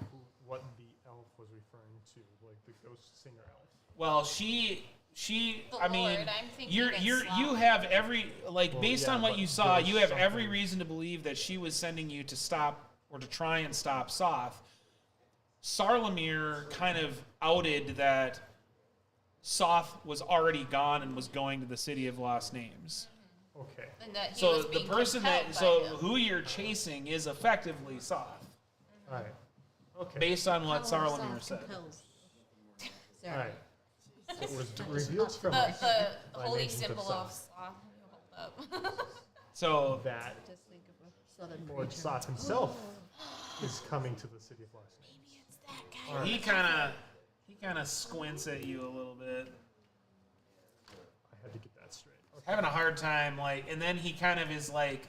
what the elf was referring to, like the ghost singer elf. well, she. The I mean, Lord, I'm thinking you it's have every Well, based yeah, on what but you saw, there's you have every something- reason to believe that she was sending you to stop or to try and stop Soth. Sarlamir kind of outed that Soth was already gone and was going to the city of lost names. Okay. And that he So was the being person compelled that by so him. who you're chasing is effectively Soth, All right. Okay. based on what Power of Sarlamir Soth said. compels. All Sorry. right. So it was revealed from the us the by holy Agent of symbol of Soth Sloth. Hold up. So that Just think of a southern Lord creature. Soth himself is coming to the city of Lost Names. Maybe it's that guy. he kind of squints at you a little bit. I had to get that straight. Okay. Having a hard time, and then he kind of is like,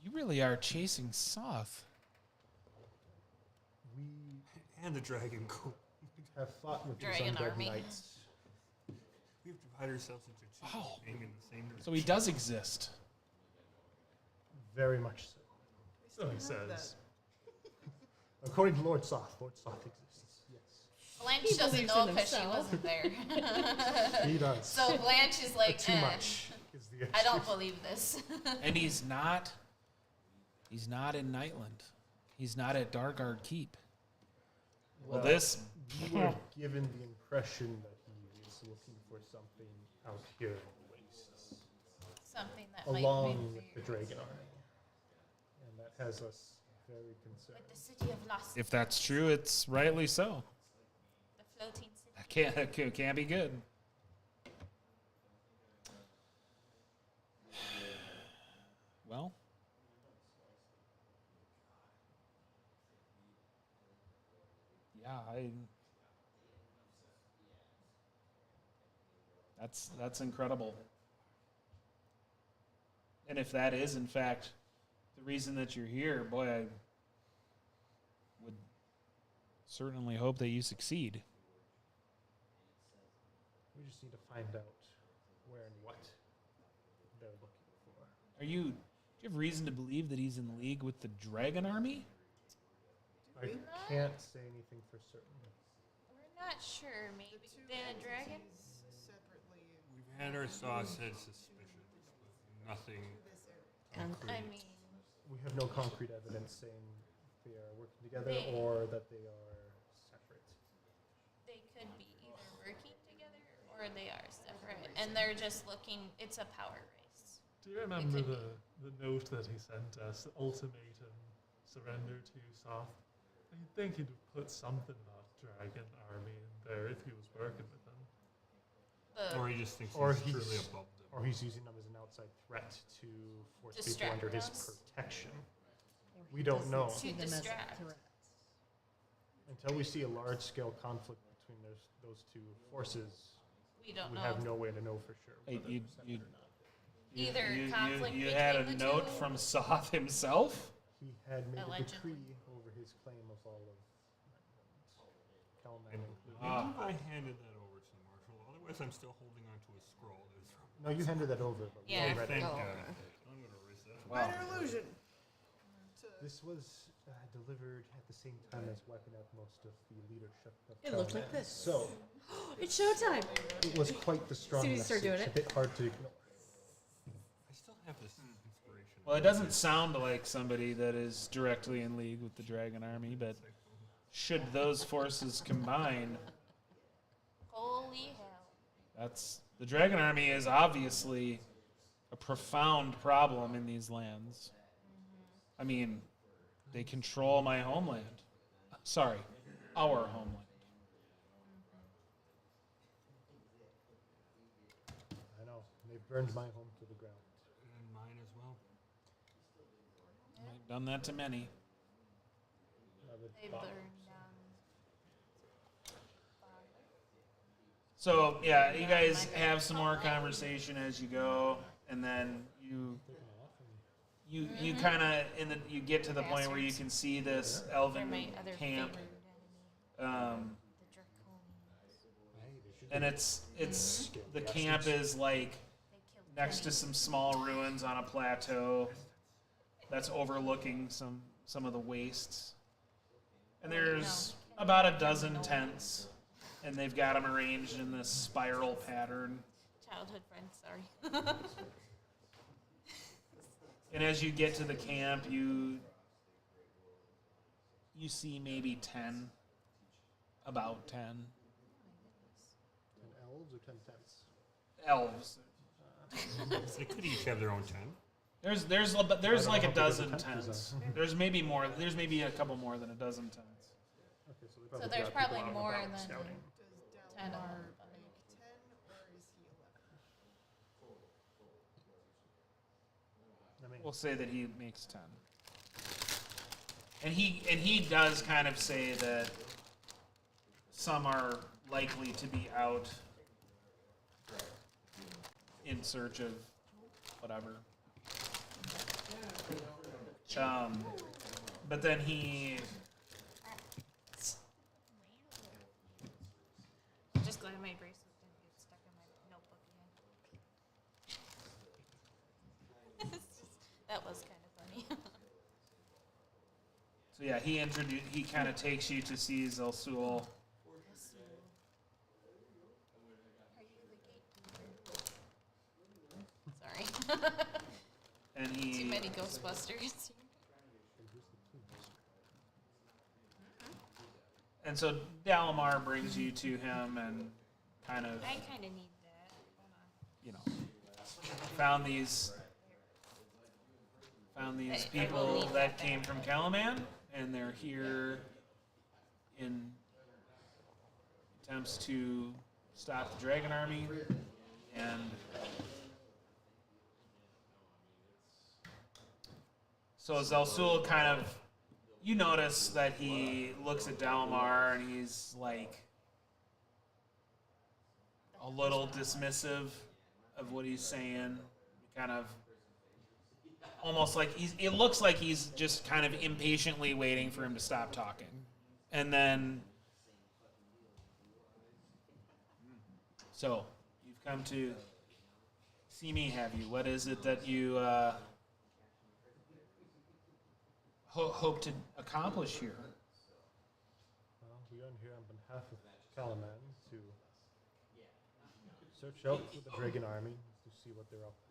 you really are chasing Soth. We And the Dragon Queen. have fought with these Dragon undead army. knights. We have divided ourselves into two, Oh. being in the same So he does exist. Very much so. So he have that. says. According to Lord Soth exists. Yes. Blanche He doesn't believes know in because she himself. wasn't there. He does. So Blanche is like, Too much is the issue. I don't believe this. And he's not in Nightland. He's not at Darkguard Keep. Well, this You were given the impression that he is looking for something out here in the wastes, Something that along might with the dragon army. And that has us very concerned. with the city of Lost. If that's true, it's rightly so. The floating city. That can't be good. Well, yeah, that's incredible. And if that is in fact the reason that you're here, boy, I would certainly hope that you succeed. We just need to find out where and what they're looking for. Do you have reason to believe that he's in league with the Dragon Army? I can't say anything for certain. We're not sure. Maybe The two the dragon. entities separately in We've had our sausage suspicions, but nothing this area. And I concrete. mean, We have no concrete evidence saying they are working together They- or that they are separate. they could be either working together or they are separate, and they're just looking. It's a power race. Do you remember could the note that he sent us? Ultimatum, surrender to Soth. You'd think he'd have put something about Dragon Army in there if he was working with them. Or he just thinks Or he's truly he's- above them. Or he's using them as an outside threat to force people Distract under his us. protection. or We he don't doesn't know. see To them as a distract. threat. Until we see a large-scale conflict between those two forces, We don't we know. have no way to know for sure Hey, whether you- they're separate you- or not. Either conflict you had a between the note two. from Soth himself? He had made a Allegedly. decree over his claim of all of Kelman And included. I handed that over to the marshal. Otherwise, I'm still holding on to a scroll. That is from No, you handed that over, but we Yeah. read thank it. Oh, you. okay. I'm going to erase that. Minor illusion. To This was delivered at the same time as wiping out most of the leadership of It looked like Kelman. this. So, It's showtime. it was quite the strong Soon as you message. start doing A it. bit hard to ignore. I still have this inspiration. Well, it doesn't sound like somebody that is directly in league with the Dragon Army, but should those forces combine, Holy hell! that's the Dragon Army is obviously a profound problem in these lands. I mean, they control my homeland. Sorry, our homeland. I know. They burned my home to the ground. And mine as well. I've done that to many. They Bombers. burned down. So yeah, you guys have some more conversation as you go, and then you kind of you get to the point where you can see this They're elven my other camp, favorite enemy, um, the Draconians. Hey, they should and be it's the Bastards. camp is like They killed next to Kenny. some small ruins on a plateau that's overlooking some of the wastes, and there's about a dozen tents, and they've got them arranged in this spiral pattern. Childhood friend, sorry. And as you get to the camp, you see maybe 10, about 10 10 elves or 10 tents? elves. They could each have their own tent. There's I don't like know a how big the dozen tent is, tents. though. There's maybe more. There's maybe a couple more than a dozen tents. Okay, so, they there's got probably people out and more about than- scouting. does 10 of Dalmar them. make 10 or is he 11? I mean, We'll say that he makes 10. And he does kind of say that some are likely to be out in search of whatever. But then he Just glad my bracelet didn't get stuck in my notebook again. That was kind of funny. so yeah he kind of takes you to see Zelsul. Sorry. And Too he many Ghostbusters. And so Dalamar brings you to him and kind of, I kind of need that. Hold on. you know, found these I will people need that that came from Calaman, and they're here in attempts to stop the Dragon Army, and so Zelsul kind of, you notice that he looks at Dalamar and he's like a little dismissive of what he's saying, kind of almost like it looks like he's just kind of impatiently waiting for him to stop talking. And then so you've come to see me, have you? What is it that you hope to accomplish here? Well, we are here on behalf of Calaman to search out for the Dragon Army to see what they're up to.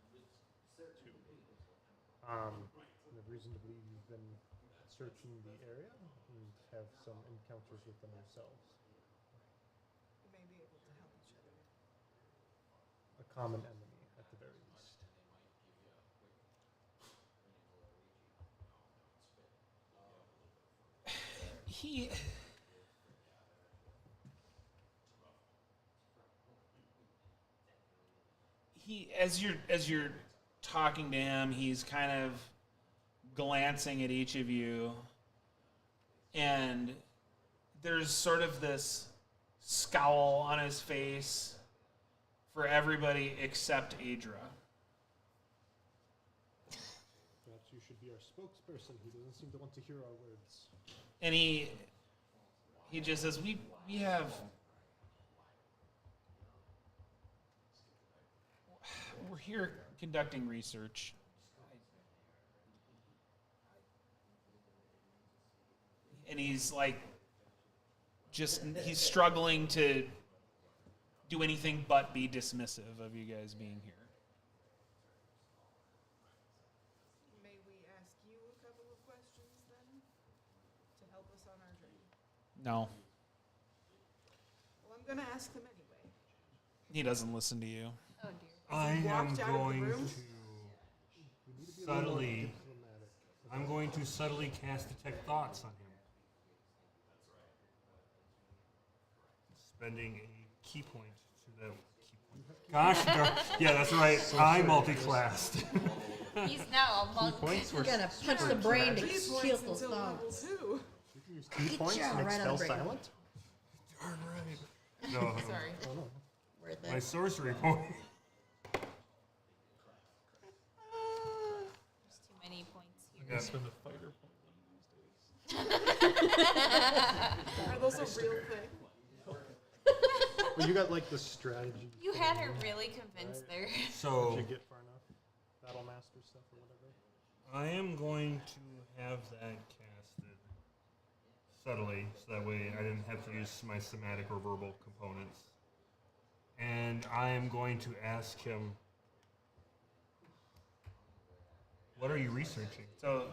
We have reason to believe you've been searching the area and have some encounters with them yourselves. We may be able to help each other. A common enemy, at the very least. He as you're talking to him, he's kind of glancing at each of you, and there's sort of this scowl on his face for everybody except Adra. Perhaps you should be our spokesperson. He doesn't seem to want to hear our words. And he just says, we have, we're here conducting research. And he's like, he's struggling to do anything but be dismissive of you guys being here. May we ask you a couple of questions then to help us on our journey? No, Well, I'm going to ask them anyway. he doesn't listen to you. Oh dear. I am walked out of the going room? to subtly. I'm going to subtly cast detect thoughts on him. Spending a key point to that key point. Gosh, yeah, that's right. I multi-classed. He's now a monk. Points You're were gonna punch the brain to Three kill points those until level thoughts. 2. You can use key points job, to make right on the spell brain. silent. Darn right. No, Sorry. Oh no. Worth my it. sorcery point. There's too many points here. Yeah. Spend a fighter point on these days. Are those a real thing? Well, you got like the strategy. You had her really convinced there. If So you get far enough. Battle master stuff or whatever. I am going to have that casted subtly, so that way I didn't have to use my somatic or verbal components. And I am going to ask him, what are you researching? So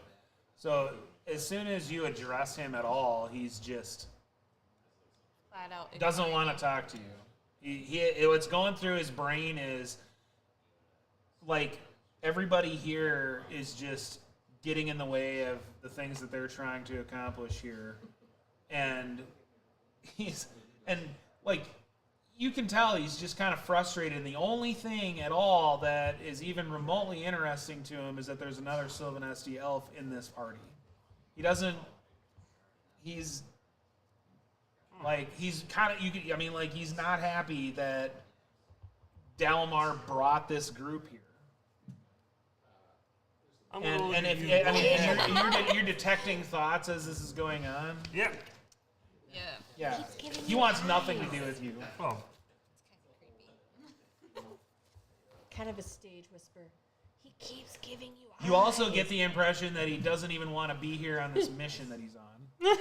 as soon as you address him at all, he's just Flat out. doesn't ignoring want to talk to you. What's going through his brain is like everybody here is just getting in the way of the things that they're trying to accomplish here, and like you can tell he's just kind of frustrated. And the only thing at all that is even remotely interesting to him is that there's another Sylvanesti elf in this party. He's like, he's kind of, he's not happy that Dalamar brought this group here. I'm gonna look And at if, you. I mean, and you're detecting thoughts as this is going on. Yeah. Yeah. Yeah. Keeps giving He you wants eyes. nothing to do with you. Oh, It's kind of creepy. Kind of a stage whisper. He keeps giving you You also get the impression that he doesn't even want to be here on this mission that he's on.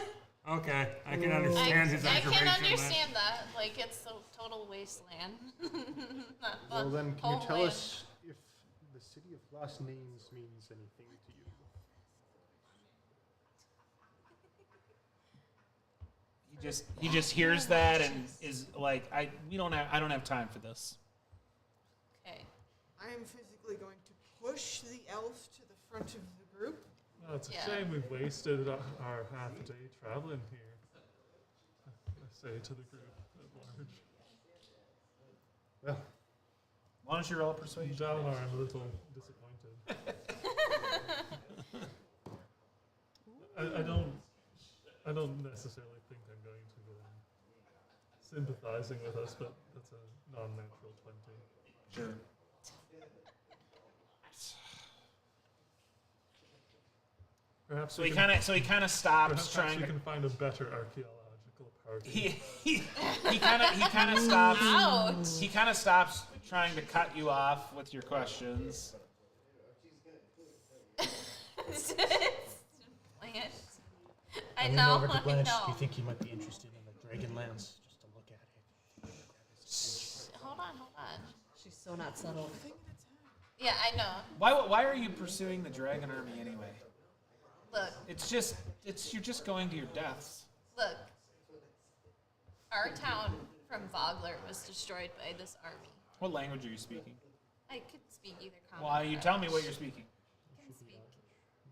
okay. I can I understand his can aggravation. understand that. Like, it's a total wasteland. Not Well fun. then, can you tell Homeland. us if the city of lost names means anything to you? He just hears that and is like, I don't have time for this. Okay. I am physically going to push the elf to the front of the group. Well, it's a Yeah. shame we've wasted our half a day traveling here. I say to the group at large. Well, Why don't you roll a persuasion? John and I are a little disappointed. I don't necessarily think I'm going to go sympathizing with us, but that's a non-natural 20. Sure. Perhaps So we he can- kind of stops perhaps trying we to. can find a better archaeological party. He kind of stops. Ouch. He kind of stops trying to cut you off with your questions. Plant. I lean know. over to I Blanche. Do you know. think you might be interested in the Dragonlance? Just to look at it. Hold on. She's so not subtle. Yeah, I know. Why are you pursuing the dragon army anyway? Look. You're just going to your deaths. Look. Our town from Vogler was destroyed by this army. What language are you speaking? I could speak either common. Why you or tell me what Elvish. you're speaking?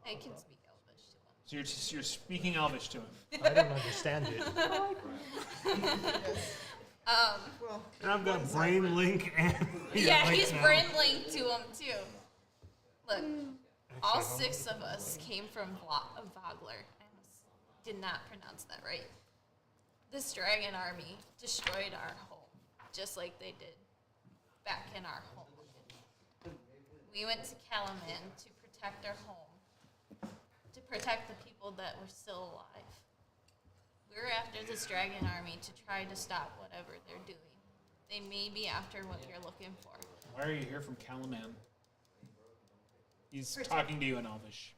I can speak Elvish to him. So you're speaking Elvish to him. I don't understand it. Well, And I've got brain link and Yeah, like he's now. brain linked to him too. Look, all Actually, 6 of us came from Vogler. I almost did not pronounce that right. This dragon army destroyed our home, just like they did back in our home. We went to Calaman to protect our home, to protect the people that were still alive. We're after this dragon army to try to stop whatever they're doing. They may be after what you're looking for. Why are you here from Calaman? He's Protect- talking to you in Elvish.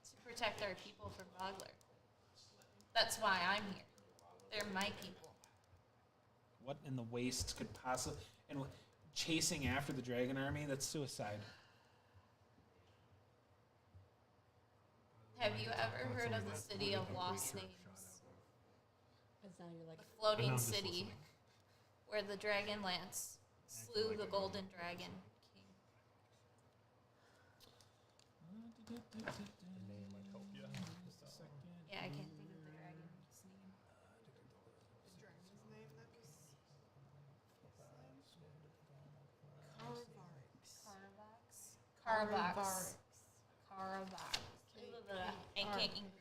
To protect our people from Vogler. That's why I'm here. They're my people. What in the wastes could possibly... And chasing after the dragon army? That's suicide. Have you ever heard of the city of lost names? Because now you're like, The And floating I'm just city listening. where the Dragonlance slew the golden dragon king. The name might help you. Yeah, I can't think of the dragon's name. the dragon's name that was Caravax. Caravax. I can't English.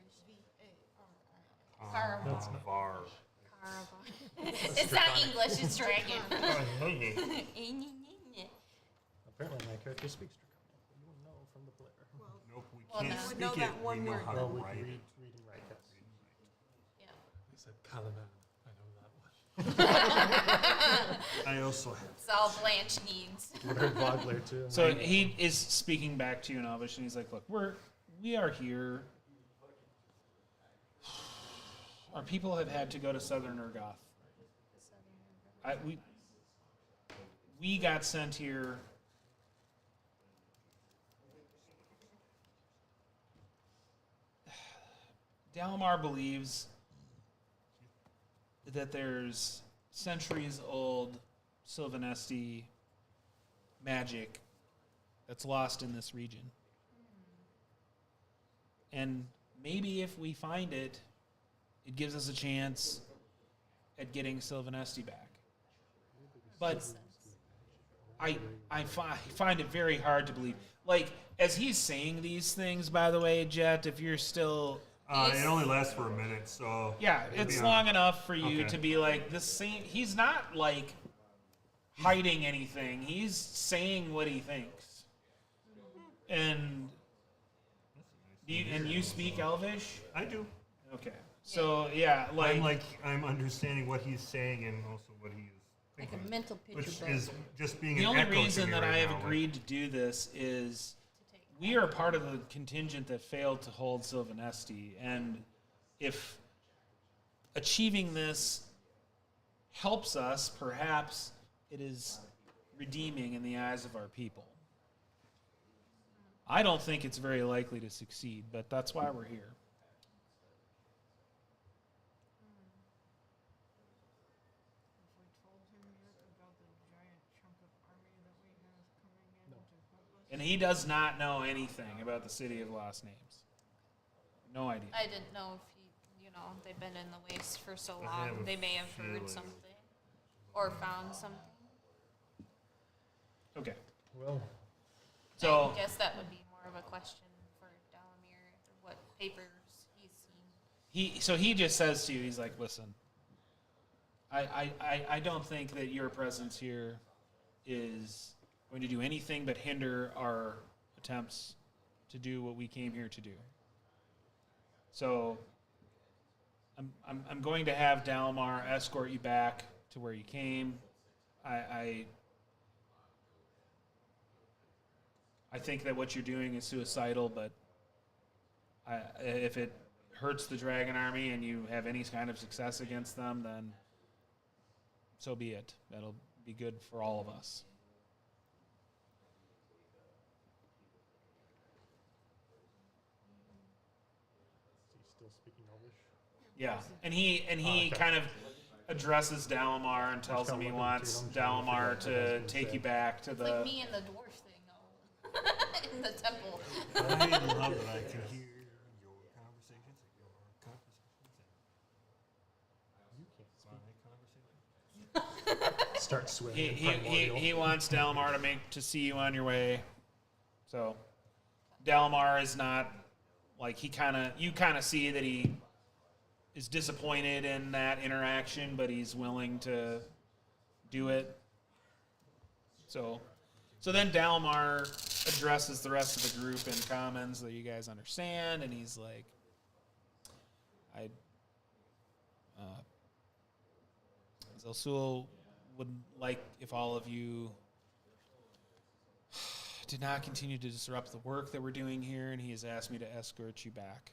Caravax. Var. Caravax. It's not English, it's dragon. Apparently, my character speaks Draconic. You will know from the player. Nope, we Well, can't no. speak Know it. that one we know word. how Well, to we write can it. read and write. Yes. Yeah. He said Calaman. I know that one. I also have. It's all Blanche needs. Would heard Vogler too. So he is speaking back to you in Elvish, and he's like, "Look, we are here. Our people have had to go to Southern Urgoth. We got sent here. Dalamar believes that there's centuries-old Sylvanesti magic that's lost in this region. And maybe if we find it, it gives us a chance at getting Sylvanesti back. But I find it very hard to believe. Like, as he's saying these things, by the way, Jet, if you're still... It only lasts for a minute, so. Yeah, it's long enough for you Okay. to be like, this same... He's not, like, hiding anything. He's saying what he thinks. And... you speak Elvish? I do. Okay. So, yeah, like... I'm understanding what he's saying and also what he is like thinking. a mental picture Which book. is just being The an only echo to reason me that right I have now, like- agreed to do this is we are part of the contingent that failed to hold Sylvanesti, and if achieving this helps us, perhaps it is redeeming in the eyes of our people. I don't think it's very likely to succeed, but that's why we're here. And he does not know anything about the City of Lost Names. No idea. I didn't know if they've been in the waste for so I long. have a They may have feeling. heard something or found something. Okay. Well, So I guess that would be more of a question for Dalamir, what papers he's seen. he just says to you, he's like, listen, I don't think that your presence here is going to do anything but hinder our attempts to do what we came here to do. So I'm going to have Dalmar escort you back to where you came. I think that what you're doing is suicidal, but if it hurts the Dragon Army and you have any kind of success against them, then so be it. That'll be good for all of us. is he still speaking Elvish? Yeah, and he okay. kind of addresses Dalamar and tells him he kinda wants looking to him, trying to Dalamar figure out what I to was take gonna you say. back to It's the. like me and the dwarf thing, though, in the temple. I love that I can hear your conversations and your conversations and You can't my conversations. start swearing. He, in he, he, primordial. he wants Dalamar to see you on your way. So Dalamar is not like you kind of see that he is disappointed in that interaction, but he's willing to do it. So then Dalamar addresses the rest of the group in commons that you guys understand, and he's like, Zelsul would like if all of you did not continue to disrupt the work that we're doing here, and he has asked me to escort you back.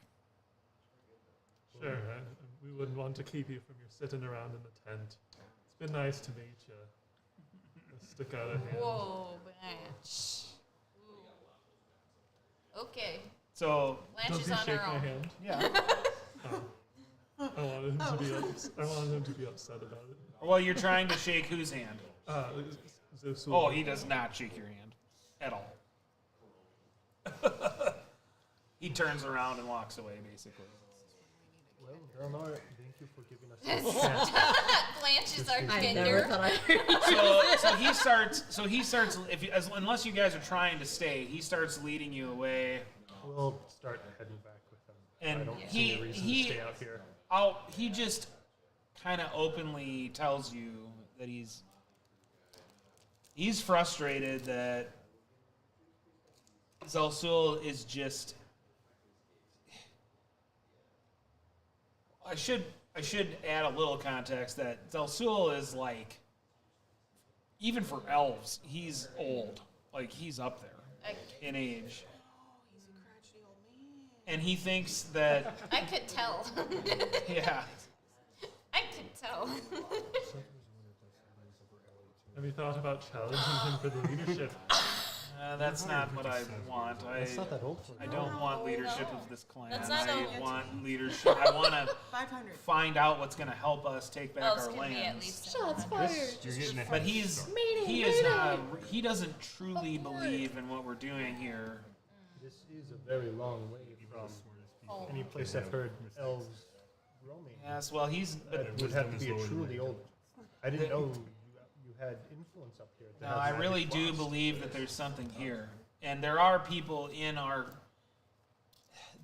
Sure, we wouldn't want to keep you from your sitting around in the tent. It's been nice to meet you. Let's stick out a hand. Whoa, Blanche. Ooh. Okay, So Blanche Does is he on shake her my own. hand? yeah, I wanted him to be upset about it. well, you're trying to shake whose hand? Zelsul. Oh, he does not shake your hand at all. He turns around and walks away, basically. Well, Delmar, thank you for giving us this chance. Blanche is our I never Tinder. thought I'd hear So he starts. Unless you guys are trying to stay, he starts leading you away. We'll start heading back with them. And I don't he- see a reason he- to stay out here. He just kind of openly tells you that he's frustrated that Zelsul is just. I should add a little context that Zelsul is like, even for elves, he's old. Like he's up there in age, He's a crotchety old man. and he thinks that I could tell. yeah. I could tell. Have you thought about challenging him for the leadership? That's not what I want. That's not that old for I you. don't want leadership no. of this clan. That's not I a- want leadership. I want to 500. find out what's going to help us take back Elves our can be at lands. least Shots 700. fired. You're getting ahead But of he is not. He doesn't truly believe in what we're doing here. This is a very long way from Oh. any place I've heard elves roaming. Yes. Well, he's. But That would have to be a truly old. I didn't know you had influence up here. to no, have I magic really do lost. believe that there's something here, and there are people in our.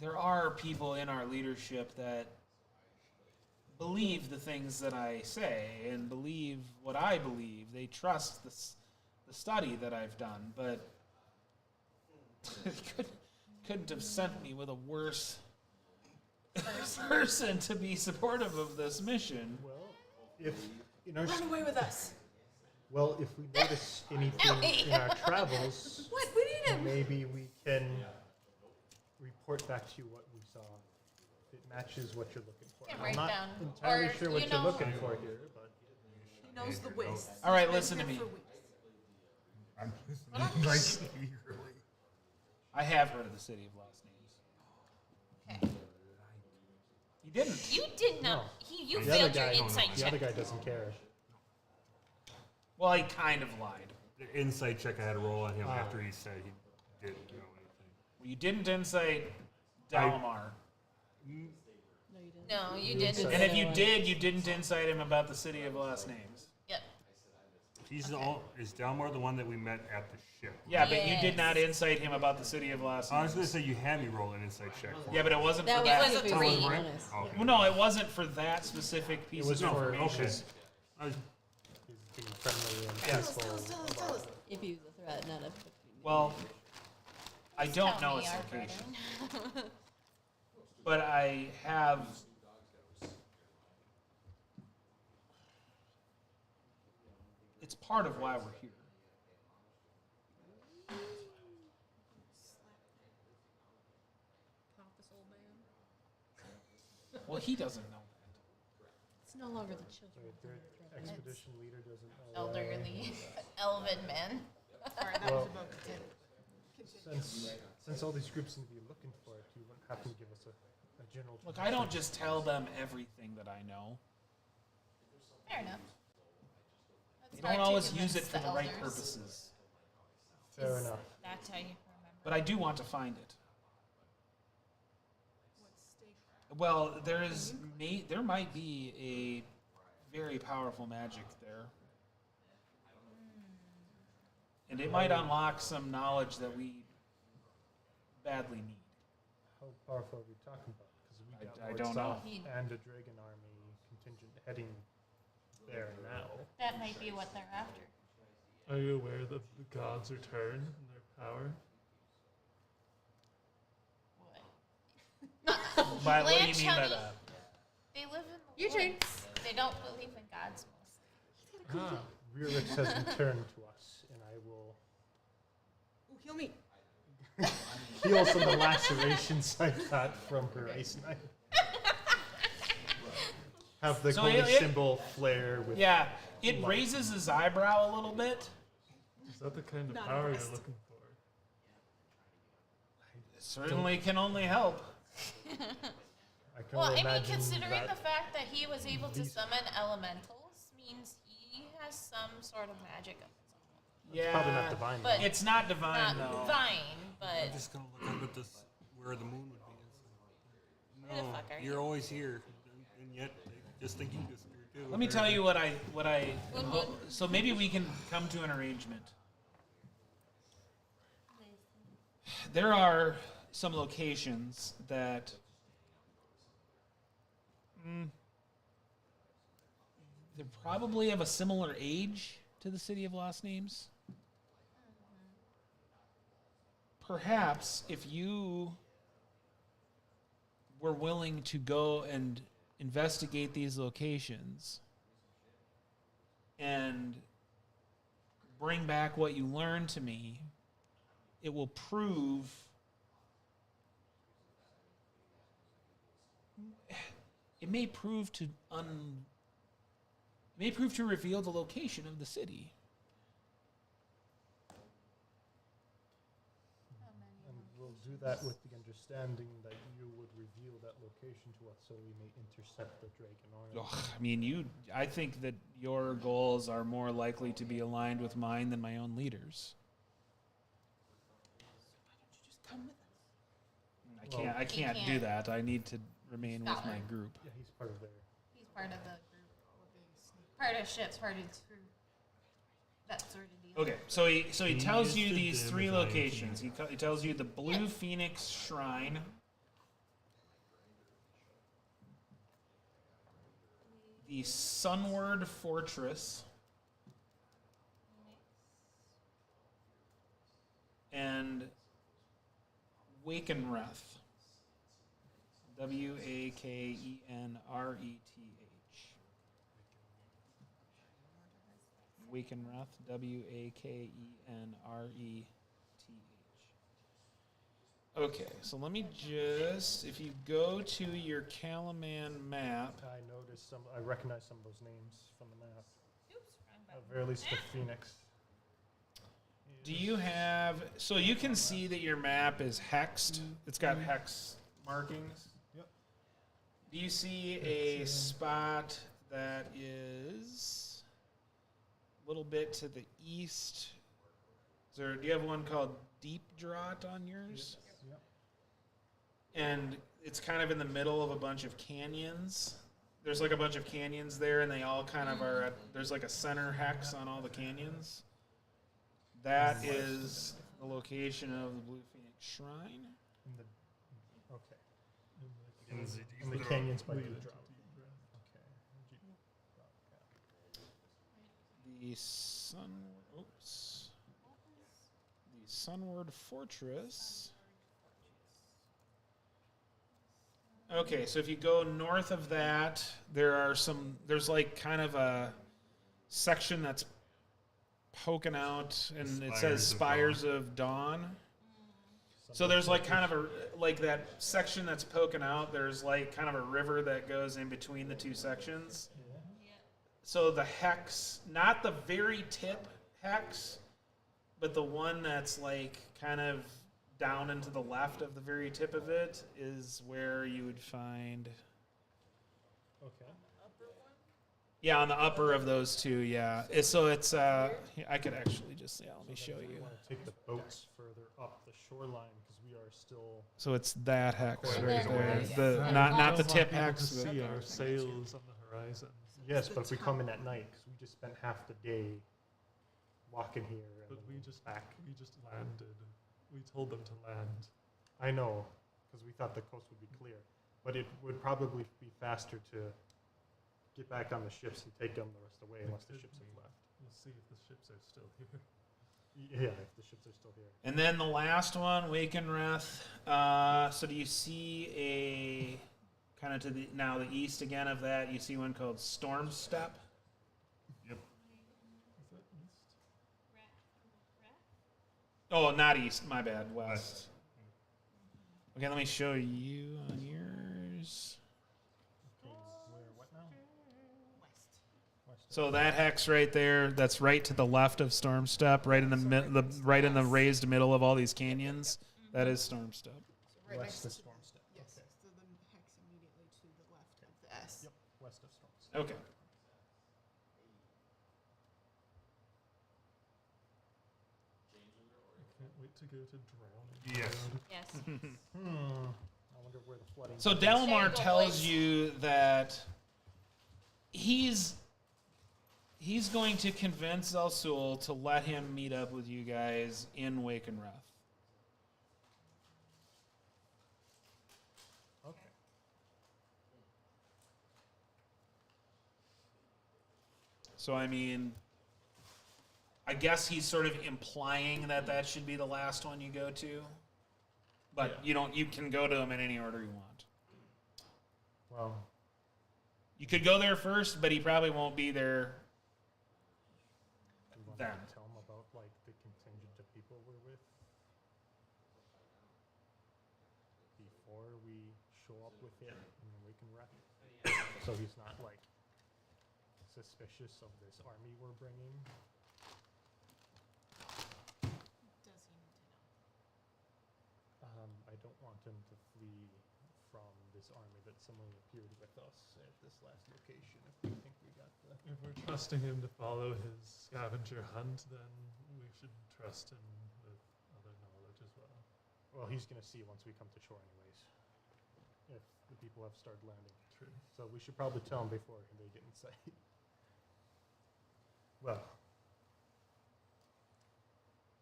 There are people in our leadership that believe the things that I say and believe what I believe. They trust the study that I've done, but couldn't have sent me with a worse person to be supportive of this mission. Well, if in our Run away with us. well, if we notice anything in our travels, What? We need him. maybe we can report back to you what we saw. If it matches what you're looking for. Can I'm write not down. entirely Or, sure you what you're know- looking for here, but He knows the waste. All right, He's listen been to here me. for weeks. I'm listening nice eagerly. I have heard of the City of Lost Names. Okay. You didn't. You did not. No. You the other failed your guy, insight the check. other guy doesn't care. Well, he kind of lied. The insight check I had to roll on him after he said he. didn't know anything. You didn't insight I- Dalamar. No, you didn't. And if you did, you didn't insight him about the city of last names. Yep. Is Dalmar the one that we met at the ship? Yeah, but you did Yes. not insight him about the city of last I was names. going to say you had me roll an insight check. For Yeah, but it wasn't That for was that. was a if it three. bonus. Okay. Well, no, it wasn't for that specific piece It was of for information. his, I was, his being friendly and Yeah. peaceful. Tell us. If you use a threat, not a. Well, I don't Tell know me, its our location, brother. but I have. It's part of why we're here. Pompous old man. Well, he doesn't know that. It's no longer the children. Wait, their expedition leader doesn't know. Elderly, elven man. Sorry, that Well- was about to continue. Since all these groups seem to be looking for it, you wouldn't happen to give us a general. Look, I don't just tell them everything that I know. Fair enough. That's They don't hard to always use convince it for the right elders. purposes. Fair Is enough. That's how you remember. But I do want to find it. What's stake? Well, there might be a very powerful magic there. And it might unlock some knowledge that we badly need. How powerful are we talking about? Because we got I Lord don't know. South and a dragon army contingent heading there now. That might be what they're after. Are you aware that the gods return in their power? What? By, what do you Blanche, mean by honey, that? They live in the Your turn. woods. They don't believe in gods mostly. Ah, Rurix has returned to us, and I will Ooh, heal me. heal some of the lacerations I got from her ice knife. Have the So holy it- symbol flare with. Yeah, it raises his eyebrow a little bit. is that the kind of Not power impressed. you're looking for? It certainly can only help. I can Well, only I mean, imagine considering that the fact that he was able to these- summon elementals means he has some sort of magic of his own. Yeah, probably not divine. But- though. it's not divine Not though. divine, but I'm just going to look up at this, where the moon would be. Where the No, fuck are you're you? always here, and yet they just think you disappear too. Let me tell you what I Moon, moon. so maybe we can come to an arrangement. There are some locations that they're probably of a similar age to the City of Lost Names. Perhaps if you were willing to go and investigate these locations and bring back what you learned to me, it will prove it may prove to reveal the location of the city. And we'll do that with the understanding that you would reveal that location to us so we may intercept the dragon army. Ugh, I mean, I think that your goals are more likely to be aligned with mine than my own leaders. I can't do can't. that. I need to remain with my Scholar. group. Yeah, he's part of their. he's part of the group. Part of ship, part of crew. That sort of deal. Okay, so he He tells is you the these three Demogorgon. locations. He tells you the Blue Phoenix Shrine, the Sunward Fortress, and Wakenreth. Wakenreth. Wakenreth. Wakenreth. Okay, so let me just, if you go to your Calaman map, I noticed some. I recognize some of those names from the map. Oops, wrong At button. very least the Phoenix. do you have, so you can see that your map is hexed. It's got hex markings. Yep. Do you see a spot that is a little bit to the east Do you have one called Deep Draught on yours? Yep. And it's kind of in the middle of a bunch of canyons. There's like a bunch of canyons there, and they all kind of are at, there's like a center hex on all the canyons. That is the location of the Blue Phoenix Shrine. In the, okay. In In the canyons by Lead Deep into Drop. deep breath. Okay. Deep Drop, The Sunward Fortress. Okay, so if you go north of that, there's like kind of a section that's poking out, and it says Spires of Dawn. So there's like kind of like that section that's poking out. There's like kind of a river that goes in between the two sections. So the hex, not the very tip hex, but the one that's like kind of down and to the left of the very tip of it is where you would find. Okay. Yeah, on the upper of those two, yeah. So it's, I could actually just, yeah, let me show We you. want to take the boats further up the shoreline because we are still. So it's that hex Quite a right ways there. away. The, I not don't the want tip people hex. to but- see our sails on the horizon. Yes, but if we come in at night, because we just spent half the day walking here. And But then we just back. landed. We told them to land. I know, because we thought the coast would be clear, but it would probably be faster to get back on the ships and take them the rest of the way, unless the ships have left. We'll see if the ships are still here. Yeah, if the ships are still here. And then the last one, Wakenreth. So do you see a kind of to the now the east again of that? You see one called Storm Step. Yep. Is that east? Oh, not east. My bad. West. Okay, let me show you on yours. Okay, where, what now? West. So that hex right there, that's right to the left of Storm Step, right in the right in the raised middle of all these canyons. That is Storm Step. So right West next of to Storm Step. yes, Okay. so the hex immediately to the left of the S. Yep, west of Storm Step. Okay. I can't wait to go to Drowning. Yes. Yes. I wonder where the flooding. So There you Delmar go, tells boys. you that he's going to convince Zelsul to let him meet up with you guys in Wakenreth. Okay. So I mean, I guess he's sort of implying that that should be the last one you go to, but Yeah. you can go to him in any order you want. Well, You could go there first, but he probably won't be there. do you want Then. to tell them about like the contingent of people we're with before we show up with it in the Waken Wreck? So he's not like suspicious of this army we're bringing. Does he need to know? I don't want him to flee from this army that similarly appeared with us at this last location. If we think we got the If we're trusting him to follow his scavenger hunt, then we should trust him with other knowledge as well. well, he's gonna see once we come to shore, anyways. If the people have started landing. True. So we should probably tell them before they get in sight. Well,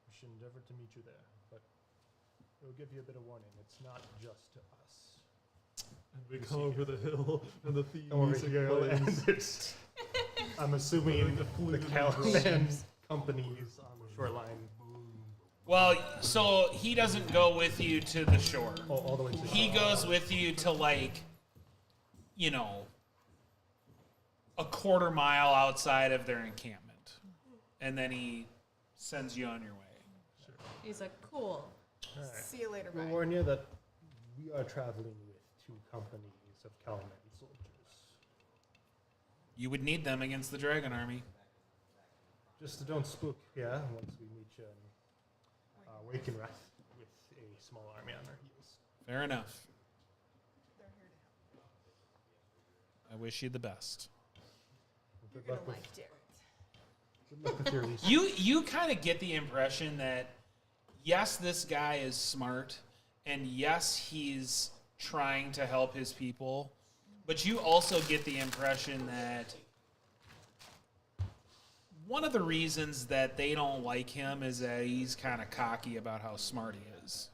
we should endeavor to meet you there, but we'll give you a bit of warning. It's not just to us. And we You come see over the hill, and the theme Over music here, and plays. it's, I'm assuming The the fluid Calman companies on the shoreline. Well, so he doesn't go with you to the shore. All the way to the He shore. goes with you to like, you know, a quarter mile outside of their encampment, and then he sends you on your way. He's like, cool. All right. See you later, We'll bye. warn you that we are traveling with 2 companies of Calman soldiers. You would need them against the dragon army. Just don't spook, yeah, once we meet you in Wakenrath with a small army on our heels. Fair enough. They're here to help. I wish you the best. You're Good gonna luck with like Darren. Good luck with your lease. You kind of get the impression that yes, this guy is smart, and yes, he's trying to help his people, but you also get the impression that one of the reasons that they don't like him is that he's kind of cocky about how smart he is.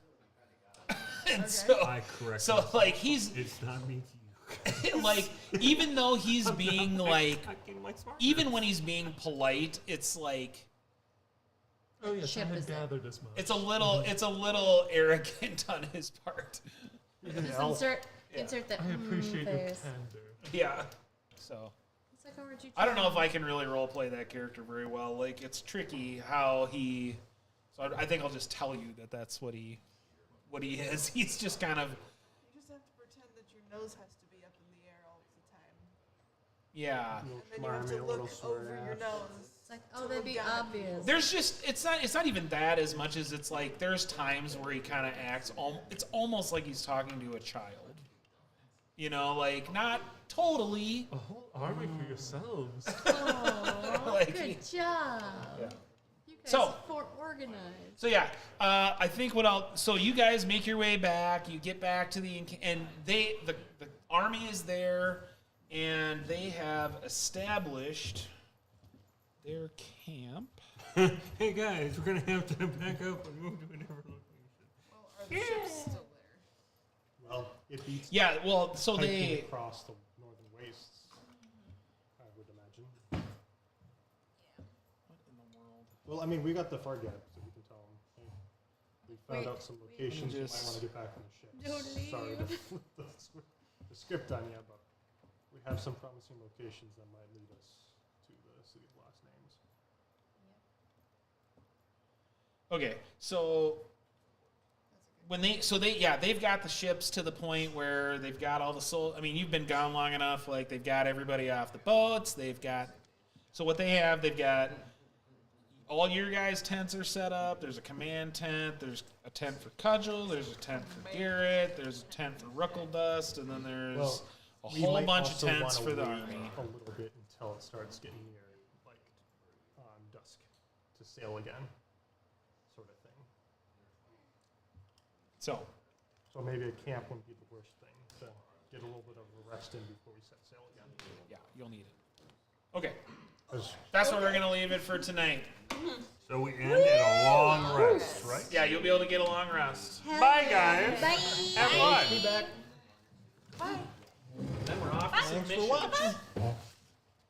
And I correct. so myself. like he's It's not me to you. like even though he's being like Acting like smart. even when he's being polite, it's like Oh yes, Ship I is had it? gathered as much. it's a little arrogant on his part. Just insert that I appreciate your face. candor. Yeah. So It's like, oh, would you I don't know try? if I can really role play that character very well. Like it's tricky how he. So I think I'll just tell you that that's what he is. He's just kind of You just have to pretend that your nose has to be up in the air all the time. yeah. A little And then you have smarmy, to a little look over your smartass. nose. It's like, oh, that'd be obvious. There's just it's not even that as much as it's like there's times where he kind of acts. It's almost like he's talking to a child. You know, like not totally. A whole army for yourselves. Oh, Like- good job. You guys So- are organized. So yeah, I think so you guys make your way back. You get back to the army is there, and they have established their camp. Hey guys, we're gonna have to back up and move to a different location. Well, are the ships still there? Well, it beats Yeah, well, so hiking they across the northern wastes, I would imagine. what in the world? Well, I mean, we got the far gap, so we can tell them. Hey, we found Wait, out some locations you might Just- want to get back on the ship. Don't Sorry to leave. flip the script on you, but we have some promising locations that might lead us to the City of Lost Names. Okay, so they've got the ships to the point where they've got all the I mean, you've been gone long enough. Like they've got everybody off the boats. They've got all your guys' tents are set up. There's a command tent. There's a tent for Cudgel. There's a tent for Garrett. There's a tent for Ruckledust, and then there's Well, a we whole might bunch of also tents wanna for the wait army. a little bit until it starts getting near, like, dusk to sail again, sort of thing. So So maybe a camp wouldn't be the worst thing to get a little bit of a rest in before we set sail again. yeah, you'll need it. Okay, 'Cause that's where we're gonna leave it for tonight. So we end at a long rest, right? Yeah, you'll be able to get a long rest. Bye, guys. Bye. Have fun. back. Then we're off to some Thanks for missions. watching.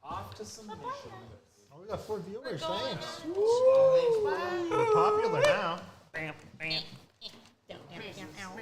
Off to some missions. Oh, we got 4 viewers. going Thanks. We're popular now. Bam, bam. Down, down, down, ow.